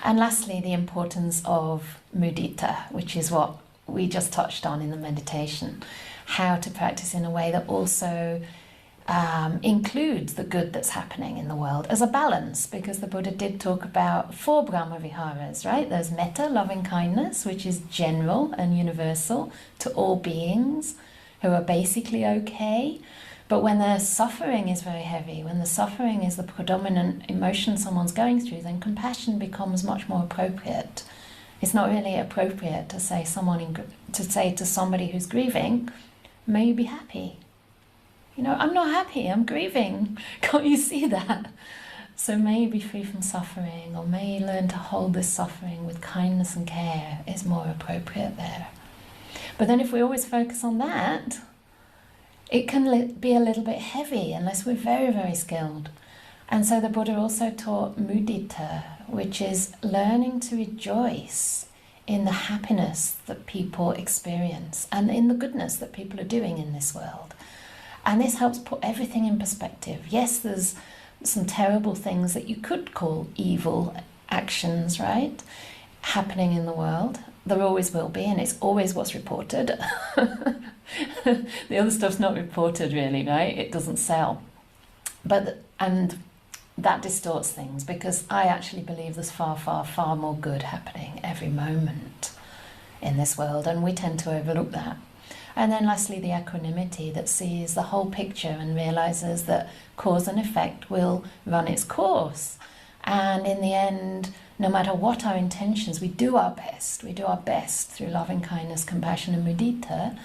And lastly, the importance of mudita, which is what we just touched on in the meditation. How to practice in a way that also includes the good that's happening in the world as a balance, because the Buddha did talk about 4 Brahma Viharas, right? There's metta, loving kindness, which is general and universal to all beings who are basically okay. But when their suffering is very heavy, when the suffering is the predominant emotion someone's going through, then compassion becomes much more appropriate It's not really appropriate to say to somebody who's grieving, may you be happy. I'm not happy, I'm grieving. Can't you see that? So may you be free from suffering, or may you learn to hold this suffering with kindness and care is more appropriate there. But then if we always focus on that, it can be a little bit heavy unless we're very, very skilled. And so the Buddha also taught mudita, which is learning to rejoice in the happiness that people experience and in the goodness that people are doing in this world. And this helps put everything in perspective. Yes, there's some terrible things that you could call evil actions, right, happening in the world. There always will be, and it's always what's reported. The other stuff's not reported really, right? It doesn't sell. And that distorts things, because I actually believe there's far, far, far more good happening every moment in this world, and we tend to overlook that. And then lastly, the equanimity that sees the whole picture and realizes that cause and effect will run its course. And in the end, no matter what our intentions, we do our best. We do our best through loving kindness, compassion, and mudita.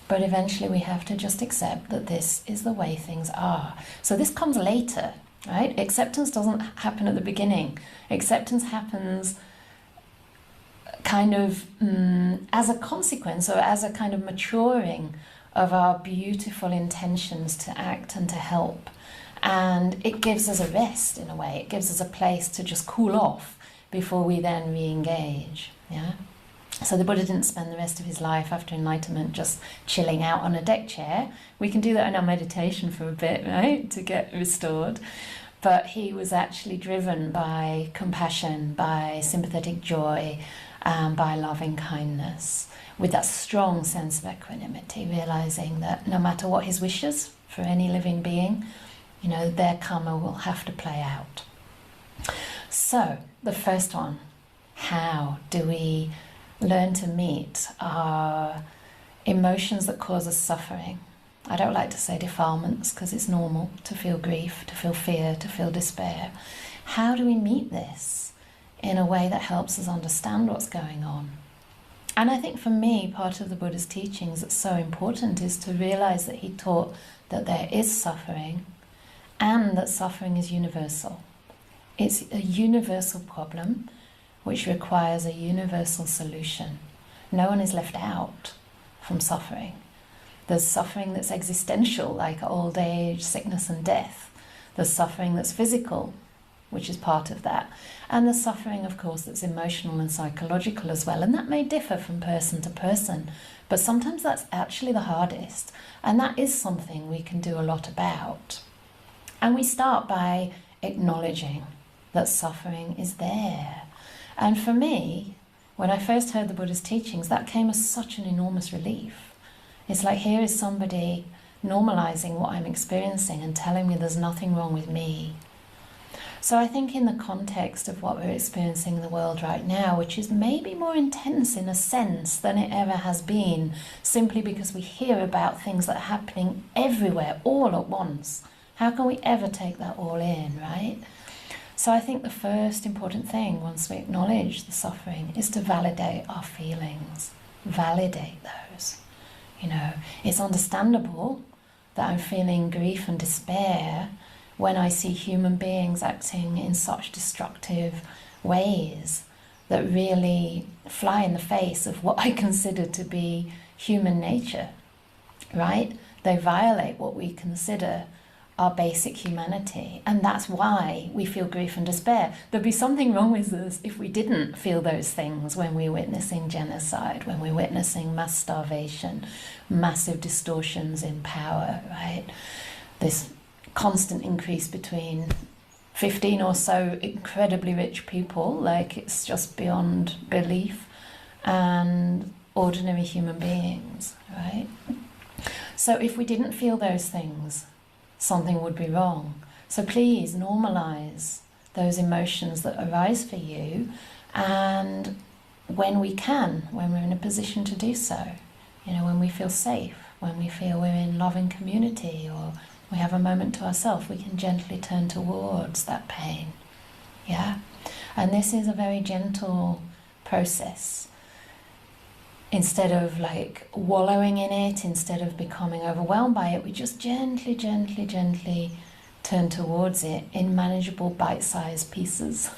But eventually we have to just accept that this is the way things are. So this comes later, right? Acceptance doesn't happen at the beginning. Acceptance happens kind of as a consequence, or as a kind of maturing of our beautiful intentions to act and to help. And it gives us a rest in a way. It gives us a place to just cool off before we then re-engage. Yeah. So the Buddha didn't spend the rest of his life after enlightenment just chilling out on a deck chair. We can do that in our meditation for a bit, right, to get restored. But he was actually driven by compassion, by sympathetic joy, by loving kindness, with that strong sense of equanimity, realizing that no matter what his wishes for any living being, their karma will have to play out. So, the first one, how do we learn to meet our emotions that cause us suffering? I don't like to say defilements, because it's normal to feel grief, to feel fear, to feel despair. How do we meet this in a way that helps us understand what's going on? And I think for me, part of the Buddha's teachings that's so important is to realize that he taught that there is suffering, and that suffering is universal. It's a universal problem which requires a universal solution. No one is left out from suffering. There's suffering that's existential, like old age, sickness and death. There's suffering that's physical, which is part of that. And there's suffering, of course, that's emotional and psychological as well. And that may differ from person to person, but sometimes that's actually the hardest. And that is something we can do a lot about. And we start by acknowledging that suffering is there. And for me, when I first heard the Buddha's teachings, that came as such an enormous relief. It's like, here is somebody normalizing what I'm experiencing and telling me there's nothing wrong with me. So I think in the context of what we're experiencing in the world right now, which is maybe more intense in a sense than it ever has been, simply because we hear about things that are happening everywhere, all at once. How can we ever take that all in, right? So I think the first important thing, once we acknowledge the suffering, is to validate our feelings. Validate those. It's understandable that I'm feeling grief and despair when I see human beings acting in such destructive ways that really fly in the face of what I consider to be human nature, right? They violate what we consider our basic humanity, and that's why we feel grief and despair. There'd be something wrong with us if we didn't feel those things when we're witnessing genocide, when we're witnessing mass starvation, massive distortions in power, right? This constant increase between 15 or so incredibly rich people, like it's just beyond belief, and ordinary human beings, right? So if we didn't feel those things, something would be wrong. So please normalize those emotions that arise for you, and when we can, when we're in a position to do so, when we feel safe, when we feel we're in loving community, or we have a moment to ourselves, we can gently turn towards that pain. Yeah? And this is a very gentle process. Instead of like wallowing in it, instead of becoming overwhelmed by it, we just gently, gently, gently turn towards it in manageable bite-sized pieces.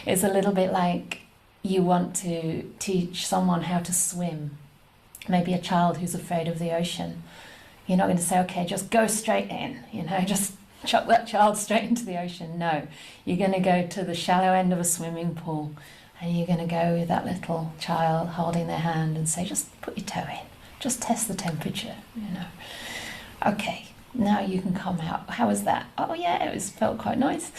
It's a little bit like you want to teach someone how to swim. Maybe a child who's afraid of the ocean. You're not going to say, okay, just go straight in, just chuck that child straight into the ocean. No, you're going to go to the shallow end of a swimming pool and you're going to go with that little child holding their hand and say, just put your toe in, just test the temperature, Okay, now you can come out. How was that? Oh yeah, it felt quite nice.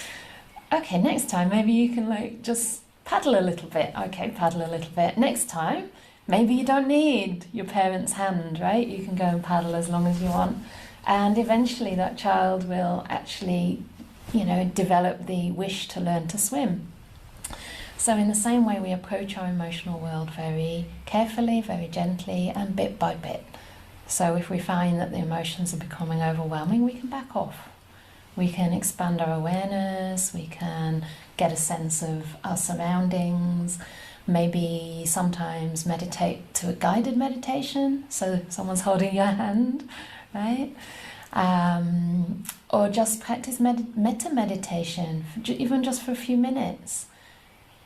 Okay, next time maybe you can just paddle a little bit. Okay, paddle a little bit. Next time, maybe you don't need your parent's hand, right? You can go and paddle as long as you want. And eventually that child will actually, develop the wish to learn to swim. So in the same way, we approach our emotional world very carefully, very gently, and bit by bit. So if we find that the emotions are becoming overwhelming, we can back off. We can expand our awareness, we can get a sense of our surroundings, maybe sometimes meditate to a guided meditation, so someone's holding your hand, right? Or just practice metta meditation, even just for a few minutes.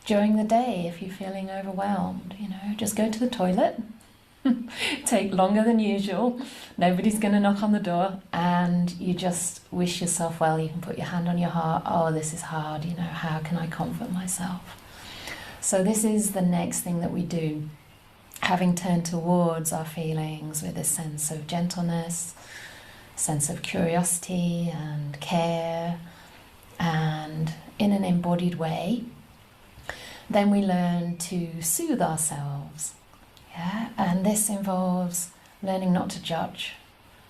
During the day, if you're feeling overwhelmed, just go to the toilet, take longer than usual, nobody's going to knock on the door, and you just wish yourself well. You can put your hand on your heart. Oh, this is hard, how can I comfort myself? So this is the next thing that we do, having turned towards our feelings with a sense of gentleness, sense of curiosity and care, and in an embodied way. Then we learn to soothe ourselves. Yeah? And this involves learning not to judge,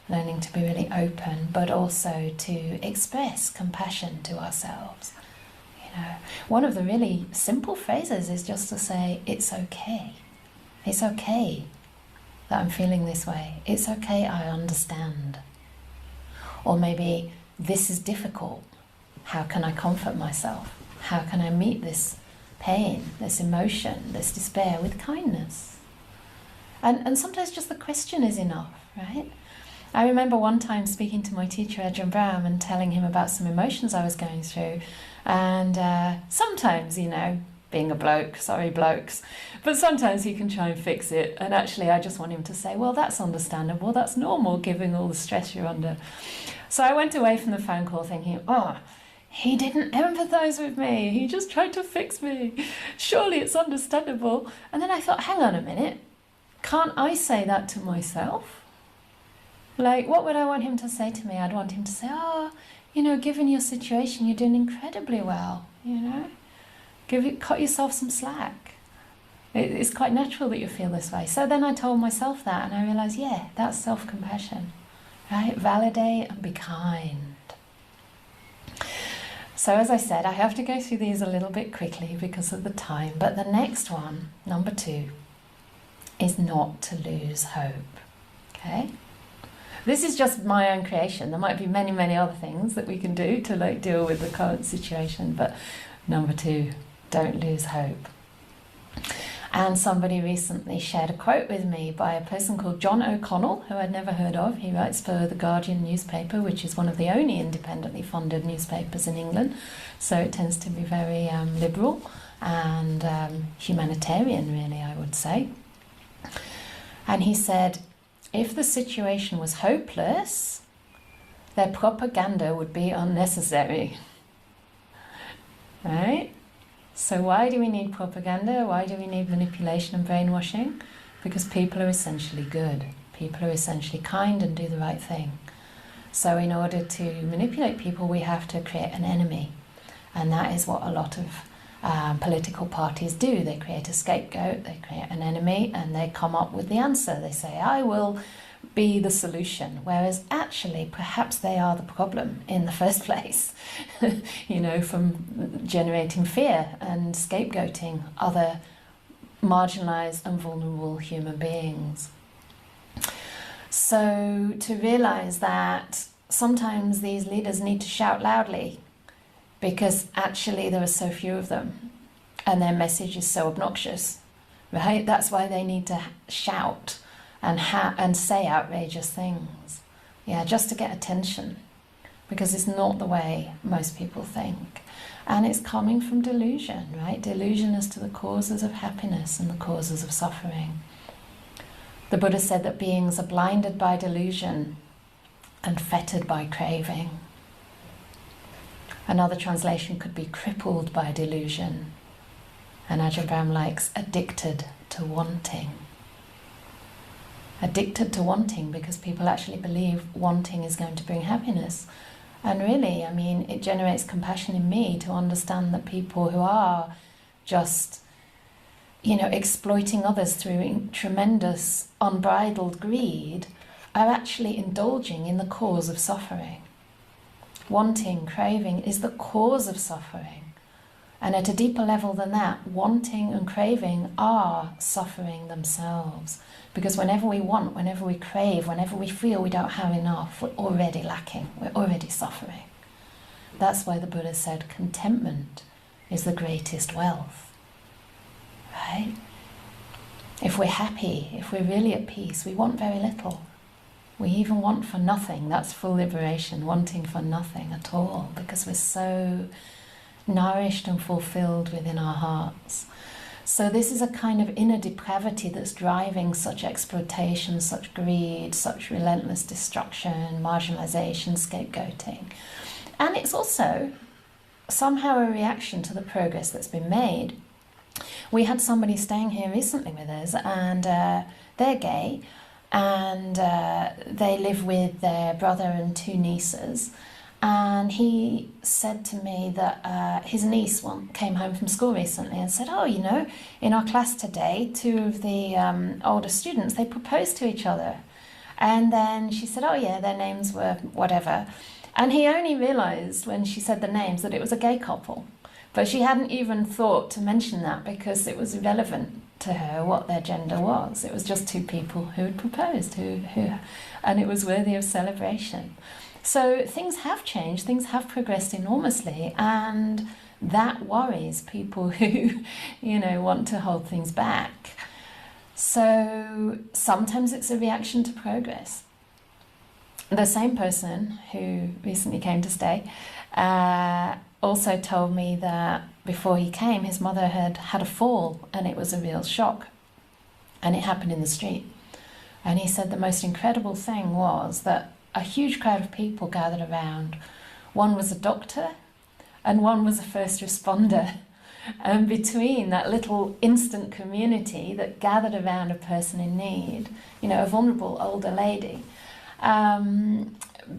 learning to be really open, but also to express compassion to ourselves. One of the really simple phrases is just to say, it's okay. It's okay that I'm feeling this way. It's okay, I understand. Or maybe, this is difficult. How can I comfort myself? How can I meet this pain, this emotion, this despair with kindness? And sometimes just the question is enough, right? I remember one time speaking to my teacher, Ajahn Brahm, and telling him about some emotions I was going through. And sometimes, being a bloke, sorry blokes, but sometimes he can try and fix it. And actually I just want him to say, well, that's understandable, that's normal, given all the stress you're under. So I went away from the phone call thinking, oh, he didn't empathize with me. He just tried to fix me. Surely it's understandable. And then I thought, hang on a minute. Can't I say that to myself? What would I want him to say to me? I'd want him to say, oh, given your situation, you're doing incredibly well, cut yourself some slack. It's quite natural that you feel this way. So then I told myself that, and I realized, yeah, that's self-compassion, right? Validate and be kind. So as I said, I have to go through these a little bit quickly because of the time, but the next one, number 2, is not to lose hope, okay? This is just my own creation. There might be many, many other things that we can do to deal with the current situation, but number 2, don't lose hope. And somebody recently shared a quote with me by a person called John O'Connell, who I'd never heard of. He writes for The Guardian newspaper, which is one of the only independently funded newspapers in England. So it tends to be very liberal and humanitarian, really, I would say. And he said, if the situation was hopeless, their propaganda would be unnecessary. Right? So why do we need propaganda? Why do we need manipulation and brainwashing? Because people are essentially good. People are essentially kind and do the right thing. So in order to manipulate people, we have to create an enemy. And that is what a lot of political parties do. They create a scapegoat, they create an enemy, and they come up with the answer. They say, I will be the solution, whereas actually perhaps they are the problem in the first place, from generating fear and scapegoating other marginalized and vulnerable human beings. So to realize that sometimes these leaders need to shout loudly because actually there are so few of them and their message is so obnoxious right? That's why they need to shout and say outrageous things, yeah, just to get attention, because it's not the way most people think. And it's coming from delusion, right? Delusion as to the causes of happiness and the causes of suffering. The Buddha said that beings are blinded by delusion and fettered by craving. Another translation could be crippled by delusion. And Ajahn Brahm likes addicted to wanting. Addicted to wanting because people actually believe wanting is going to bring happiness. And really, I mean, it generates compassion in me to understand that people who are just, exploiting others through tremendous unbridled greed are actually indulging in the cause of suffering. Wanting, craving is the cause of suffering. And at a deeper level than that, wanting and craving are suffering themselves. Because whenever we want, whenever we crave, whenever we feel we don't have enough, we're already lacking, we're already suffering. That's why the Buddha said contentment is the greatest wealth. Right? If we're happy, if we're really at peace, we want very little. We even want for nothing. That's full liberation, wanting for nothing at all, because we're so nourished and fulfilled within our hearts. So this is a kind of inner depravity that's driving such exploitation, such greed, such relentless destruction, marginalization, scapegoating. And it's also somehow a reaction to the progress that's been made. We had somebody staying here recently with us, and they're gay, and they live with their brother and two nieces. And he said to me that his niece came home from school recently and said, in our class today, two of the older students, they proposed to each other. And then she said, their names were whatever. And he only realised when she said the names that it was a gay couple. But she hadn't even thought to mention that because it was irrelevant to her what their gender was. It was just two people who had proposed, and it was worthy of celebration. So things have changed, things have progressed enormously, and that worries people who, want to hold things back. So sometimes it's a reaction to progress. The same person who recently came to stay also told me that before he came, his mother had had a fall, and it was a real shock, and it happened in the street. And he said the most incredible thing was that a huge crowd of people gathered around. One was a doctor and one was a first responder. And between that little instant community that gathered around a person in need, a vulnerable older lady,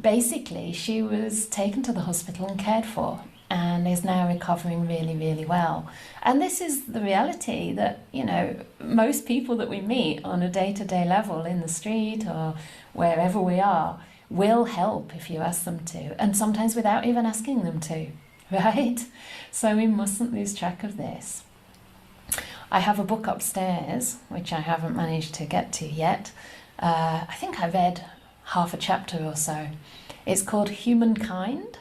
basically she was taken to the hospital and cared for and is now recovering really, really well. And this is the reality that, most people that we meet on a day-to-day level in the street or wherever we are will help if you ask them to, and sometimes without even asking them to, right? So we mustn't lose track of this. I have a book upstairs, which I haven't managed to get to yet. I think I read half a chapter or so. It's called Humankind.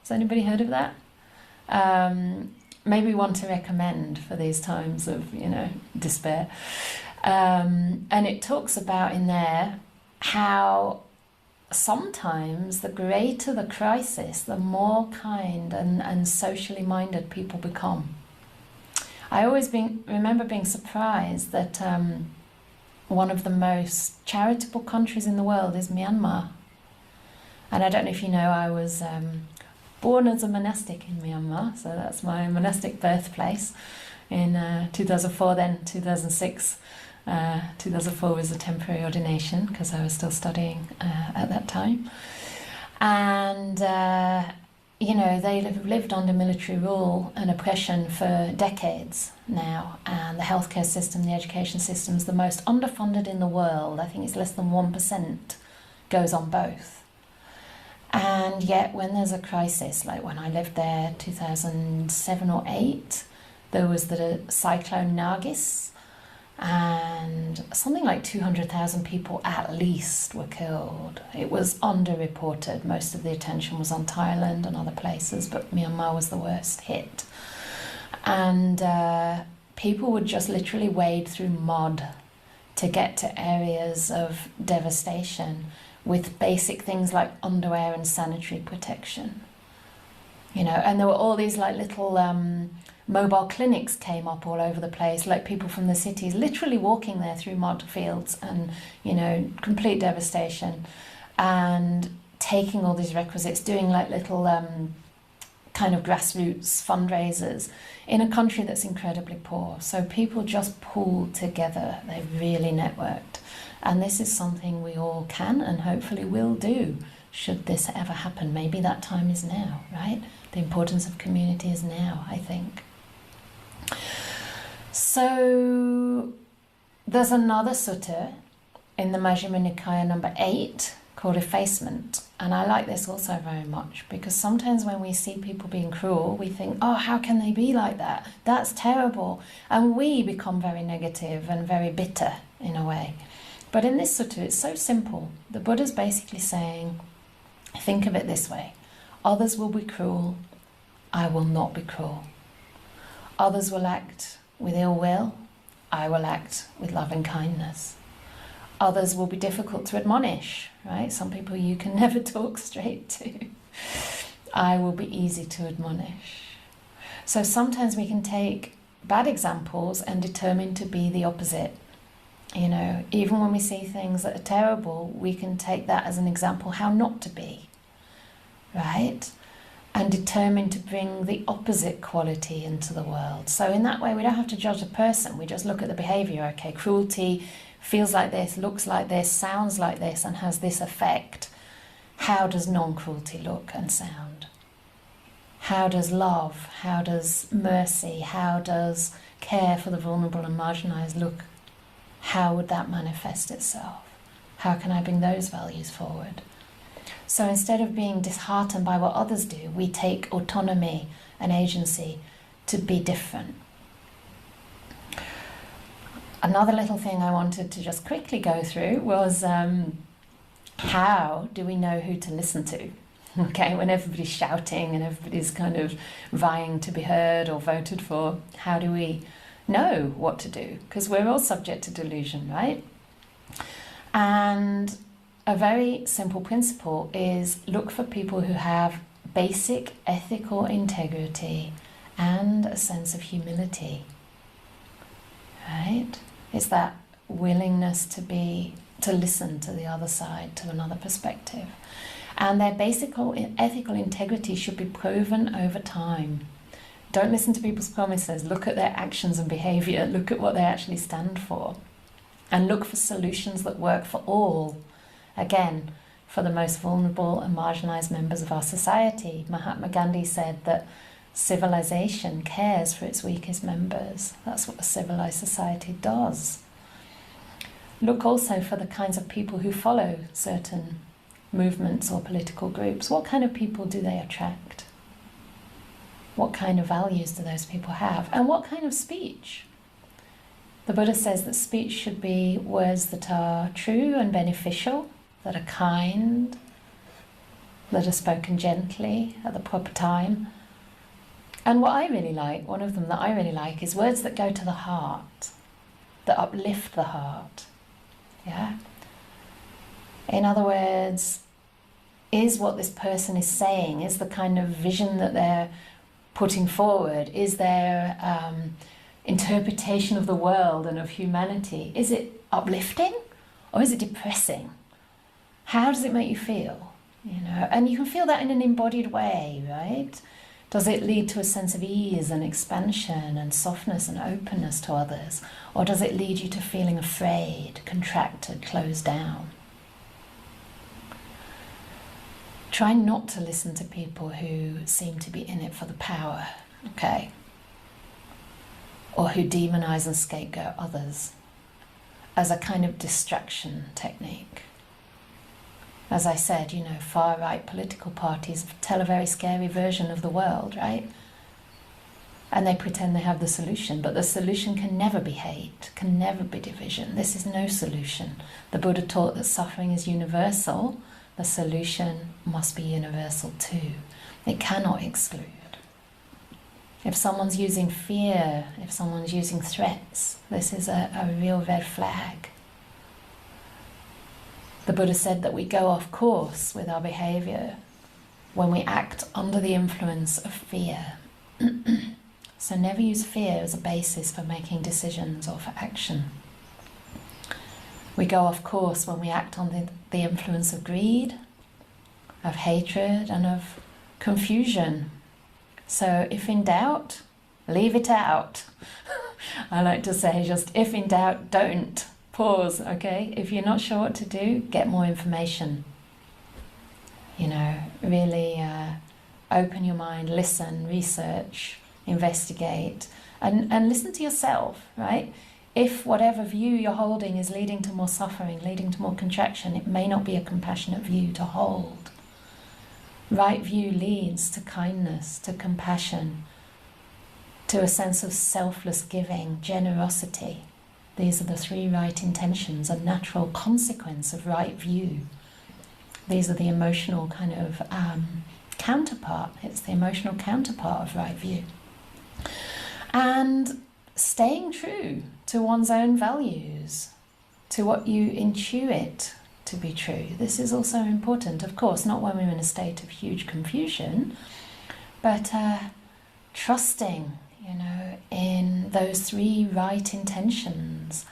Has anybody heard of that? Maybe one to recommend for these times of, despair. And it talks about in there how sometimes the greater the crisis, the more kind and socially minded people become. I always remember being surprised that one of the most charitable countries in the world is Myanmar. And I don't know if you know, I was born as a monastic in Myanmar, so that's my monastic birthplace in 2004, then 2006. 2004 was a temporary ordination because I was still studying at that time. And, they have lived under military rule and oppression for decades now. And the healthcare system, the education system is the most underfunded in the world. I think it's less than 1% goes on both. And yet when there's a crisis, like when I lived there 2007 or 8, there was the cyclone Nargis, and something like 200,000 people at least were killed. It was underreported. Most of the attention was on Thailand and other places, but Myanmar was the worst hit. And people would just literally wade through mud to get to areas of devastation with basic things like underwear and sanitary protection. You know, and there were all these like little mobile clinics came up all over the place, like people from the cities literally walking there through mud fields and, you know, complete devastation, and taking all these requisites, doing like little kind of grassroots fundraisers in a country that's incredibly poor. So people just pooled together, they really networked. And this is something we all can and hopefully will do should this ever happen. Maybe that time is now, right? The importance of community is now, I think. So there's another sutta in the Majjhima Nikaya number 8 called Effacement. And I like this also very much, because sometimes when we see people being cruel, we think, oh, how can they be like that? That's terrible. And we become very negative and very bitter in a way. But in this sutta, it's so simple. The Buddha's basically saying, think of it this way. Others will be cruel. I will not be cruel. Others will act with ill will. I will act with loving kindness. Others will be difficult to admonish, right? Some people you can never talk straight to. I will be easy to admonish. So sometimes we can take bad examples and determine to be the opposite. You know, even when we see things that are terrible, we can take that as an example how not to be, right? And determine to bring the opposite quality into the world. So in that way, we don't have to judge a person. We just look at the behavior. Okay, cruelty feels like this, looks like this, sounds like this, and has this effect. How does non-cruelty look and sound? How does love, how does mercy, how does care for the vulnerable and marginalized look? How would that manifest itself? How can I bring those values forward? So instead of being disheartened by what others do, we take autonomy and agency to be different. Another little thing I wanted to just quickly go through was how do we know who to listen to? Okay, when everybody's shouting and everybody's kind of vying to be heard or voted for, how do we know what to do? Because we're all subject to delusion, right? And a very simple principle is look for people who have basic ethical integrity and a sense of humility, right? It's that willingness to listen to the other side, to another perspective. And their basic ethical integrity should be proven over time. Don't listen to people's promises. Look at their actions and behavior. Look at what they actually stand for. And look for solutions that work for all. Again, for the most vulnerable and marginalized members of our society. Mahatma Gandhi said that civilization cares for its weakest members. That's what a civilized society does. Look also for the kinds of people who follow certain movements or political groups. What kind of people do they attract? What kind of values do those people have? And what kind of speech? The Buddha says that speech should be words that are true and beneficial, that are kind, that are spoken gently at the proper time. And what I really like, one of them that I really like, is words that go to the heart, that uplift the heart. Yeah? In other words, is what this person is saying, is the kind of vision that they're putting forward, is their interpretation of the world and of humanity, is it uplifting or is it depressing? How does it make you feel? You know, and you can feel that in an embodied way, right? Does it lead to a sense of ease and expansion and softness and openness to others? Or does it lead you to feeling afraid, contracted, closed down? Try not to listen to people who seem to be in it for the power, okay? Or who demonize and scapegoat others as a kind of distraction technique. As I said, you know, far-right political parties tell a very scary version of the world, right? And they pretend they have the solution, but the solution can never be hate, can never be division. This is no solution. The Buddha taught that suffering is universal. The solution must be universal too. It cannot exclude. If someone's using fear, if someone's using threats, this is a real red flag. The Buddha said that we go off course with our behavior when we act under the influence of fear. So never use fear as a basis for making decisions or for action. We go off course when we act on the influence of greed, of hatred, and of confusion. So if in doubt, leave it out. I like to say just if in doubt, don't. Pause, okay? If you're not sure what to do, get more information. You know, really open your mind, listen, research, investigate, and listen to yourself, right? If whatever view you're holding is leading to more suffering, leading to more contraction, it may not be a compassionate view to hold. Right view leads to kindness, to compassion, to a sense of selfless giving, generosity. These are the three right intentions, a natural consequence of right view. These are the emotional kind of counterpart. It's the emotional counterpart of right view. And staying true to one's own values, to what you intuit to be true. This is also important, of course, not when we're in a state of huge confusion, but trusting, you know, in those three right intentions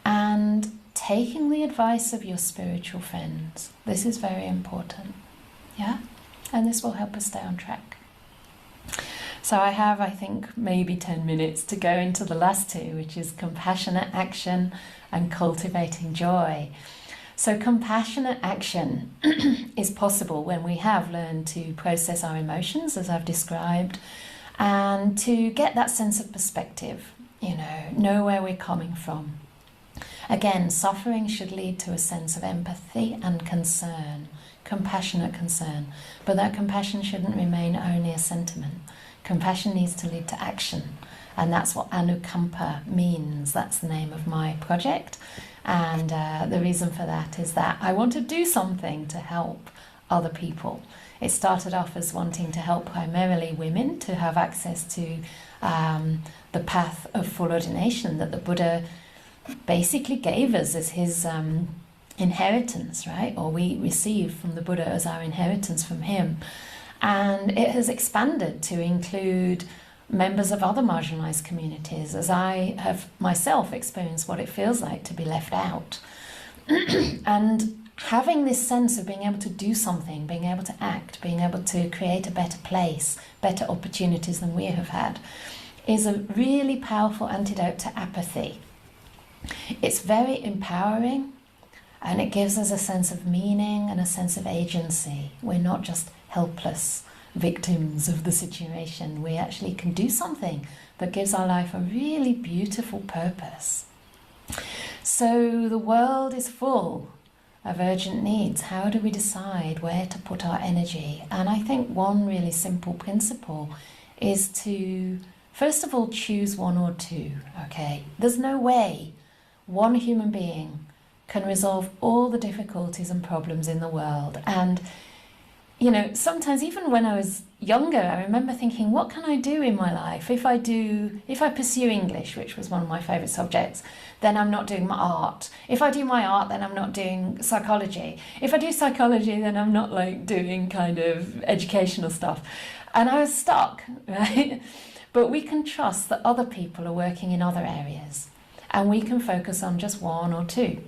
and taking the advice of your spiritual friends. This is very important, yeah? And this will help us stay on track. So I have, I think, maybe 10 minutes to go into the last two, which is compassionate action and cultivating joy. So compassionate action is possible when we have learned to process our emotions, as I've described, and to get that sense of perspective, you know where we're coming from. Again, suffering should lead to a sense of empathy and concern, compassionate concern, but that compassion shouldn't remain only a sentiment. Compassion needs to lead to action, and that's what anukampa means. That's the name of my project, and the reason for that is that I want to do something to help other people. It started off as wanting to help primarily women to have access to the path of full ordination that the Buddha basically gave us as his inheritance, right? Or we received from the Buddha as our inheritance from him. And it has expanded to include members of other marginalized communities, as I have myself experienced what it feels like to be left out. And having this sense of being able to do something, being able to act, being able to create a better place, better opportunities than we have had, is a really powerful antidote to apathy. It's very empowering, and it gives us a sense of meaning and a sense of agency. We're not just helpless victims of the situation. We actually can do something that gives our life a really beautiful purpose. So the world is full of urgent needs. How do we decide where to put our energy? And I think one really simple principle is to, first of all, choose one or two, okay? There's no way one human being can resolve all the difficulties and problems in the world. And you know, sometimes even when I was younger, I remember thinking, what can I do in my life? If I pursue English, which was one of my favourite subjects, then I'm not doing my art. If I do my art, then I'm not doing psychology. If I do psychology, then I'm not like doing kind of educational stuff. And I was stuck, right? But we can trust that other people are working in other areas, and we can focus on just one or two.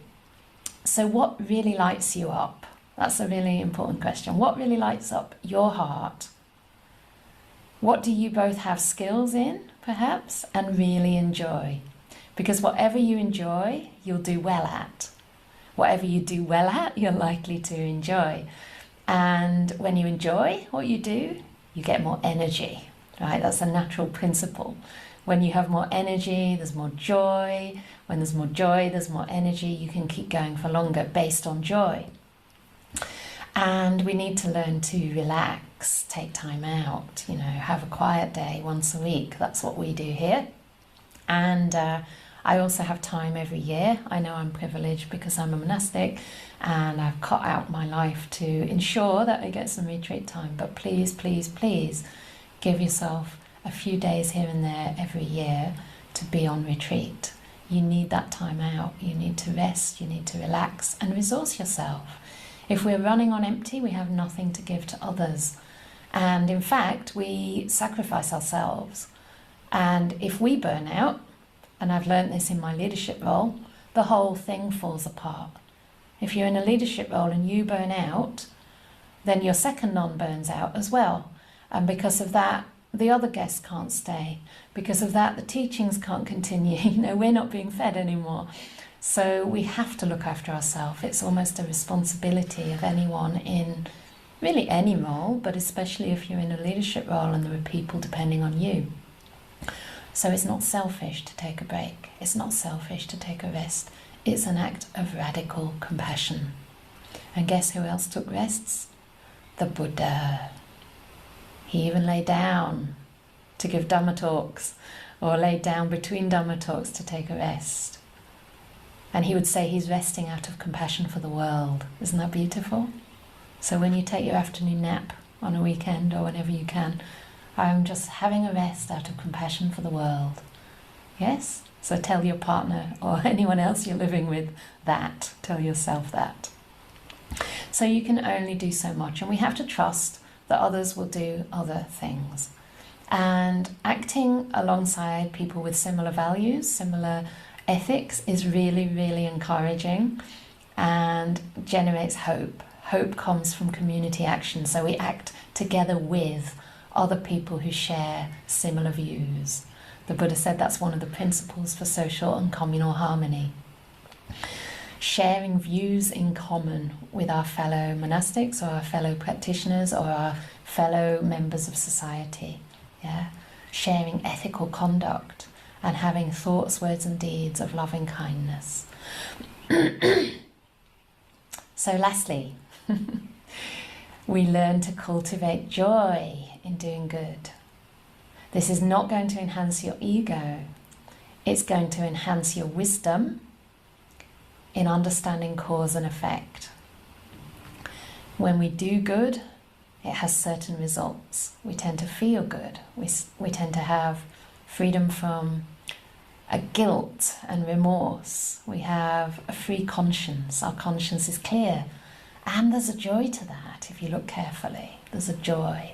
So what really lights you up? That's a really important question. What really lights up your heart? What do you both have skills in, perhaps, and really enjoy? Because whatever you enjoy, you'll do well at. Whatever you do well at, you're likely to enjoy. And when you enjoy what you do, you get more energy, right? That's a natural principle. When you have more energy, there's more joy. When there's more joy, there's more energy. You can keep going for longer based on joy. And we need to learn to relax, take time out, you know, have a quiet day once a week. That's what we do here. And I also have time every year. I know I'm privileged because I'm a monastic and I've cut out my life to ensure that I get some retreat time. But please, please, please give yourself a few days here and there every year to be on retreat. You need that time out. You need to rest, you need to relax and resource yourself. If we're running on empty, we have nothing to give to others. And in fact, we sacrifice ourselves. And if we burn out, and I've learned this in my leadership role, the whole thing falls apart. If you're in a leadership role and you burn out, then your second non burns out as well. And because of that, the other guests can't stay. Because of that, the teachings can't continue. You know, we're not being fed anymore. So we have to look after ourselves. It's almost a responsibility of anyone in really any role, but especially if you're in a leadership role and there are people depending on you. So it's not selfish to take a break. It's not selfish to take a rest. It's an act of radical compassion. And guess who else took rests? The Buddha. He even lay down to give Dhamma talks, or lay down between Dhamma talks to take a rest. And he would say he's resting out of compassion for the world. Isn't that beautiful? So when you take your afternoon nap on a weekend or whenever you can, I'm just having a rest out of compassion for the world. Yes? So tell your partner or anyone else you're living with that. Tell yourself that. So you can only do so much, and we have to trust that others will do other things. And acting alongside people with similar values, similar ethics is really, really encouraging and generates hope. Hope comes from community action, so we act together with other people who share similar views. The Buddha said that's one of the principles for social and communal harmony. Sharing views in common with our fellow monastics or our fellow practitioners or our fellow members of society. Yeah? Sharing ethical conduct and having thoughts, words and deeds of loving kindness. So lastly, we learn to cultivate joy in doing good. This is not going to enhance your ego. It's going to enhance your wisdom in understanding cause and effect. When we do good, it has certain results. We tend to feel good. We tend to have freedom from a guilt and remorse. We have a free conscience. Our conscience is clear. And there's a joy to that if you look carefully. There's a joy.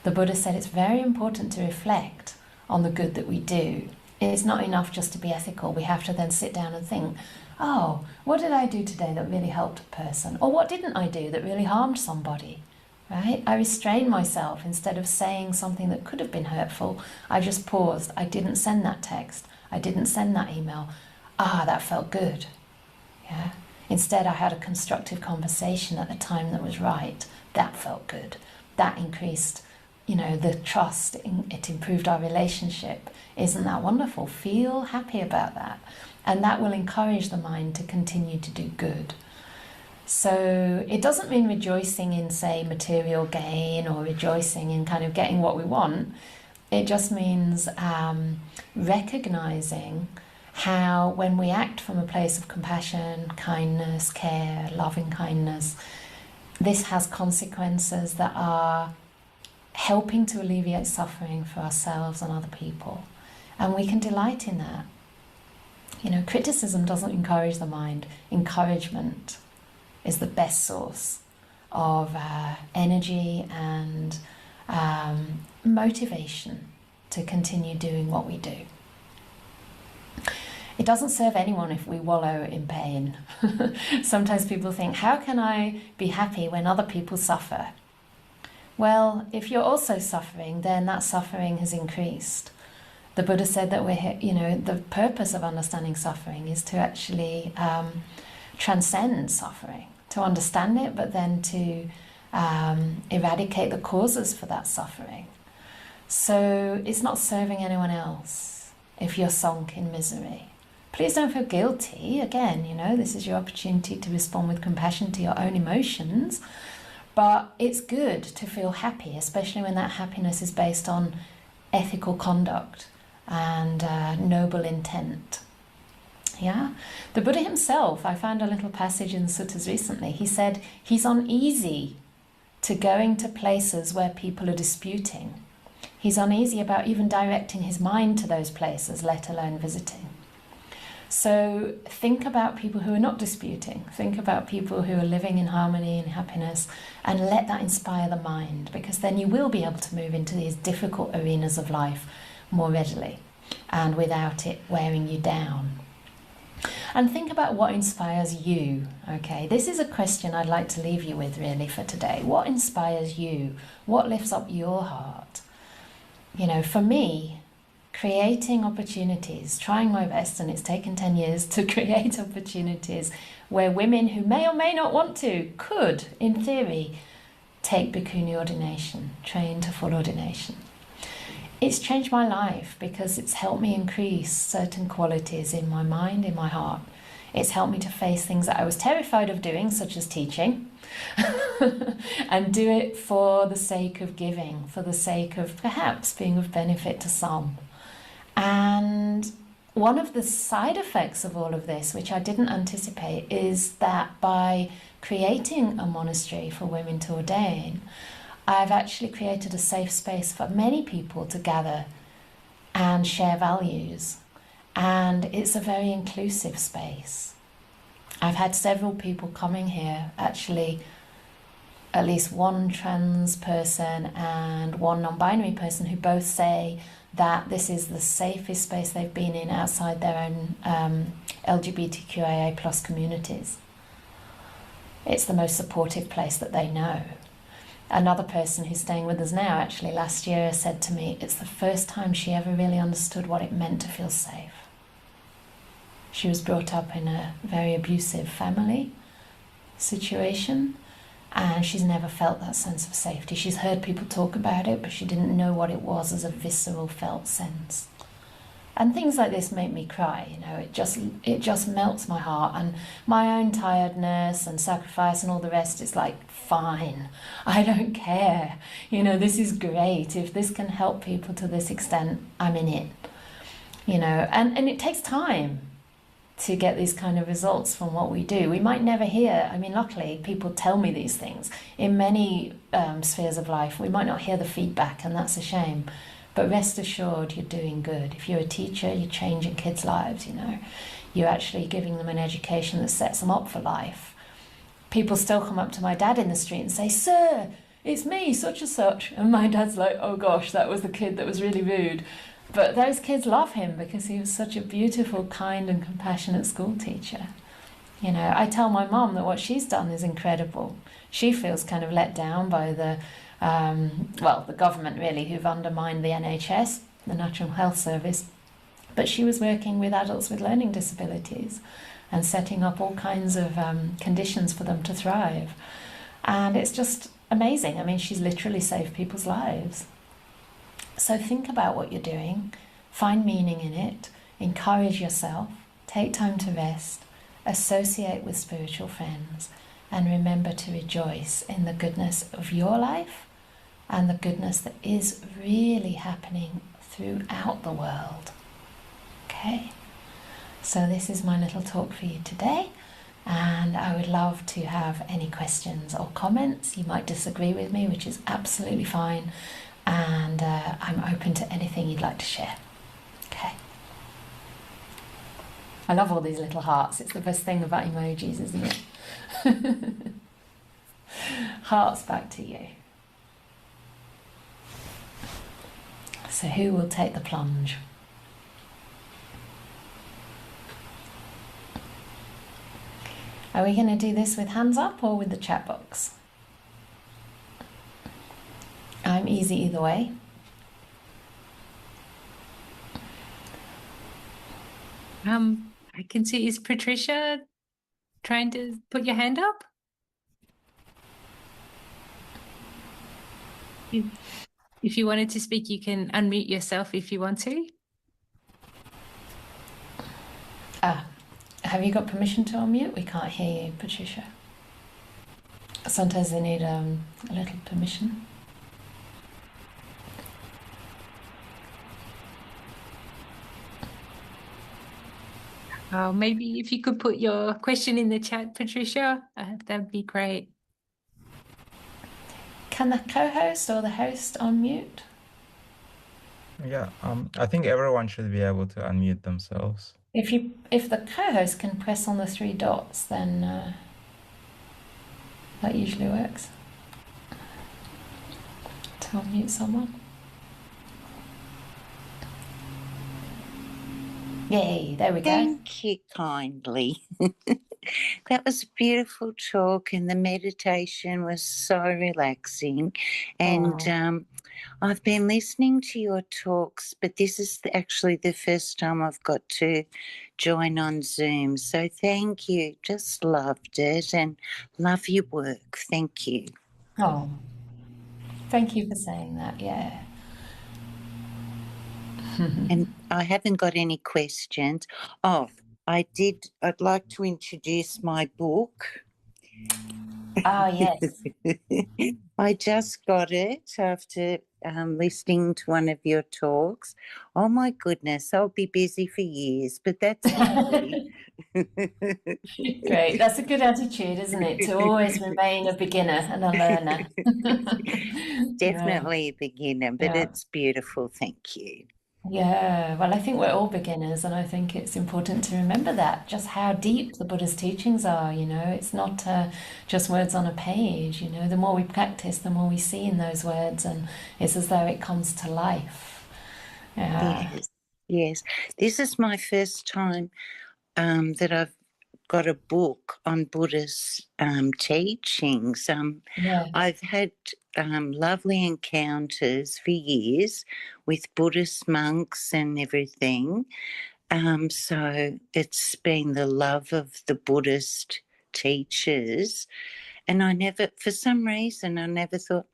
The Buddha said it's very important to reflect on the good that we do. It's not enough just to be ethical. We have to then sit down and think, oh, what did I do today that really helped a person? Or what didn't I do that really harmed somebody? Right? I restrained myself. Instead of saying something that could have been hurtful, I just paused. I didn't send that text. I didn't send that email. That felt good. Yeah. Instead, I had a constructive conversation at the time that was right. That felt good. That increased, the trust. It improved our relationship. Isn't that wonderful? Feel happy about that. And that will encourage the mind to continue to do good. So it doesn't mean rejoicing in, say, material gain or rejoicing in kind of getting what we want. It just means recognizing how when we act from a place of compassion, kindness, care, loving kindness, this has consequences that are helping to alleviate suffering for ourselves and other people. And we can delight in that. Criticism doesn't encourage the mind. Encouragement is the best source of energy and motivation to continue doing what we do. It doesn't serve anyone if we wallow in pain. Sometimes people think, how can I be happy when other people suffer? Well, if you're also suffering, then that suffering has increased. The Buddha said that the purpose of understanding suffering is to actually transcend suffering, to understand it, but then to eradicate the causes for that suffering. So it's not serving anyone else if you're sunk in misery. Please don't feel guilty. Again, this is your opportunity to respond with compassion to your own emotions. But it's good to feel happy, especially when that happiness is based on ethical conduct and noble intent. Yeah? The Buddha himself, I found a little passage in the suttas recently. He said he's uneasy to going to places where people are disputing. He's uneasy about even directing his mind to those places, let alone visiting. So think about people who are not disputing. Think about people who are living in harmony and happiness, and let that inspire the mind, because then you will be able to move into these difficult arenas of life more readily and without it wearing you down. And think about what inspires you, okay? This is a question I'd like to leave you with really for today. What inspires you? What lifts up your heart? You know, for me, creating opportunities, trying my best, and it's taken 10 years to create opportunities where women who may or may not want to could, in theory, take Bhikkhuni ordination, train to full ordination. It's changed my life because it's helped me increase certain qualities in my mind, in my heart. It's helped me to face things that I was terrified of doing, such as teaching, and do it for the sake of giving, for the sake of perhaps being of benefit to some. And one of the side effects of all of this, which I didn't anticipate, is that by creating a monastery for women to ordain, I've actually created a safe space for many people to gather and share values. And it's a very inclusive space. I've had several people coming here, actually at least one trans person and one non-binary person, who both say that this is the safest space they've been in outside their own LGBTQIA plus communities. It's the most supportive place that they know. Another person who's staying with us now, actually last year, said to me it's the first time she ever really understood what it meant to feel safe. She was brought up in a very abusive family situation, and she's never felt that sense of safety. She's heard people talk about it, but she didn't know what it was as a visceral felt sense. And things like this make me cry, you know, it just melts my heart, and my own tiredness and sacrifice and all the rest is like, fine, I don't care. You know, this is great. If this can help people to this extent, I'm in it. You know, and it takes time to get these kind of results from what we do. We might never hear, I mean, luckily people tell me these things. In many spheres of life, we might not hear the feedback, and that's a shame. But rest assured, you're doing good. If you're a teacher, you're changing kids' lives, you know. You're actually giving them an education that sets them up for life. People still come up to my dad in the street and say, "Sir, it's me, such and such." And my dad's like, "Oh gosh, that was the kid that was really rude." But those kids love him because he was such a beautiful, kind and compassionate school teacher. You know, I tell my mum that what she's done is incredible. She feels kind of let down by the government really, who've undermined the NHS, the National Health Service. But she was working with adults with learning disabilities and setting up all kinds of conditions for them to thrive. And it's just amazing. I mean, she's literally saved people's lives. So think about what you're doing, find meaning in it, encourage yourself, take time to rest, associate with spiritual friends, and remember to rejoice in the goodness of your life and the goodness that is really happening throughout the world. Okay? So this is my little talk for you today, and I would love to have any questions or comments. You might disagree with me, which is absolutely fine, and I'm open to anything you'd like to share. Okay. I love all these little hearts. It's the best thing about emojis, isn't it? Hearts back to you. So who will take the plunge? Are we going to do this with hands up or with the chat box? I'm easy either way. I can see, is Patricia trying to put your hand up? If you wanted to speak, you can unmute yourself if you want to. Have you got permission to unmute? We can't hear you, Patricia. Sometimes they need a little permission. Maybe if you could put your question in the chat, Patricia, that'd be great. Can the co-host or the host unmute? Yeah, I think everyone should be able to unmute themselves. If the co-host can press on the three dots, then that usually works. To unmute someone. Yay, there we go. Thank you kindly. That was a beautiful talk, and the meditation was so relaxing. And I've been listening to your talks, but this is actually the first time I've got to join on Zoom. So thank you. Just loved it and love your work. Thank you. Oh, thank you for saying that. Yeah. And I haven't got any questions. Oh, I'd like to introduce my book. Oh, yes. I just got it after listening to one of your talks. Oh my goodness, I'll be busy for years, but that's lovely. Great. That's a good attitude, isn't it? To always remain a beginner and a learner. Definitely a beginner, but Yeah. it's beautiful. Thank you. Yeah, well, I think we're all beginners, and I think it's important to remember that, just how deep the Buddha's teachings are, you know. It's not just words on a page, you know. The more we practice, the more we see in those words, and it's as though it comes to life. Yeah. Yes, yes. This is my first time that I've got a book on Buddhist teachings. Yeah. I've had lovely encounters for years with Buddhist monks and everything. So it's been the love of the Buddhist teachers. And for some reason, I never thought,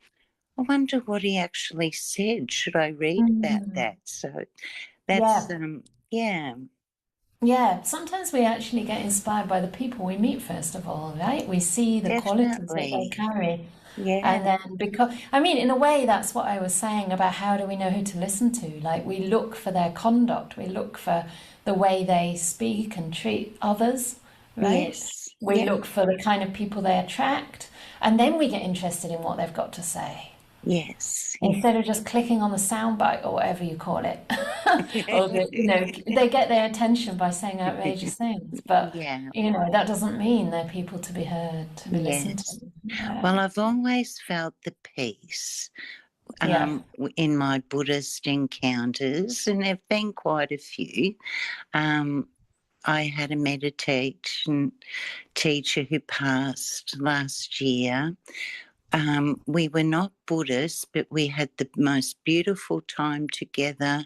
I wonder what he actually said. Should I read about that? So that's, yeah. Yeah, sometimes we actually get inspired by the people we meet, first of all, right? We see the qualities that they Definitely. carry. Yeah. And then because, I mean, in a way, that's what I was saying about how do we know who to listen to? Like, we look for their conduct, we look for the way they speak and treat others, right? Yes. We Yeah. look for the kind of people they attract, and then we get interested in what they've got to say. Yes. Instead of just clicking on the soundbite or whatever you call it, or you know, they get their attention by saying outrageous things. But Yeah. you know, that doesn't mean they're people to be heard, to be listened Yes. to. Yeah. Well, I've always felt the peace Yeah. in my Buddhist encounters, and there have been quite a few. I had a meditation teacher who passed last year. We were not Buddhists, but we had the most beautiful time together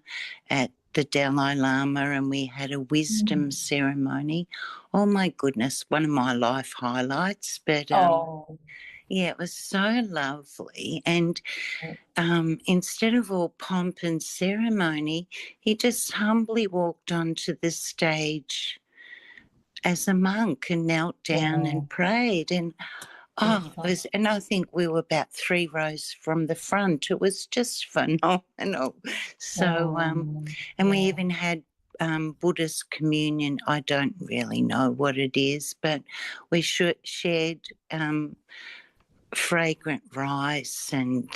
at the Dalai Lama, and we had a wisdom ceremony. Oh my goodness, one of my life highlights. But yeah, it was so lovely. And instead of all pomp and ceremony, he just humbly walked onto the stage as a monk and knelt down and prayed. And and I think we were about 3 rows from the front. It was just phenomenal. So, and we even had Buddhist communion. I don't really know what it is, but we shared fragrant rice, and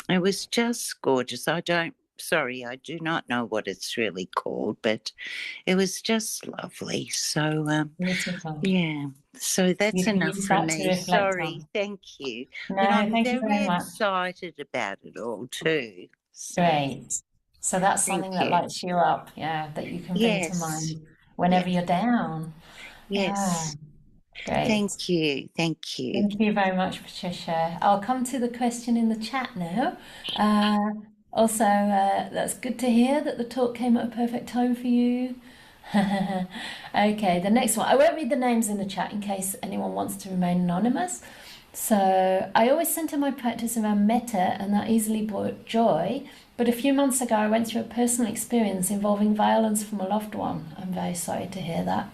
it was just gorgeous. I do not know what it's really called, but it was just lovely. So, yeah, so that's You can enough use from that to me. reflect Sorry, on. thank you. No, But I'm thank you very very much. excited about it all too. So, Great. So that's thank something that you. lights you up, yeah, that you can bring to Yes. mind whenever you're down. Yes. Yeah. Great. Thank you. Thank you. Thank you very much, Patricia. I'll come to the question in the chat now. Also, that's good to hear that the talk came at a perfect time for you. Okay, the next one. I won't read the names in the chat in case anyone wants to remain anonymous. So, I always center my practice around metta, and that easily brought joy. But a few months ago, I went through a personal experience involving violence from a loved one. I'm very sorry to hear that.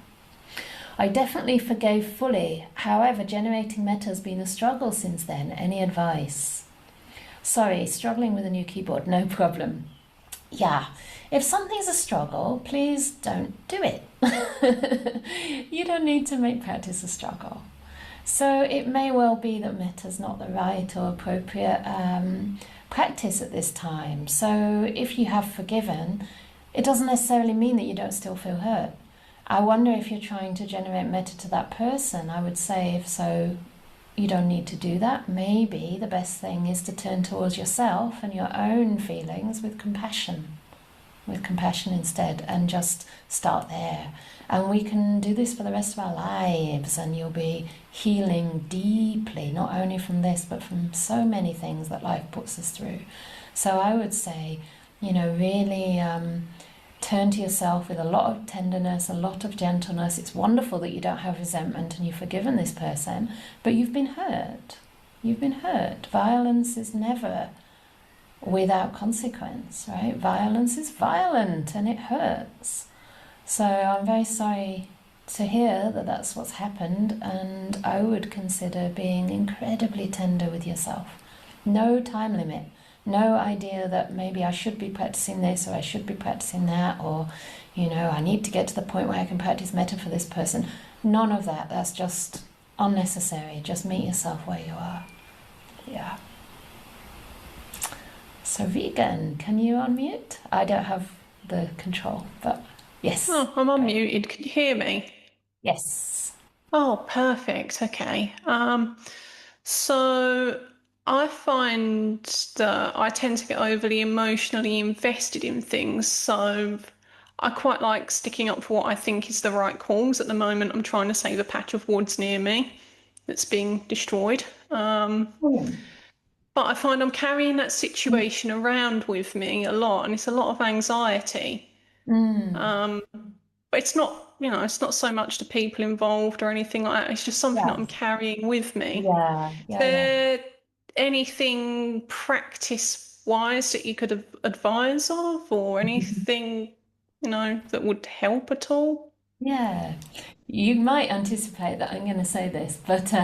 I definitely forgave fully. However, generating metta has been a struggle since then. Any advice? Sorry, struggling with a new keyboard. No problem. Yeah, if something's a struggle, please don't do it. You don't need to make practice a struggle. So it may well be that metta is not the right or appropriate practice at this time. So if you have forgiven, it doesn't necessarily mean that you don't still feel hurt. I wonder if you're trying to generate metta to that person. I would say if so, you don't need to do that. Maybe the best thing is to turn towards yourself and your own feelings with compassion instead, and just start there. And we can do this for the rest of our lives, and you'll be healing deeply, not only from this, but from so many things that life puts us through. So I would say, really turn to yourself with a lot of tenderness, a lot of gentleness. It's wonderful that you don't have resentment and you've forgiven this person, but you've been hurt. You've been hurt. Violence is never without consequence, right? Violence is violent and it hurts. So I'm very sorry to hear that that's what's happened, and I would consider being incredibly tender with yourself. No time limit. No idea that maybe I should be practicing this or I should be practicing that, or, I need to get to the point where I can practice metta for this person. None of that. That's just unnecessary. Just meet yourself where you are. Yeah. So Vegan, can you unmute? I don't have the control, but yes. Oh, I'm unmuted. Can you hear me? Yes. Oh, perfect. Okay. So I find that I tend to get overly emotionally invested in things. So I quite like sticking up for what I think is the right cause. At the moment, I'm trying to save a patch of woods near me that's being destroyed. But I find I'm carrying that situation around with me a lot, and it's a lot of anxiety. But it's not, it's not so much the people involved or anything like that. It's just something that I'm carrying with me. Is there anything practice-wise that you could advise of, or anything, that would help at all? Yeah, you might anticipate that I'm going to say this, but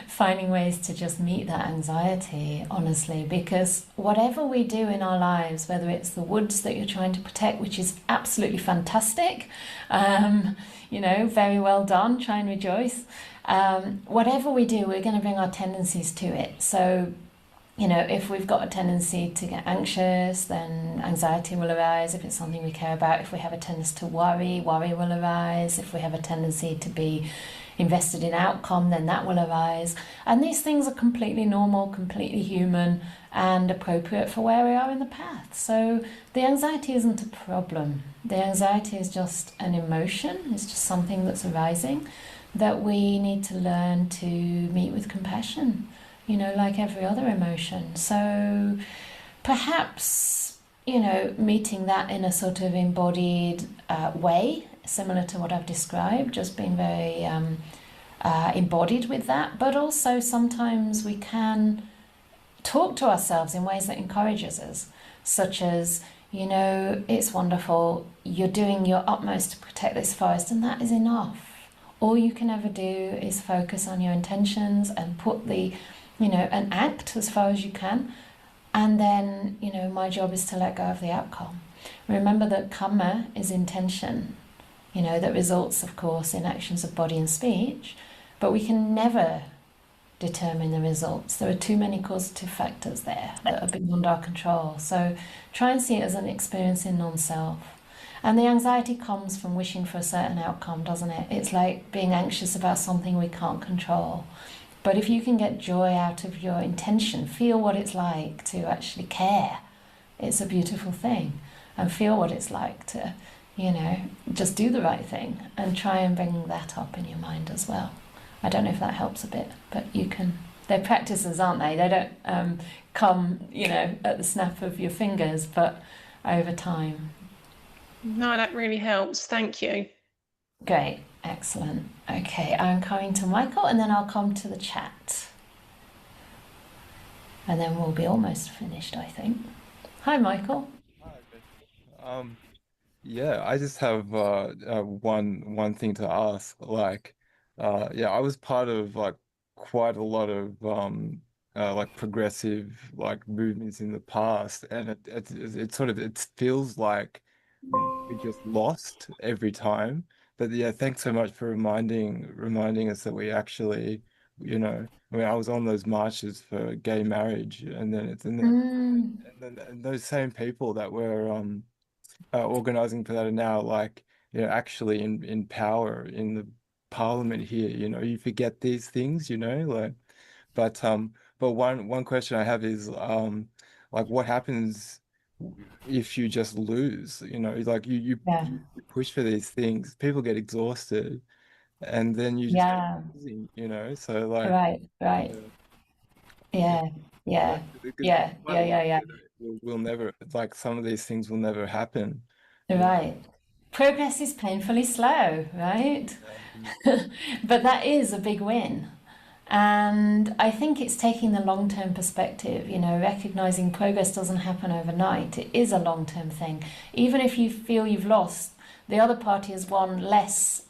finding ways to just meet that anxiety, honestly, because whatever we do in our lives, whether it's the woods that you're trying to protect, which is absolutely fantastic, very well done, try and rejoice. Whatever we do, we're going to bring our tendencies to it. So if we've got a tendency to get anxious, then anxiety will arise. If it's something we care about, if we have a tendency to worry will arise. If we have a tendency to be invested in outcome, then that will arise. And these things are completely normal, completely human, and appropriate for where we are in the path. So the anxiety isn't a problem. The anxiety is just an emotion. It's just something that's arising that we need to learn to meet with compassion, like every other emotion. So perhaps, meeting that in a sort of embodied way, similar to what I've described, just being very embodied with that. But also sometimes we can talk to ourselves in ways that encourages us, such as, it's wonderful, you're doing your utmost to protect this forest, and that is enough. All you can ever do is focus on your intentions and put and act as far as you can. And then, my job is to let go of the outcome. Remember that karma is intention, that results, of course, in actions of body and speech, but we can never determine the results. There are too many causative factors there that are beyond our control. So try and see it as an experience in non-self. And the anxiety comes from wishing for a certain outcome, doesn't it? It's like being anxious about something we can't control. But if you can get joy out of your intention, feel what it's like to actually care, it's a beautiful thing. And feel what it's like to, just do the right thing, and try and bring that up in your mind as well. I don't know if that helps a bit, but you can. They're practices, aren't they? They don't come, at the snap of your fingers, but over time. No, that really helps. Thank you. Great. Excellent. Okay, I'm coming to Michael, and then I'll come to the chat. And then we'll be almost finished, I think. Hi, Michael. Yeah, I just have one thing to ask. I was part of quite a lot of progressive movements in the past, and it feels like we just lost every time. But yeah, thanks so much for reminding us that we actually you know, I mean, I was on those marches for gay marriage, and then and those same people that were organizing for that are now, like, you know, actually in power in the parliament here. You know, you forget these things, you know, like, but one question I have is like, what happens if you just lose? You know, like you push for these things, people get exhausted, and then you just keep losing, you know. So like, Right. Yeah. because you might think that we'll never, like, some of these things will never happen. Right. Progress is painfully slow, right? But that is a big win. And I think it's taking the long-term perspective, you know, recognizing progress doesn't happen overnight. It is a long-term thing. Even if you feel you've lost, the other party has won less,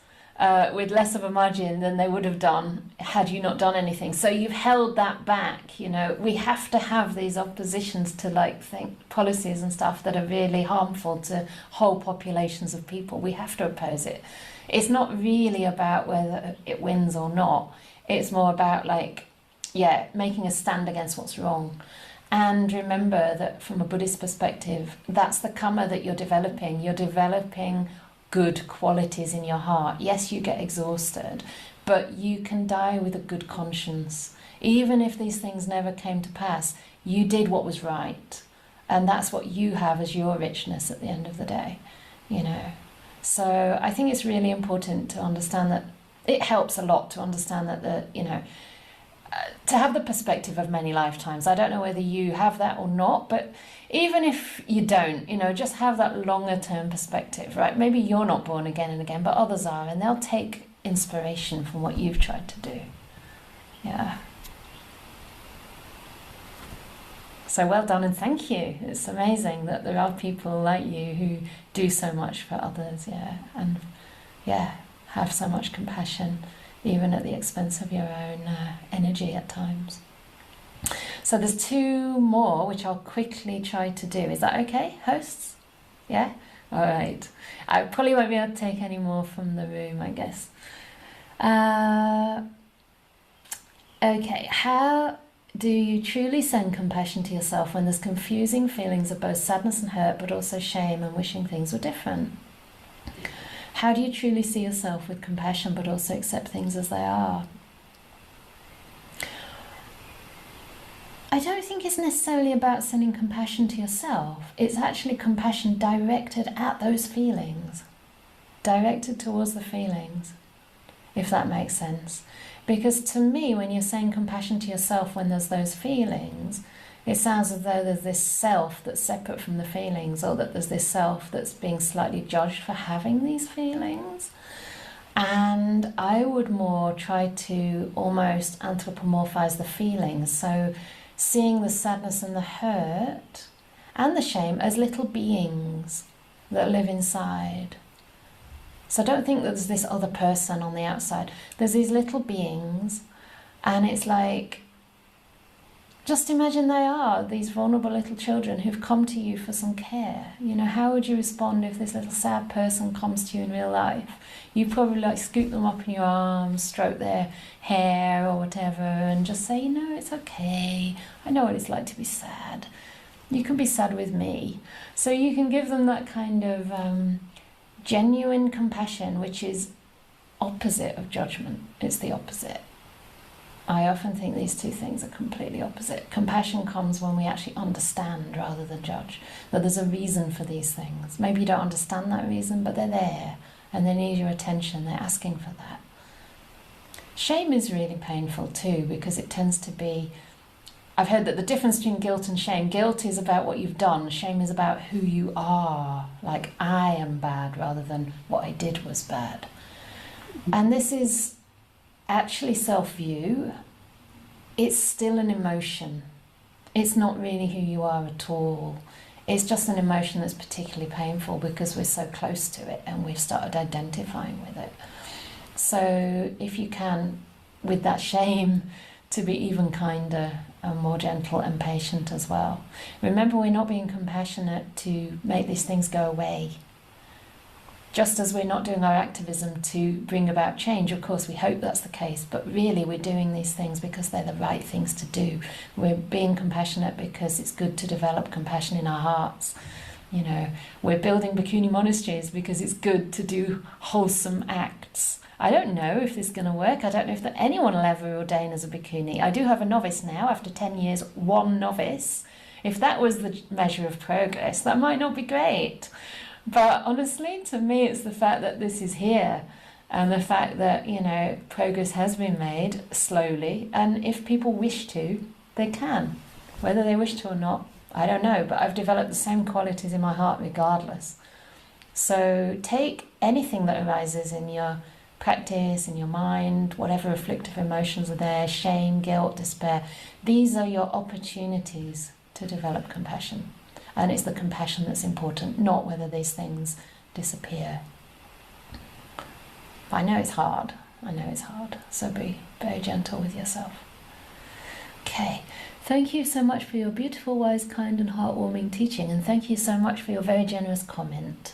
with less of a margin than they would have done had you not done anything. So you've held that back, you know. We have to have these oppositions to, like, think policies and stuff that are really harmful to whole populations of people. We have to oppose it. It's not really about whether it wins or not. It's more about, like, making a stand against what's wrong. And remember that from a Buddhist perspective, that's the karma that you're developing. You're developing good qualities in your heart. Yes, you get exhausted, but you can die with a good conscience. Even if these things never came to pass, you did what was right. And that's what you have as your richness at the end of the day, you know. So I think it's really important to understand that. It helps a lot to understand that, you know, to have the perspective of many lifetimes. I don't know whether you have that or not, but even if you don't, you know, just have that longer term perspective, right? Maybe you're not born again and again, but others are, and they'll take inspiration from what you've tried to do. Yeah. So well done and thank you. It's amazing that there are people like you who do so much for others, and have so much compassion, even at the expense of your own energy at times. So there's two more, which I'll quickly try to do. Is that okay, hosts? Yeah? All right. I probably won't be able to take any more from the room, I guess. Okay, how do you truly send compassion to yourself when there's confusing feelings of both sadness and hurt, but also shame and wishing things were different? How do you truly see yourself with compassion but also accept things as they are? I don't think it's necessarily about sending compassion to yourself. It's actually compassion directed at those feelings, directed towards the feelings, if that makes sense. Because to me, when you're saying compassion to yourself when there's those feelings, it sounds as though there's this self that's separate from the feelings, or that there's this self that's being slightly judged for having these feelings. And I would more try to almost anthropomorphize the feelings. So seeing the sadness and the hurt and the shame as little beings that live inside. So don't think that there's this other person on the outside. There's these little beings, and it's like, just imagine they are these vulnerable little children who've come to you for some care. You know, how would you respond if this little sad person comes to you in real life? You probably like scoop them up in your arms, stroke their hair or whatever, and just say, you know, it's okay. I know what it's like to be sad. You can be sad with me. So you can give them that kind of genuine compassion, which is opposite of judgment. It's the opposite. I often think these two things are completely opposite. Compassion comes when we actually understand rather than judge, that there's a reason for these things. Maybe you don't understand that reason, but they're there and they need your attention. They're asking for that. Shame is really painful too, because it tends to be, I've heard that the difference between guilt and shame, guilt is about what you've done, shame is about who you are. Like, I am bad rather than what I did was bad. And this is actually self-view. It's still an emotion. It's not really who you are at all. It's just an emotion that's particularly painful because we're so close to it and we've started identifying with it. So if you can, with that shame, to be even kinder and more gentle and patient as well. Remember, we're not being compassionate to make these things go away. Just as we're not doing our activism to bring about change, of course we hope that's the case, but really we're doing these things because they're the right things to do. We're being compassionate because it's good to develop compassion in our hearts. You know, we're building bikini monasteries because it's good to do wholesome acts. I don't know if this is going to work. I don't know if anyone will ever ordain as a bhikkhuni. I do have a novice now, after 10 years, one novice. If that was the measure of progress, that might not be great. But honestly, to me, it's the fact that this is here and the fact that, you know, progress has been made slowly. And if people wish to, they can. Whether they wish to or not, I don't know. But I've developed the same qualities in my heart regardless. So take anything that arises in your practice, in your mind, whatever afflictive emotions are there, shame, guilt, despair. These are your opportunities to develop compassion. And it's the compassion that's important, not whether these things disappear. I know it's hard. I know it's hard. So be very gentle with yourself. Okay. Thank you so much for your beautiful, wise, kind, and heartwarming teaching. And thank you so much for your very generous comment.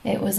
It was a